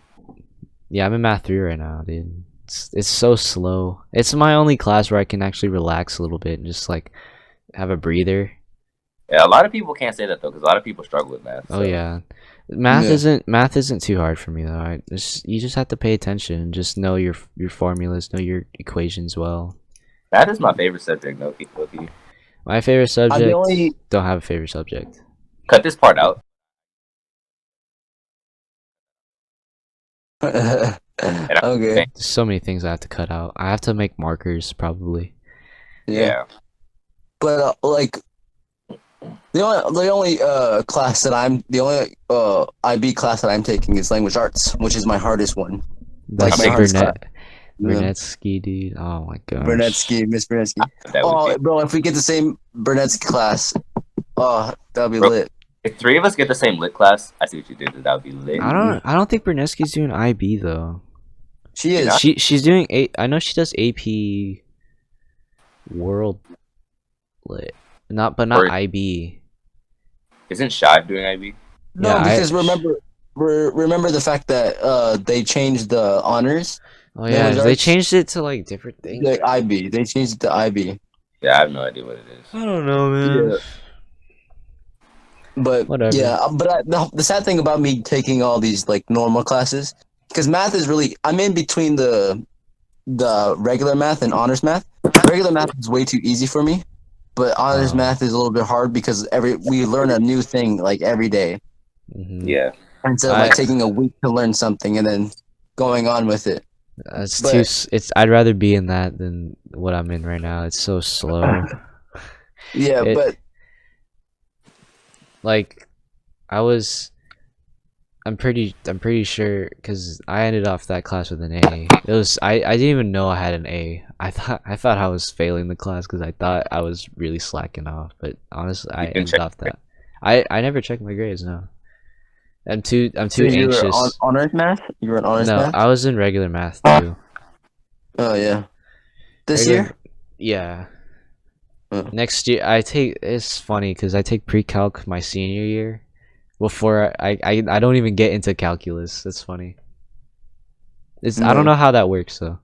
Yeah, I'm in math 3 right now, dude. It's so slow. It's my only class where I can actually relax a little bit and just like have a breather. Yeah, a lot of people can't say that though, because a lot of people struggle with math. Oh So. yeah. Math Yeah. isn't too hard for me though. You just have to pay attention and just know your formulas, know your equations well. Math is my favorite subject, no Loki. My favorite I'm subject the only. don't have a favorite subject. Cut this part out. Okay. There's so many things I have to cut out. I have to make markers probably. Yeah. But like the only class that I'm the only IB class that I'm taking is language arts, which is my hardest one. That's my hardest Burnetsky, dude. Oh my gosh. Burnetsky, Miss Burnetsky. That would Oh, be. bro, if we get the same Burnetsky class, oh, that'll be Bro. lit. If 3 of us get the same lit class, I see what you did. That would be lit. I don't think Burnetsky's doing IB though. She is. She's doing I know she does AP World Lit. Not Or- IB. Isn't Shive doing IB? No, Yeah, because remember the fact that they changed the honors, Oh yeah, Language they arts? changed it to like different things. the IB. They changed it to IB. Yeah, I have no idea what it is. I don't know, man. Yeah. But Whatever. yeah, the sad thing about me taking all these like normal classes, because math is really, I'm in between the regular math and honors math. Regular math is way too easy for me, but honors Oh. math is a little bit hard because we learn a new thing like every day Mhm. Yeah. instead of like taking a week to learn something and then going on with it. It's But- too. It's. I'd rather be in that than what I'm in right now. It's so slow. Yeah, It- but Like, I'm pretty sure because I ended off that class with an A. It was. I didn't even know I had an A. I thought I was failing the class because I thought I was really slacking off. But honestly, I You can ended check off that. I never checked my grades. No. I'm too so you were anxious. on honors math. You were in honors No, math. I was in regular math too. Oh yeah. This Regular- year. Yeah. Oh. Next year, it's funny because I take pre-calc my senior year before I don't even get into calculus. That's funny. I don't No. know how that works though.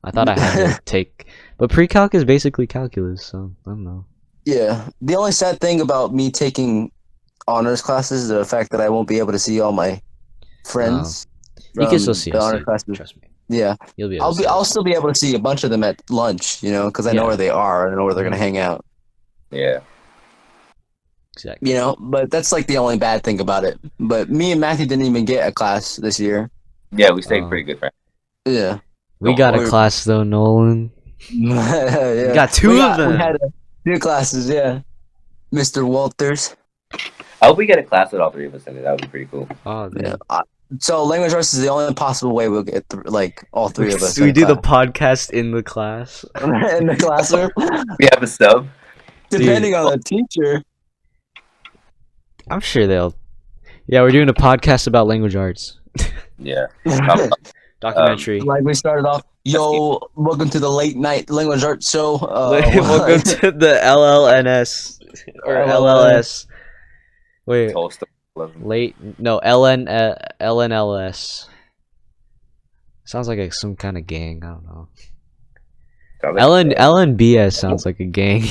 I thought I had to take, but pre-calc is basically calculus, so I don't know. Yeah. The only sad thing about me taking honors classes is the fact that I won't be able to see all my friends. You can from still see the us, honors dude. classes. Trust me. Yeah, You'll be able to see I'll us. still be able to see a bunch of them at lunch, because I know Yeah. where they are. I know where they're gonna hang out. Yeah. Exactly. But that's like the only bad thing about it. But me and Matthew didn't even get a class this year. Yeah, we stayed Oh. pretty good friends. Yeah. We got a We're- class though, Nolan. Yeah. We got two of them. We had two classes, yeah. Mr. Walters. I hope we get a class with all 3 of us in it. That would be pretty cool. Oh, Yeah. man. So language arts is the only possible way we'll get all 3 of us. We in a do the class. podcast in the class. in the classroom. We have a sub. Depending on the teacher. I'm sure they'll. Yeah, we're doing a podcast about language arts. Yeah. Documentary. Like we started off, yo, welcome to the late night language arts show. Welcome to the LLNS or LLS. Wait, Toast. LNLS. Sounds like some kind of gang. I don't know. Sounds like- LNBS sounds like a gang,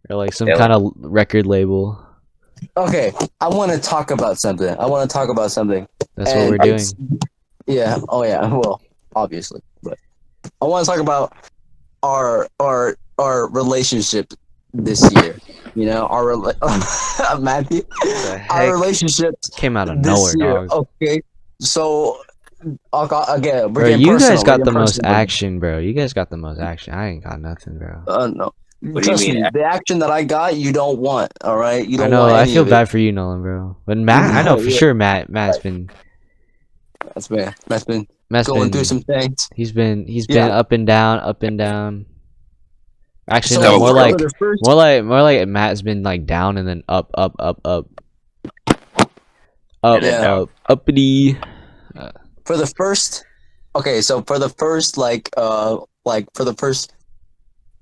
or like some kind of record label. Okay, I want to talk about something. That's what And we're doing. it's- Yeah. Oh yeah. Well, obviously, but I want to talk about our relationship this year. Matthew, The our heck relationships came out of this nowhere, year. dog. Okay, so again, we're Bro, getting you personal. guys We're got the getting most personal. action, bro. You guys got the most action. I ain't got nothing, bro. No. do you Trust mean? me, the action that I got, you don't want. All right, you I don't know. want. I any feel of it. bad for you, Nolan, bro. But Matt, I know for Yeah. sure. Matt's been Matt's been going through some things. He's been Yeah. up and down, up and down. Actually, So no, more for like the first- more like Matt's been like down and then up, Yeah. uppity. for the first for the first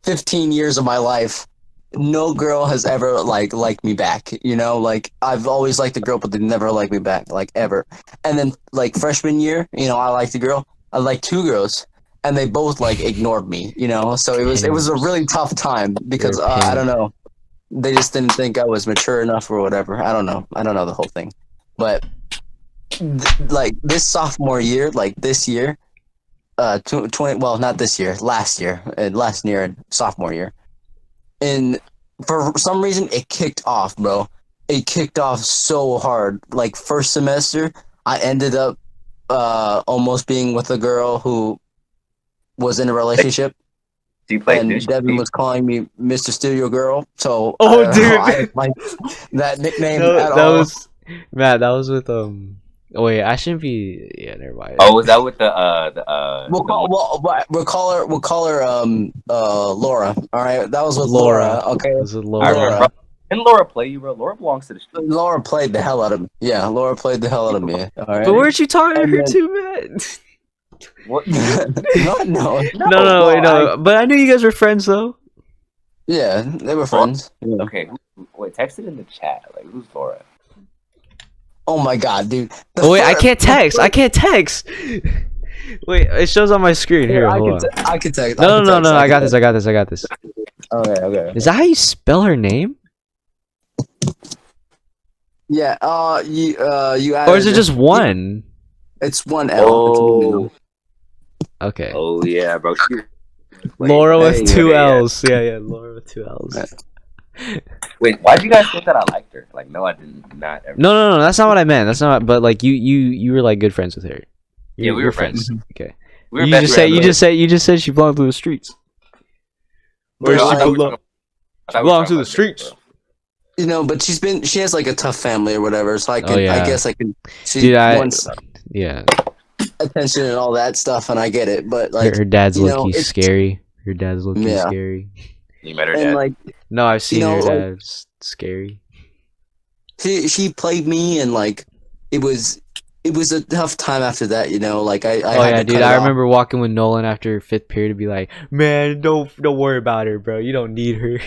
15 years of my life, no girl has ever liked me back. I've always liked a girl, but they never liked me back, ever. And then freshman year, I liked a girl. like 2 girls, and they both like ignored me. So it was a really tough time because You're a I don't pimp. know, they just didn't think I was mature enough or whatever. I don't know the whole thing, but like this sophomore year, like this year, 20, well, not this year, last year and sophomore year, and for some reason it kicked off, bro. It kicked off so hard. Like first semester, I ended up almost being with a girl who was in a relationship, She played and this. Devin was calling me Mr. Studio Girl. So Oh, dude. I didn't like that nickname No, at that all. was Matt. That was with Oh wait, I shouldn't be. Yeah, never mind. Oh, was that with the We'll the call one? we'll call her Laura. All right, that was with Laura. Laura. Okay, This is I Laura. remember. Laura. Didn't Laura play you, bro? Laura belongs to the street. Laura played the hell out of me. Yeah, Laura played the hell out of me. All right. But weren't you talking to And her then- too, Matt? What? no, no, No, wait, well, no. But I knew you guys were friends though. yeah, they were friends. Yeah. Okay, wait. Text it in the chat. Like, who's Laura? Oh my god, dude. The Oh wait, I fir- can't the text. I first- can't text. Wait, it shows on my screen here. I Hold on. I can text. No, no, no, no. I can got this. text. I got this. I got this. Okay, okay. Is that how you spell her name, Yeah. You or is it added- just one? It's one L. It's one L. Okay. Oh yeah, bro. Laura with Hey, two okay, yeah. L's. Yeah, Laura with two L's. Wait, why did you guys think that I liked her? Like, no, I did not ever. No. That's not what I meant. That's not. But like you were like good friends with her. Yeah, we were You're friends. Okay. We were You best just say friends. you just said she belonged to the streets. But, Bro, I like, thought we were talking- I thought we were belongs to talking the about streets. this, bro. but she has like a tough family or whatever. So I can, yeah. I guess I can. She Dude, wants yeah. attention and all that stuff, and I get it. But Her, like, her dad's you know, low-key it's- scary. Her dad's low-key Yeah. scary. You met her and dad. like No, I've seen know, her like- dad's scary. she played me, and like it was a tough time after that. Like I Oh had yeah, to dude. cut it I off. remember walking with Nolan after fifth period to be like, "Man, don't worry about her, bro. You don't need her."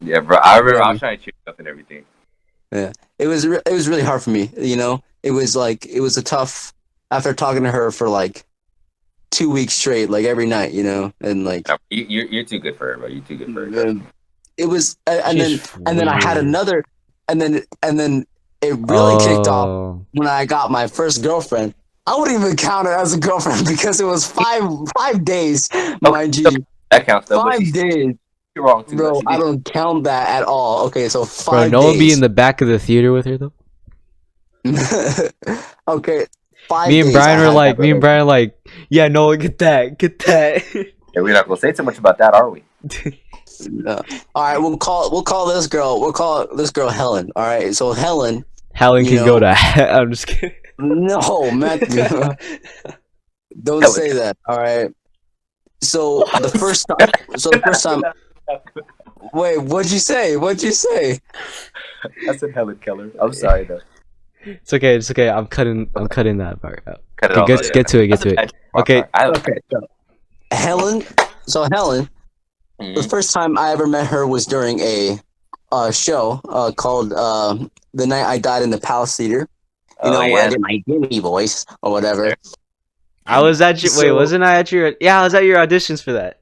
Yeah, bro. I remember I was trying to cheer you up and everything. It was really hard for me. It was like it was a tough after talking to her for like 2 weeks straight, like every night. And like No, you're too good for her, bro. You're too good for her. it was, and She's then I had weird. another, and then it really kicked off Oh. when I got my first girlfriend. I wouldn't even count it as a girlfriend because it was five days, mind you, That counts though. But 5 days, you're wrong too. bro. Though. I don't count that at all. Okay, so Bro, 5 Nolan be days. in the back of the theater with her though. Okay, 5 Me and days Brian I were had like, that yeah, Nolan, get that. Yeah, we're not gonna say too much about that, are we? No. All right, we'll call this girl Helen. All right, so Helen. Helen You can go know- to. I'm just kidding. No, Matthew. Don't say that. All right. So the first time. Wait, what'd you say? I said Helen Keller. I'm sorry though. It's okay. It's okay. I'm cutting that part out. Cut it Okay, off. get to it. Okay. Okay. So Helen. So Helen. The first time I ever met her was during a show called "The Night I Died in the Palace Theater." Where I did my Jimmy voice or whatever. I was at your. Wait, So- wasn't I at your? Yeah, I was at your auditions for that.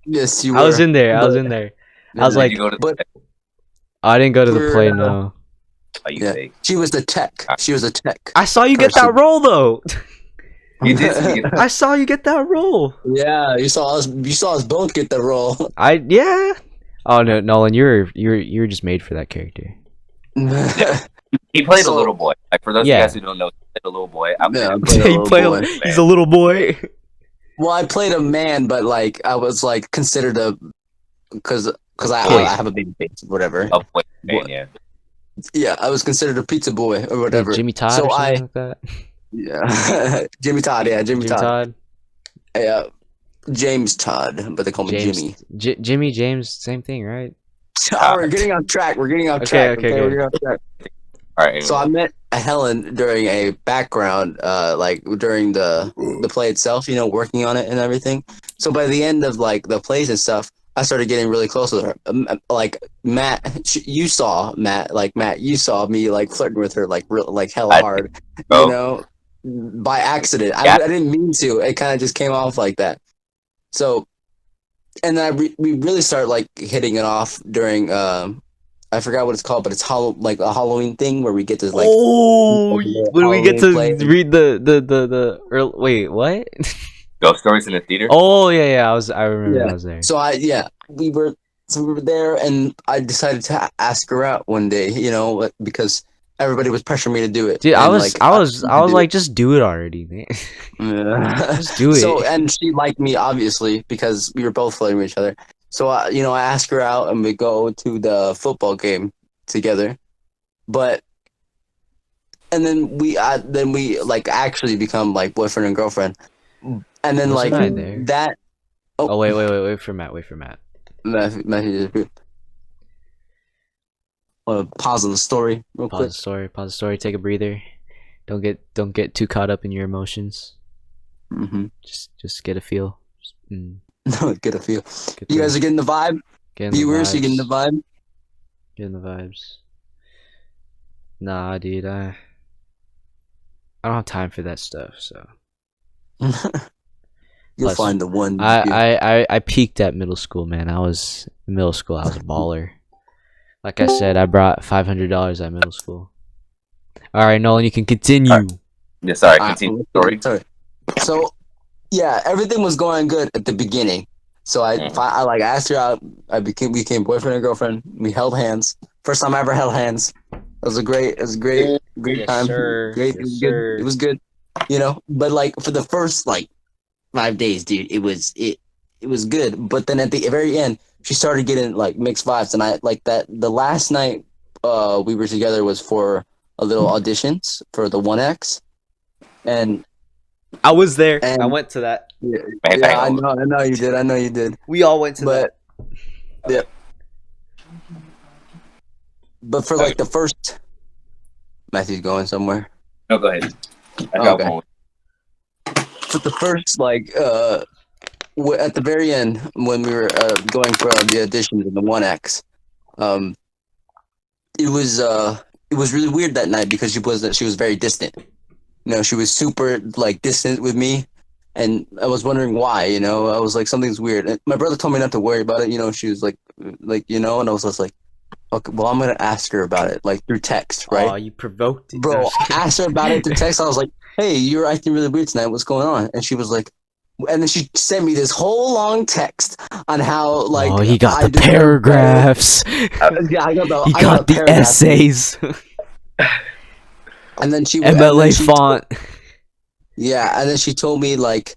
Yes, you were. I was in there. I was But- in there. I was like, you go to but- I didn't go to the We're, play. No, oh, you Yeah. fake. She was the tech. She was a tech. I saw you get that Person. role though. You did. See it. I saw you get that role. Yeah, you saw us. You saw us both get the role. Yeah. Oh no, Nolan, you're just made for that character. He played So- a little boy. Like for those Yeah. of you guys who don't know, he played a little boy. I'm Yeah, gonna- I played a He little played. boy. He's a little boy. Well, I played a man, but like I was like considered a because I Boy. have a big face, whatever. a boy fan, What? yeah. Yeah, I was considered a pizza boy or whatever. Jimmy Todd So or something like that. Yeah, Jimmy Todd. Yeah, Jimmy Todd. Yeah, James Todd, but they call me James. Jimmy. Jimmy James, same thing, right? Oh, we're getting off track. We're getting off Okay, track. okay, We're good. getting off track. All right. So I met Helen during a background, like during the play itself, working on it and everything. So by the end of like the plays and stuff, I started getting really close with her. Like Matt, you saw me like flirting with her like real like hella I- hard, Oh. you know. by accident. Yeah. I didn't mean to. It kind of just came off like that. So, and then we really started like hitting it off during I forgot what it's called, but it's like a Halloween thing where we get to like when we get Halloween to play. read wait, what? Ghost stories in the theater. Oh yeah, I remember Yeah. I was there. So we were there, and I decided to ask her out one day, because everybody was pressuring me to do it. Dude, and, I was do like, just do it already, man. it. Yeah. Just do So, it. and she liked me obviously because we were both flirting with each other. So, I asked her out, and we go to the football game together. But and then we like actually become like boyfriend and girlfriend. And then Wasn't like I there? that. Oh wait for Matt. Wait for Matt. Matthew just pause on the story real Pause quick. the story. Pause the story. Take a breather. Don't get too caught up in your emotions. Mm-hmm. Just get a feel. Get a feel. Get You guys are getting the vibe. getting Viewers, the you getting the vibes. vibe. Getting the vibes. Nah, dude. I don't have time for that stuff. So You'll Plus, find the one. I peaked at middle school, man. I was in middle school. I was a baller. Like I said, I brought $500 at middle school. All right, Nolan, you can continue. Yeah, sorry. Continue the story. Sorry. So, yeah, everything was going good at the beginning. So I like asked her out. We became boyfriend and girlfriend. We held hands. First time I ever held hands. It was a great Yes, time. sir. Great. Yes, It was sir. good. It was good. But like for the first like 5 days, dude, it was good. But then at the very end, she started getting like mixed vibes, and I like that. The last night we were together was for a little auditions for the 1X, and I was there. I and went to that. yeah, I know you did. I know you did. We all went to But that. yeah, but for like the first, Matthew's going somewhere. No, go ahead. I got Okay. one. For the first like at the very end when we were going for the auditions in the 1X, it was really weird that night because she was very distant. She was super like distant with me, and I was wondering why. I was like, something's weird. And my brother told me not to worry about it. She was like, and I was just like, okay, well, I'm gonna ask her about it like through text, right? Oh, you provoked it, Bro. I asked her about it through text. I was like, hey, you're acting really weird tonight. What's going on? And she was like, and then she sent me this whole long text on how like oh, he got I the deserve paragraphs. Yeah, I got He got the paragraphs. essays. And then she MLA font. Yeah, and then she told me like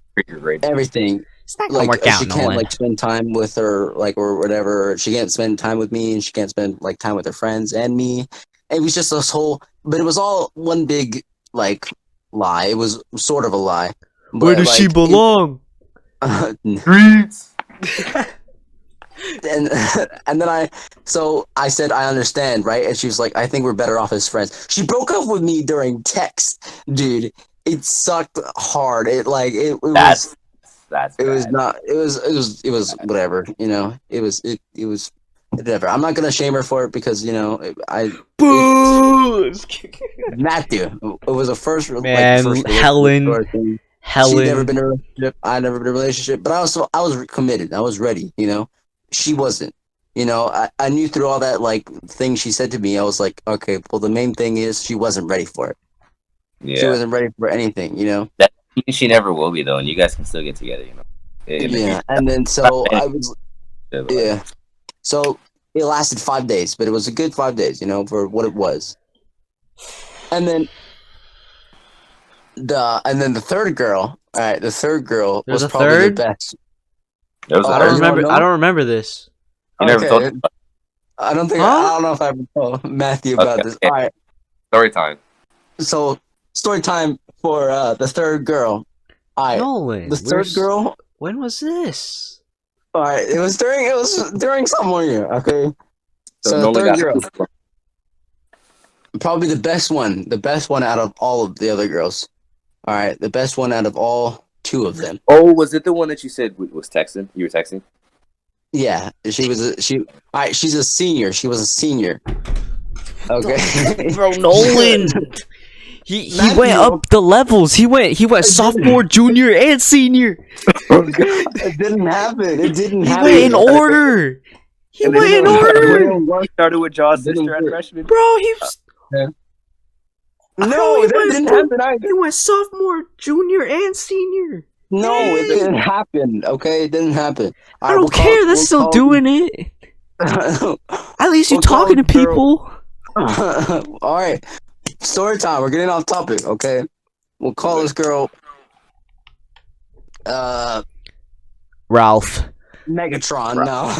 everything. It's not gonna Like work out, she can't Nolan. like spend time with her like or whatever. She can't spend time with me, and she can't spend like time with her friends and me. It was just this whole, but it was all one big like lie. It was sort of a lie. But, Where does she like, belong? Streets. and and then I said I understand, right? And she was like, I think we're better off as friends. She broke up with me during text, dude. It sucked hard. It like it was That's it was bad. not it was whatever, it was whatever. I'm not gonna shame her for it because Boo! Matthew, it was a first Man, first Helen. relationship. She'd never been in a relationship. I never been in a relationship, but I was committed. I was ready. She wasn't. I knew through all that like thing she said to me. I was like, okay, well, the main thing is she wasn't ready for it. Yeah. She wasn't ready for anything. She never will be though, and you guys can still get together. Yeah, and then so I was. Yeah, so it lasted 5 days, but it was a good 5 days, for what it was. And then the third girl. All right, the third girl There's was a probably third? the best. There was Oh, I a don't you third. remember. know? I don't remember this. You never told me. I don't think. Huh? I don't know if I ever told Matthew about Okay. this. All right. Story time. So story time for the third girl. All right. Nolan. The third girl. When was this? All right. It was during sophomore year. Okay. So the Nolan third got- girl, probably the best one out of all of the other girls. All right, the best one out of all two of them. Oh, was it the one that you said was texting? You were texting? Yeah, she was all right, she's a senior. She was a senior. Okay. Bro, Nolan. He Matthew, went up the levels. He went sophomore, junior, and senior. It didn't happen. It didn't He happen. went in order. He And went in then- order, Started with Jaw's Didn't sister at work. freshman. bro. He was, No, he that went didn't from- happen either. He went sophomore, junior, and senior. No, it Hey. didn't happen. Okay, it didn't happen. I don't care. That's still doing it. At least you're We'll call talking to the girl- people. All right, story time. We're getting off topic. Okay, we'll call this girl. Ralph. Megatron. No.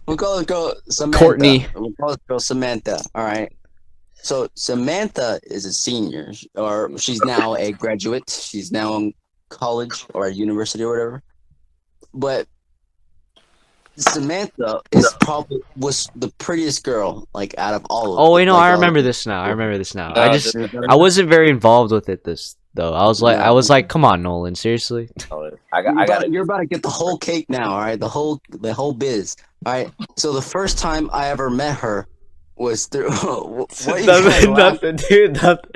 We'll call this girl Samantha. Courtney. We'll call this girl Samantha. All right. So Samantha is a senior, or she's now a graduate. She's now in college or university or whatever. But Samantha was the prettiest girl like out of all of Oh wait, them. no, Like, I remember this now. I remember this now. No, I wasn't very involved with it this though. I was like, come on, Nolan, seriously. I got it. You're about to get the whole cake now, all right? The whole biz. All right. So the first time I ever met her was through what are you guys laughing- dude. Nothing.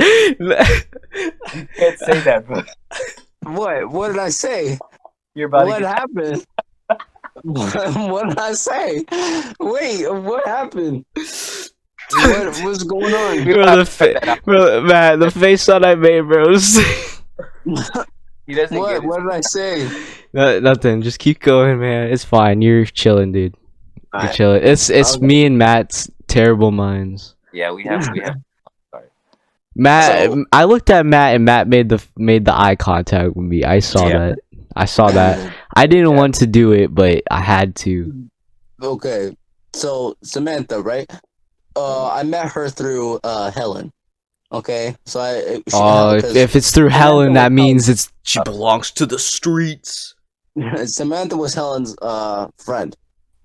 Can't say that, bro. What did I say? You're about What to get happened? What did I say? Wait, what happened? What's going on? Bro, man, the face that I made, bro. He doesn't get it. What did I say? Nothing. Just keep going, man. It's fine. You're chilling, dude. You're Alright. chilling. It's Okay. me and Matt's terrible minds. Yeah, we have. Matt, So- I looked at Matt, and Matt made the eye contact with me. I saw Yeah. that. I saw that. I didn't want to do it, but I had to. Okay, so Samantha, right? I met her through Helen. Okay, so If it's through Samantha Helen, that was means she belongs to the streets. Samantha was Helen's friend.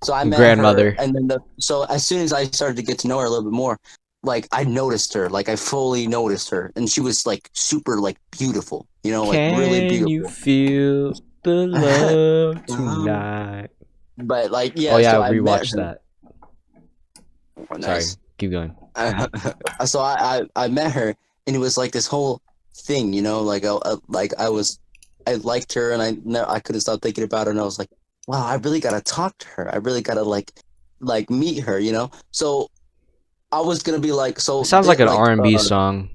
So I met Grandmother. her, and then so as soon as I started to get to know her a little bit more, like I noticed her, like I fully noticed her, and she was like super like beautiful, you know, like really Can beautiful. you feel the love tonight? But like yeah, Oh yeah, so I I met rewatched her. that. Oh, Sorry, nice. keep going. So I met her, and it was like this whole thing, you know, like I liked her, and I couldn't stop thinking about her, and I was like, wow, I really gotta talk to her. I really gotta like meet her, you know. So I was gonna be like, so It sounds like an R&B song.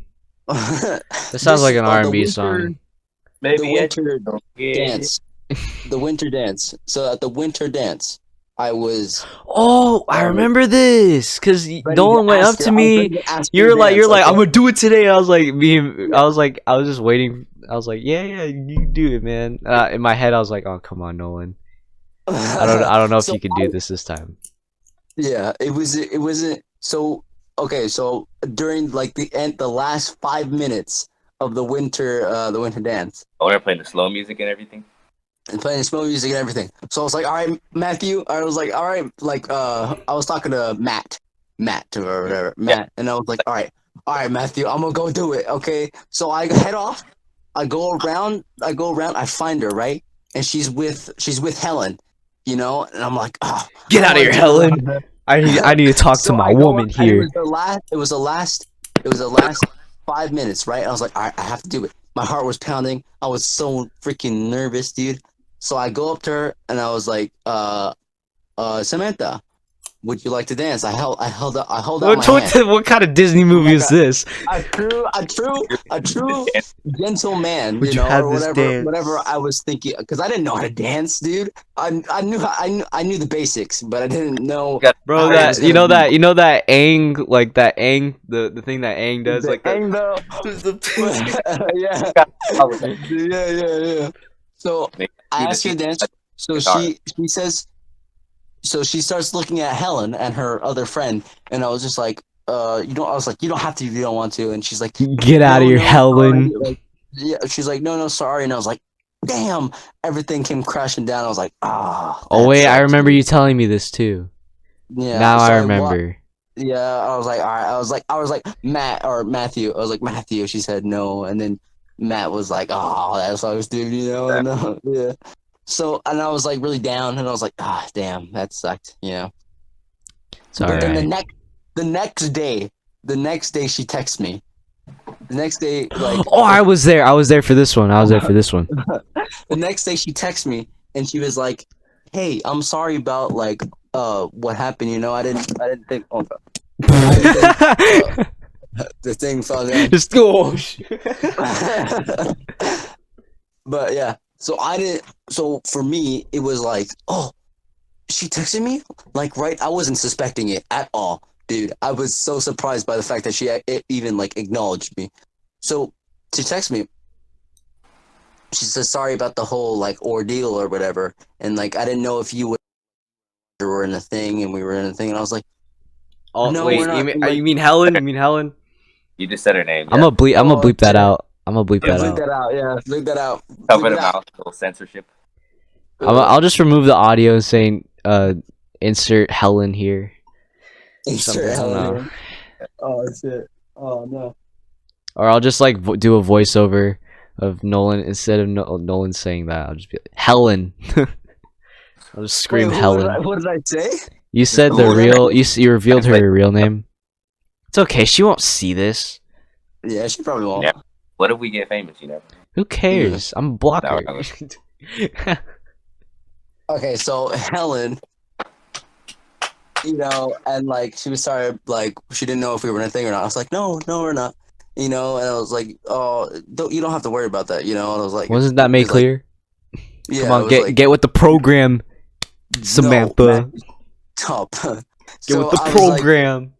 song. It sounds like an R&B song. Maybe The winter yeah. dance, the winter dance. So at the winter dance, I was Oh, I remember this because ready Nolan to went up ask her- to I was me. ready to ask her You're to like, dance, I'm okay? gonna do it today. I was like, I was just waiting. I was like, yeah, you do it, man. In my head, I was like, oh, come on, Nolan. I don't know if So you can do this time. Yeah, it wasn't so okay. So during like the last 5 minutes of the winter dance, Oh, they're playing the slow music and everything. and playing slow music and everything. So I was like, all right, Matthew. I was like, all right, like I was talking to Matt or whatever, Matt, and I was like, all right, Matthew, I'm gonna go do it. Okay, so I head off. I go around. I find her right, and she's with Helen. You know, and I'm like, oh, Get I out of here, wanna do Helen. that. I need to talk to So my I go woman up, and here. It was the last 5 minutes, right? I was like, all right, I have to do it. My heart was pounding. I was so freaking nervous, dude. So I go up to her and I was like, Samantha, would you like to dance? I held out my hand. What kind of Disney movie is this? A true gentleman, Would you you know, have or this whatever dance? I was thinking, because I didn't know how to dance, dude. I knew the basics, but I didn't know. Bro, how it was you gonna know be. that Aang, like that Aang, the thing that Aang does, The like that. angle. Yeah. So I asked her to dance. So she says, so she starts looking at Helen and her other friend, and I was just like, I was like, you don't have to if you don't want to, and she's like, Get out of "No, here, no, Helen. sorry." Like, yeah, she's like, no, sorry, and I was like, damn, everything came crashing down. I was like, ah. Oh wait, I remember you telling me this too. Yeah. Now so I wa- remember. Yeah, I was like, all right. I was like Matt or Matthew. I was like Matthew. She said no, and then Matt was like, oh, that's what I was doing, you know. And, yeah. So and I was like really down, and I was like, damn, that sucked, you know. It's But then alright. the next day, the next day she texts me. The next day, like, Oh, I was there. I was there for this one. I was there for this one. the next day she texts me and she was like, "Hey, I'm sorry about like what happened. You know, I didn't think. Oh, I didn't think the thing fell down." Just go. But yeah, so I didn't. So for me, it was like, oh, she texted me like right. I wasn't suspecting it at all, dude. I was so surprised by the fact that she even like acknowledged me. So she texted me. She says sorry about the whole like ordeal or whatever, and like I didn't know if you were in a thing and we were in a thing, and I was like, Oh no, we're wait, not. you mean Helen? You mean Helen? You just said her name. I'm Yeah. gonna bleep. I'm gonna Oh, bleep that shit. out. I'm gonna bleep Yeah, that bleep out. that out. Yeah, bleep that out. Cover Bleep the it out. mouth, little censorship. I'll just remove the audio saying insert Helen here. Something. Insert I don't Helen know. here. Oh shit. Oh no. Or I'll just like do a voiceover of Nolan instead of Nolan saying that. I'll just be like, Helen. I'll just scream Wait, Helen. what did I say? You said the real. You revealed her real name. It's okay. She won't see this. Yeah, she probably won't. Yeah. What if we get famous? You never. Who cares? I'm a blocker. No, Okay, so Helen, you know, and like she was sorry, like she didn't know if we were in a thing or not. I was like, no, we're not. You know, and I was like, oh, you don't have to worry about that, you know. And I was like, Wasn't that made it's like, clear? yeah, Come I on, was like, get with the program, Samantha. No, top. Get with the I was like, program.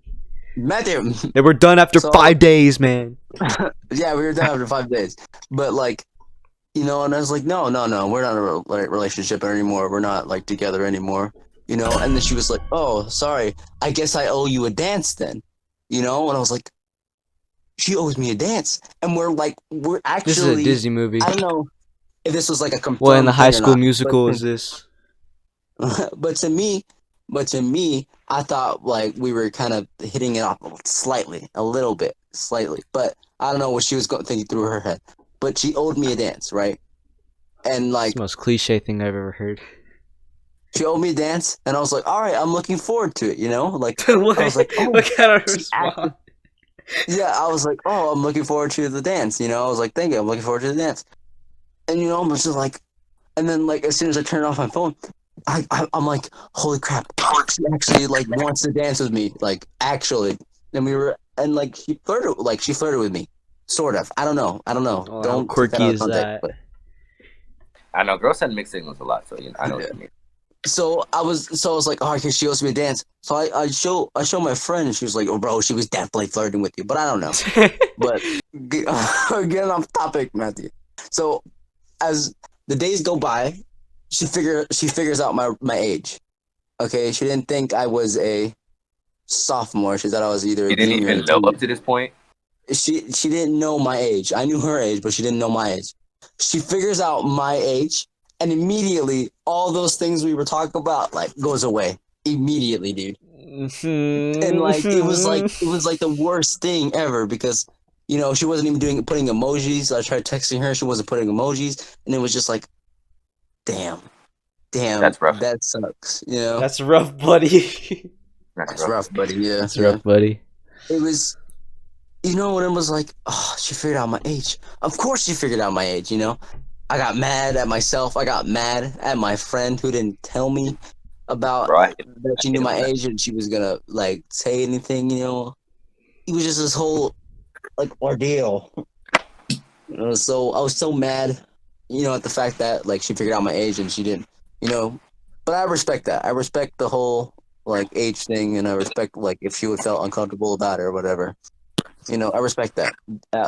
Matthew. They were done after So- 5 days, man. Yeah, we were done after 5 days. But like, you know, and I was like, no, we're not in a relationship anymore. We're not like together anymore. You know, and then she was like, oh, sorry. I guess I owe you a dance then. You know, and I was like, she owes me a dance, and we're actually. This is a Disney movie. I don't know if this was like a confirmed. What in the High thing or School not, Musical but- is this? but to me, I thought like we were kind of hitting it off slightly, a little bit, slightly. But I don't know what she was thinking through her head. But she owed me a dance, right? And It's like the most cliche thing I've ever heard. she owed me a dance, and I was like, all right, I'm looking forward to it. You know, like I was like, oh, what kind of she response? yeah, I was like, oh, I'm looking forward to the dance. You know, I was like, thank you, I'm looking forward to the dance. And you know, I'm just like, and then like as soon as I turned off my phone, I'm like, holy crap, she actually like wants to dance with me, like actually. And we were, and like she flirted with me, sort of. I don't know. Oh, how Don't take quirky out of is context, that? but- I know girls send mixed signals a lot, so I know what you mean. So I was like, oh, okay, she owes me a dance. So I show my friend, and she was like, oh, bro, she was definitely flirting with you, but I don't know. But getting off topic, Matthew. So as the days go by, she figures out my age. Okay, she didn't think I was a sophomore. She thought I was either a You didn't junior. even know up to this point. She didn't know my age. I knew her age, but she didn't know my age. She figures out my age, and immediately all those things we were talking about like goes away immediately, dude. And like it was like the worst thing ever because you know she wasn't even putting emojis. I tried texting her, she wasn't putting emojis, and it was just like, damn, That's rough. that sucks. You know, That's rough, buddy. that's rough, buddy. Yeah, That's rough, buddy. It was, you know, and it was like, oh, she figured out my age. Of course, she figured out my age. You know, I got mad at myself. I got mad at my friend who didn't tell me about Right. that she knew my age and she was gonna like say anything. You know, it was just this whole like ordeal. You know, so I was so mad, you know, at the fact that like she figured out my age and she didn't. You know, but I respect that. I respect the whole like age thing, and I respect like if she would felt uncomfortable about it or whatever. You know, I respect that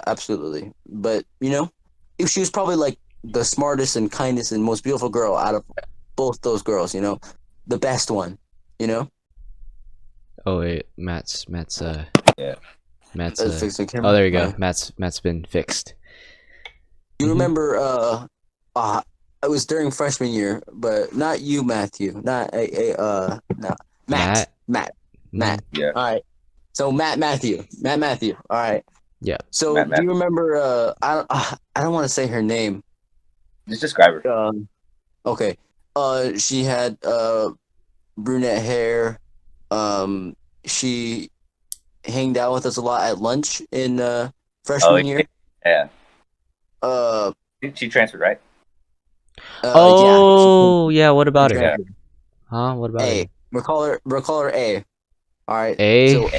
absolutely. But you know, if she was probably like the smartest and kindest and most beautiful girl out of both those girls, you know, the best one, you know. Oh wait, Matt's Yeah. Matt's Fix the camera. oh, there you go. Alright. Matt's been fixed. You Mhm. remember? It was during freshman year, but not you, Matthew. Not no, Matt. Mhm. Yeah. All right. So Matthew. All right. Yeah. So Matt do you Matthew. remember? I don't want to say her name. Just describe her. Okay. She had brunette hair. She hanged out with us a lot at lunch in Oh freshman year. yeah. Uh, She transferred, right? yeah. Oh, yeah. What about her? Yeah. Exactly. Huh? What about A. her? We'll call her A. All right. A. So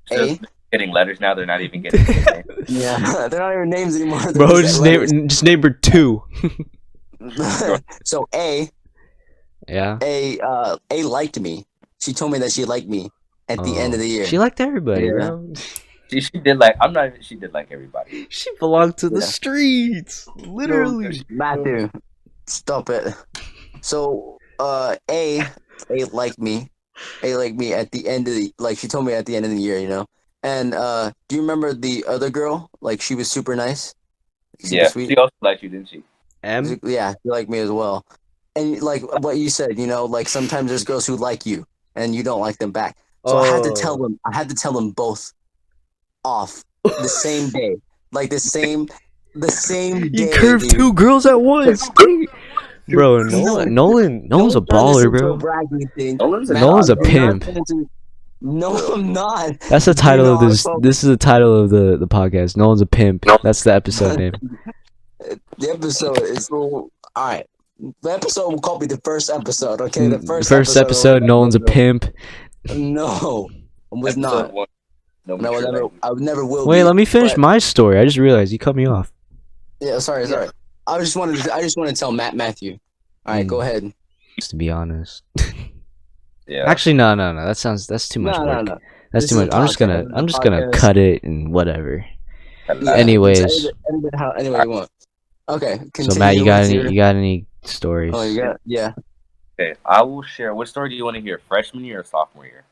So A. getting letters now. They're not even getting nicknames. Yeah, they're not even names anymore. They're Bro, just letters. just name her 2. So Yeah. A liked me. She told me that she liked me at the end of the year. She liked everybody, Yeah. bro. She did like I'm not even. She did like everybody. She belonged to the Yeah. streets, literally. Matthew, stop it. So A liked me. A liked me at the end of the she told me at the end of the year, you know. And do you remember the other girl? Like she was super nice, super Yeah. sweet. She also liked you, didn't she? M. Yeah, she liked me as well. And like what you said, you know, like sometimes there's girls who like you and you don't like them back. So I had to tell them. I had to tell them both off the same day, like the same You day. curved Dude. 2 girls at once. Dang. Bro, Nolan's a baller, bro. Nolan's a pimp. No, I'm not. That's the Do you title know of how I this. felt? This is the title of the podcast. Nolan's a pimp. That's the episode name. The episode is all right. The episode will call me the first episode. Okay, the First episode. Nolan's a pimp. No, I was Episode not. 1. No And I mature would never. language. I would never will Wait, be. let me finish but- my story. I just realized you cut me off. Yeah, sorry. I just wanted to tell Matthew. All right, go ahead. To be honest. Yeah. Actually, no. That's too much work. No. That's This too is much. a I'm just gonna podcast. cut it and whatever. Yeah, Anyways. just edit it how anyway you want. Okay, continue. So Matt, you got with any? your- You got any stories? Oh, you got yeah. Okay. I will share. What story do you want to hear? Freshman year or sophomore year?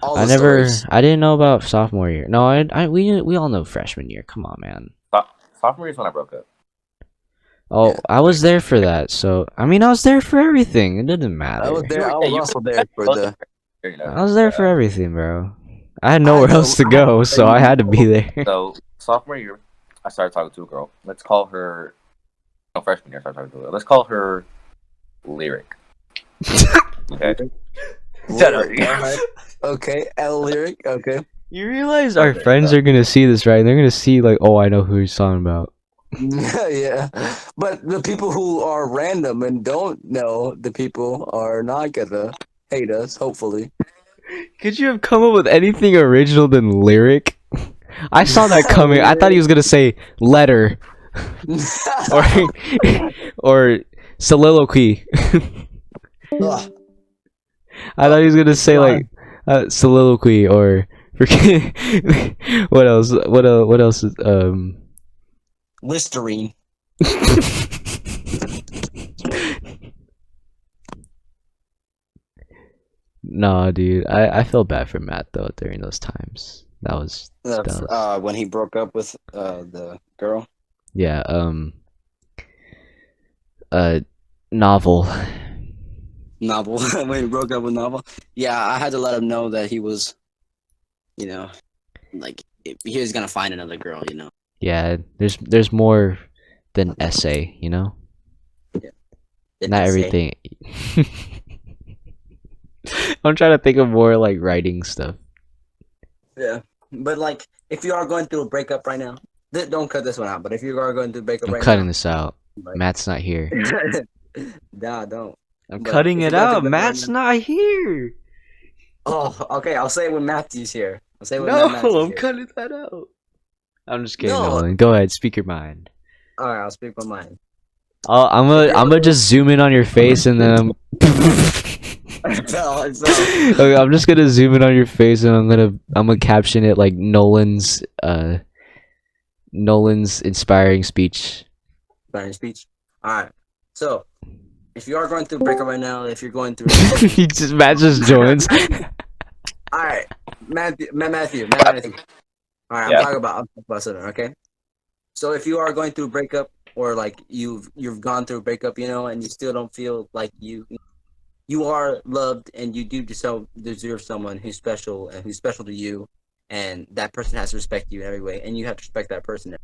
All I the never. stories. I didn't know about sophomore year. No, we all know freshman year. Come on, man. Sophomore year is when I broke up. Oh, Yeah. I was there for that. So I mean, I was there for everything. It didn't matter. I was there. I was You- also there for the. You know. I was there for everything, bro. I had I nowhere know- else to I go, know- so I had to be there. So sophomore year, I started talking to a girl. Let's call her. No, freshman year, I started talking to a girl. Let's call her Lyric. Okay. Shut up. Alright. Okay, L lyric. Okay. You realize our Okay, friends so- are gonna see this, right? They're gonna see like, oh, I know who he's talking about. Yeah, but the people who are random and don't know the people are not gonna hate us. Hopefully. Could you have come up with anything original than lyric? I saw that coming. I thought he was gonna say letter or or soliloquy. Ugh. I thought he was gonna say like soliloquy or freaking what else? What else is Listerine. No, dude. I felt bad for Matt though during those times. That was When he broke up with the girl. yeah. Novel. Novel. When he broke up with Novel. Yeah, I had to let him know that he was, you know, like he was gonna find another girl. You know. Yeah, there's more than essay, you know. Not everything. I'm trying to think of more like writing stuff. Yeah, but like if you are going through a breakup right now, don't cut this one out. But if you are going through a breakup I'm right cutting now, this out. like- Matt's not here. nah, don't. I'm But cutting if it you go out. through the Matt's breakup- not here. Oh, okay. I'll say it when Matthew's here. I'll say it when No, Matthew's I'm here. cutting that out. I'm just kidding, No. Nolan. Go ahead, speak your mind. All right, I'll speak my mind. I'm gonna just zoom in on your face and then Okay, I'm just gonna zoom in on your face and I'm gonna caption it like Nolan's inspiring speech. Inspiring speech. All right. So, if you are going through a breakup right now, if you're going through, Matt just joins. all right, Matthew. All right, Yeah. I'm talking about something. Okay. So if you are going through a breakup, or like you've gone through a breakup, you know, and you still don't feel like you are loved, and you do deserve someone who's special and who's special to you, and that person has to respect you in every way, and you have to respect that person.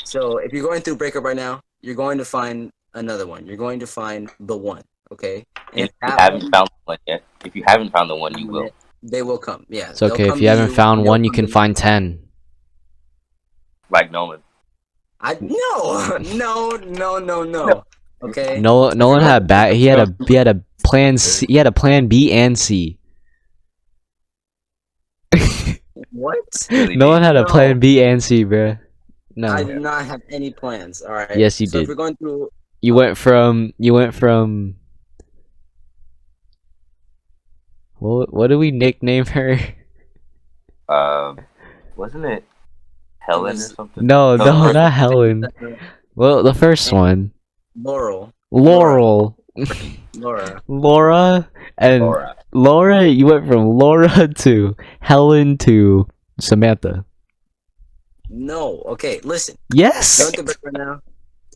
So if you're going through a breakup right now, you're going to find another one. You're going to find the one. Okay. If you haven't found the one yet, you will. They will come. Yeah, It's they'll okay. If come you to haven't you. found They'll one, you come can to me. find 10. Like Nolan. No. Okay. If you're Nolan going had bad. He had a plan C. He had a plan B and C. what? Really Nolan deep. had a No, plan B and C, bruh. I No. did not have any plans. All right. Yes, you So if did. you're going through, You went from. What do we nickname her? Wasn't it it Helen or was something? No, No, the no, first not one. Helen. Well, the first one, Laurel, Laurel, Laura. Laura, and Laura. Laura. You went from Laura to Helen to Samantha. No. Okay. Listen. Yes, Going to bed right now.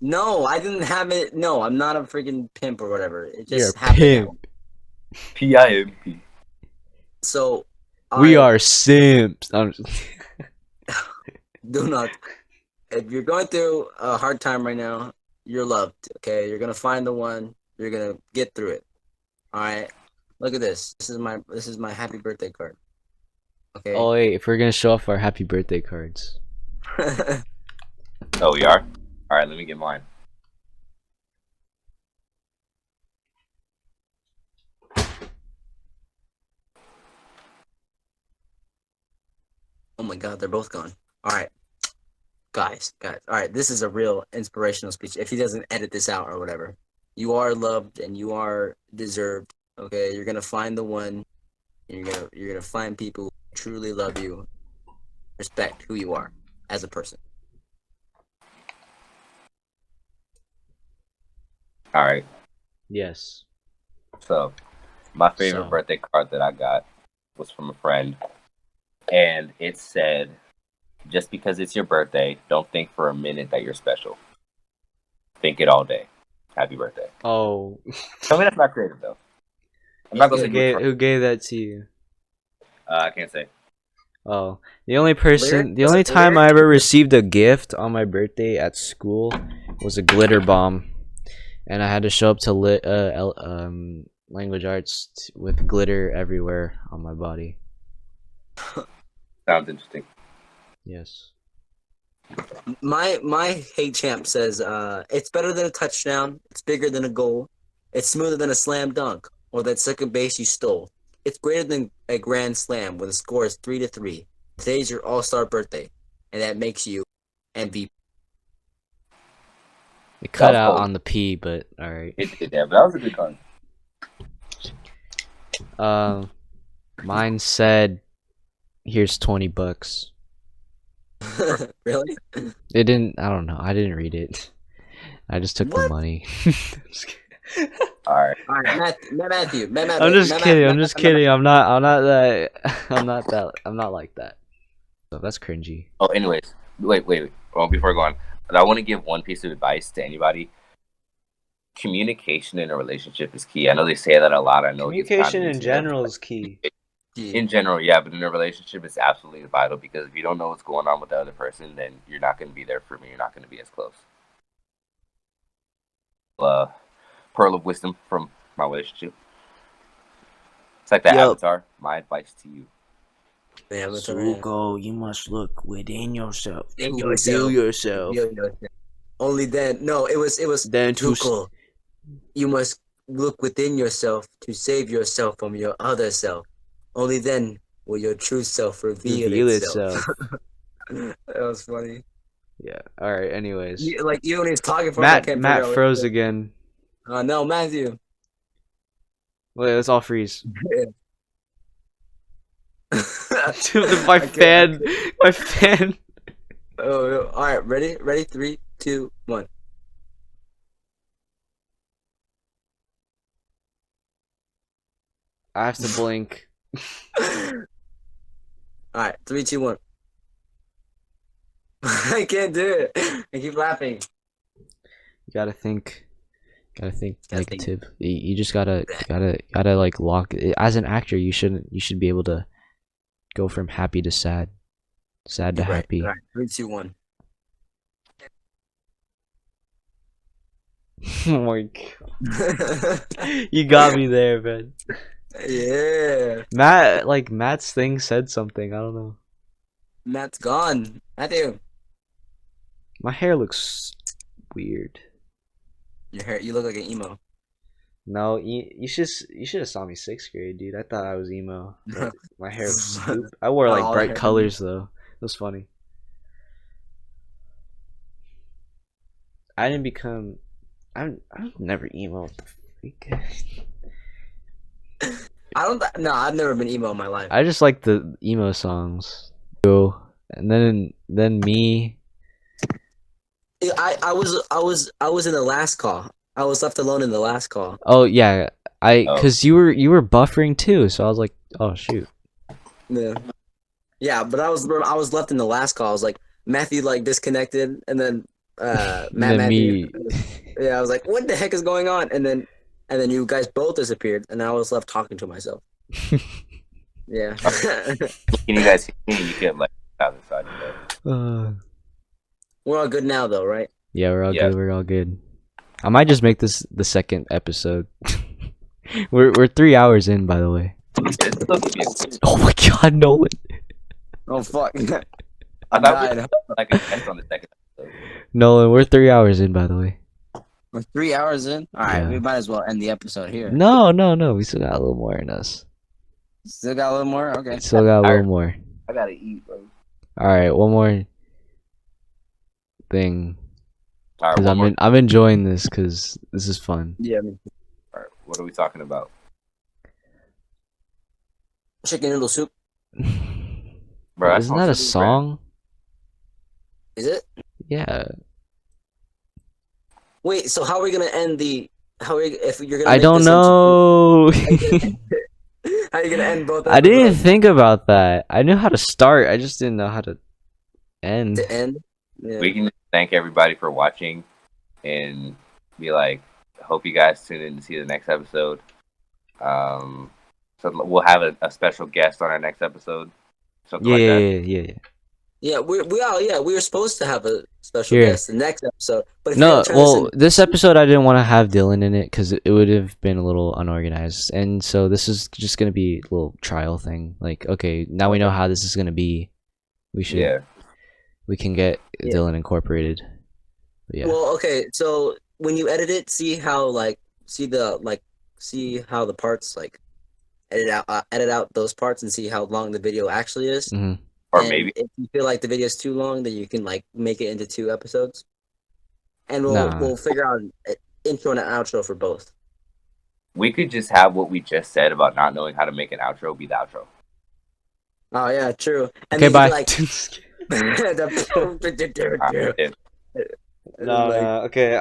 No, I didn't have it. No, I'm not a freaking pimp or whatever. It you're a just happened that way. pimp. PIMP. So We I are simps. do not. If you're going through a hard time right now, you're loved. Okay, you're gonna find the one. You're gonna get through it. All right. Look at this. This is my happy birthday card. Okay. Oh wait, if we're gonna show off our happy birthday cards. Oh, we are? Alright, let me get mine. Oh my God, they're both gone. All right, guys. All right, this is a real inspirational speech. If he doesn't edit this out or whatever, you are loved and you are deserved. Okay, you're gonna find the one. And you're gonna find people who truly love you, respect who you are as a person. Alright, Yes. so my favorite So. birthday card that I got was from a friend. And it said, just because it's your birthday, don't think for a minute that you're special. Think it all day. Happy birthday. Oh. Tell me that's not creative, though. I'm not going to say Who gave that to you? I can't say. Oh, Lyric? the Was only it time lyric? I ever received a gift on my birthday at school was a glitter bomb, and I had to show up to language arts with glitter everywhere on my body. Sounds interesting. Yes. My hate champ says, it's better than a touchdown. It's bigger than a goal. It's smoother than a slam dunk or that second base you stole. It's greater than a grand slam when the score is 3-3. Today's your all-star birthday, and that makes you MVP. It cut That was out cold. on the P, but all right. It did that, but that was a good card. Mine said, "Here's $20." Really? It didn't. I don't know. I didn't read it. I just took the What? money. Alright. All right, Matthew. I'm just kidding. I'm just kidding. I'm not that. I'm not like that. So that's cringy. Oh, anyways. Wait. Well, before I go on, I want to give one piece of advice to anybody. Communication in a relationship is key. I know they say that a lot. I know it gets Communication in condescending. general is key. In general, yeah, but in a relationship, it's absolutely vital because if you don't know what's going on with the other person, then you're not going to be there for me. You're not going to be as close. Pearl of wisdom from my relationship. It's like the Yup. Avatar. My advice to you. Yeah, what's up, man? Suko, you must look within yourself In to yourself. reveal yourself. Only then. No, it was. Then to Tuchel. You must look within yourself to save yourself from your other self. Only then will your true self reveal itself. That was funny. Yeah. All right. Anyways, You when he's talking for I can't Matt figure out froze again. No, Matthew. Wait, let's all freeze. Dude, my fan. Oh, all right. Ready? 3, 2, 1. I have to blink. All right. 3, 2, 1. I can't do it. I keep laughing. You gotta think. Gotta think. Negative. You just gotta like lock. As an actor, you should be able to go from happy to sad, sad to happy. All right. 3, 2, 1. Oh my god. You got me there, man. Yeah. Matt's thing said something. I don't know. Matt's gone. Matthew. My hair looks weird. Your hair. You look like an emo. No, you should have saw me 6th grade, dude. I thought I was emo. But my hair was stupid. I wore like All bright hair. colors though. It was funny. I didn't become. I'm never emo. What the freak? I don't. No, I've never been emo in my life. I just like the emo songs. Go and then me. I was in the last call. I was left alone in the last call. Oh yeah, Oh. cause you were buffering too, so I was like, oh shoot. Yeah. Yeah, but I was left in the last call. I was like Matthew like disconnected, and then And Matt then Matthew. me. Yeah, I was like, what the heck is going on? And then you guys both disappeared, and I was left talking to myself. Yeah. Can you guys hear me? You can like outside. We're all good now, though, right? Yeah, we're all Yeah. good. We're all good. I might just make this the second episode. we're 3 hours in, by the way. Oh my God, Nolan. Oh fuck! I thought we were like a guest on the second episode. Nolan, we're 3 hours in, by the way. We're 3 hours in. All right, Yeah. we might as well end the episode here. No. We still got a little more in us. Still got a little more. Okay. Still got a little more. I gotta eat, bro. All right, one more thing. All right, Cause one more. I'm enjoying this because this is fun. Yeah. All right, what are we talking about? Chicken noodle soup. Bro, Isn't that a song? Is it? Yeah. Wait. So how are we gonna end the? How are we, if you're gonna? I make don't this know. into- how are you gonna end both? I didn't episodes? think about that. I knew how to start. I just didn't know how to end. To end. Yeah. We can thank everybody for watching and be like, hope you guys tune in to see the next episode. So we'll have a special guest on our next episode. Something like that. Yeah. Yeah, we were supposed to have a special Here. guest the next episode, but if No, you're gonna turn well, this this episode I didn't want to have Dylan in it because it would have been a little unorganized, and so this is just gonna be a little trial thing. Like, okay, now we know how this is gonna be. We can get Yeah. Dylan incorporated. But yeah. Well, okay, so when you edit it, see how the parts like edit out those parts and see how long the video actually is. Mhm. Or And maybe if you feel like the video is too long, then you can like make it into 2 episodes, and Nah. we'll figure out an intro and an outro for both. we could just have what we just said about not knowing how to make an outro be the outro. Oh yeah, true. And Okay, then bye. you could, like, Yeah. No. Okay,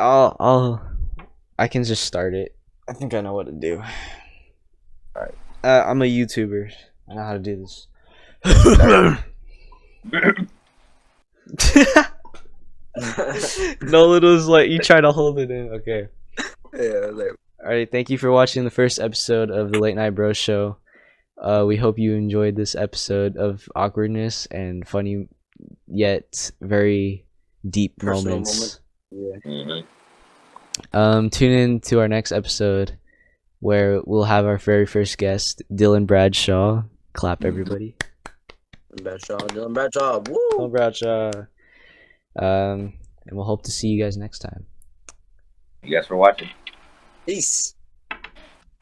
I can just start it. I think I know what to do. Alright. I'm a YouTuber. I know how to do this. Nolan was like, you try to hold it in. Okay. yeah, like, All right. Thank you for watching the first episode of the Late Night Bros Show. We hope you enjoyed this episode of awkwardness and funny yet very deep Personal moments. yeah. Mhm. Tune in to our next episode where we'll have our very first guest, Dylan Bradshaw. Clap, everybody. Dylan Bradshaw. Woo! Dylan Bradshaw. And we'll hope to see you guys next time. You guys for watching. Peace.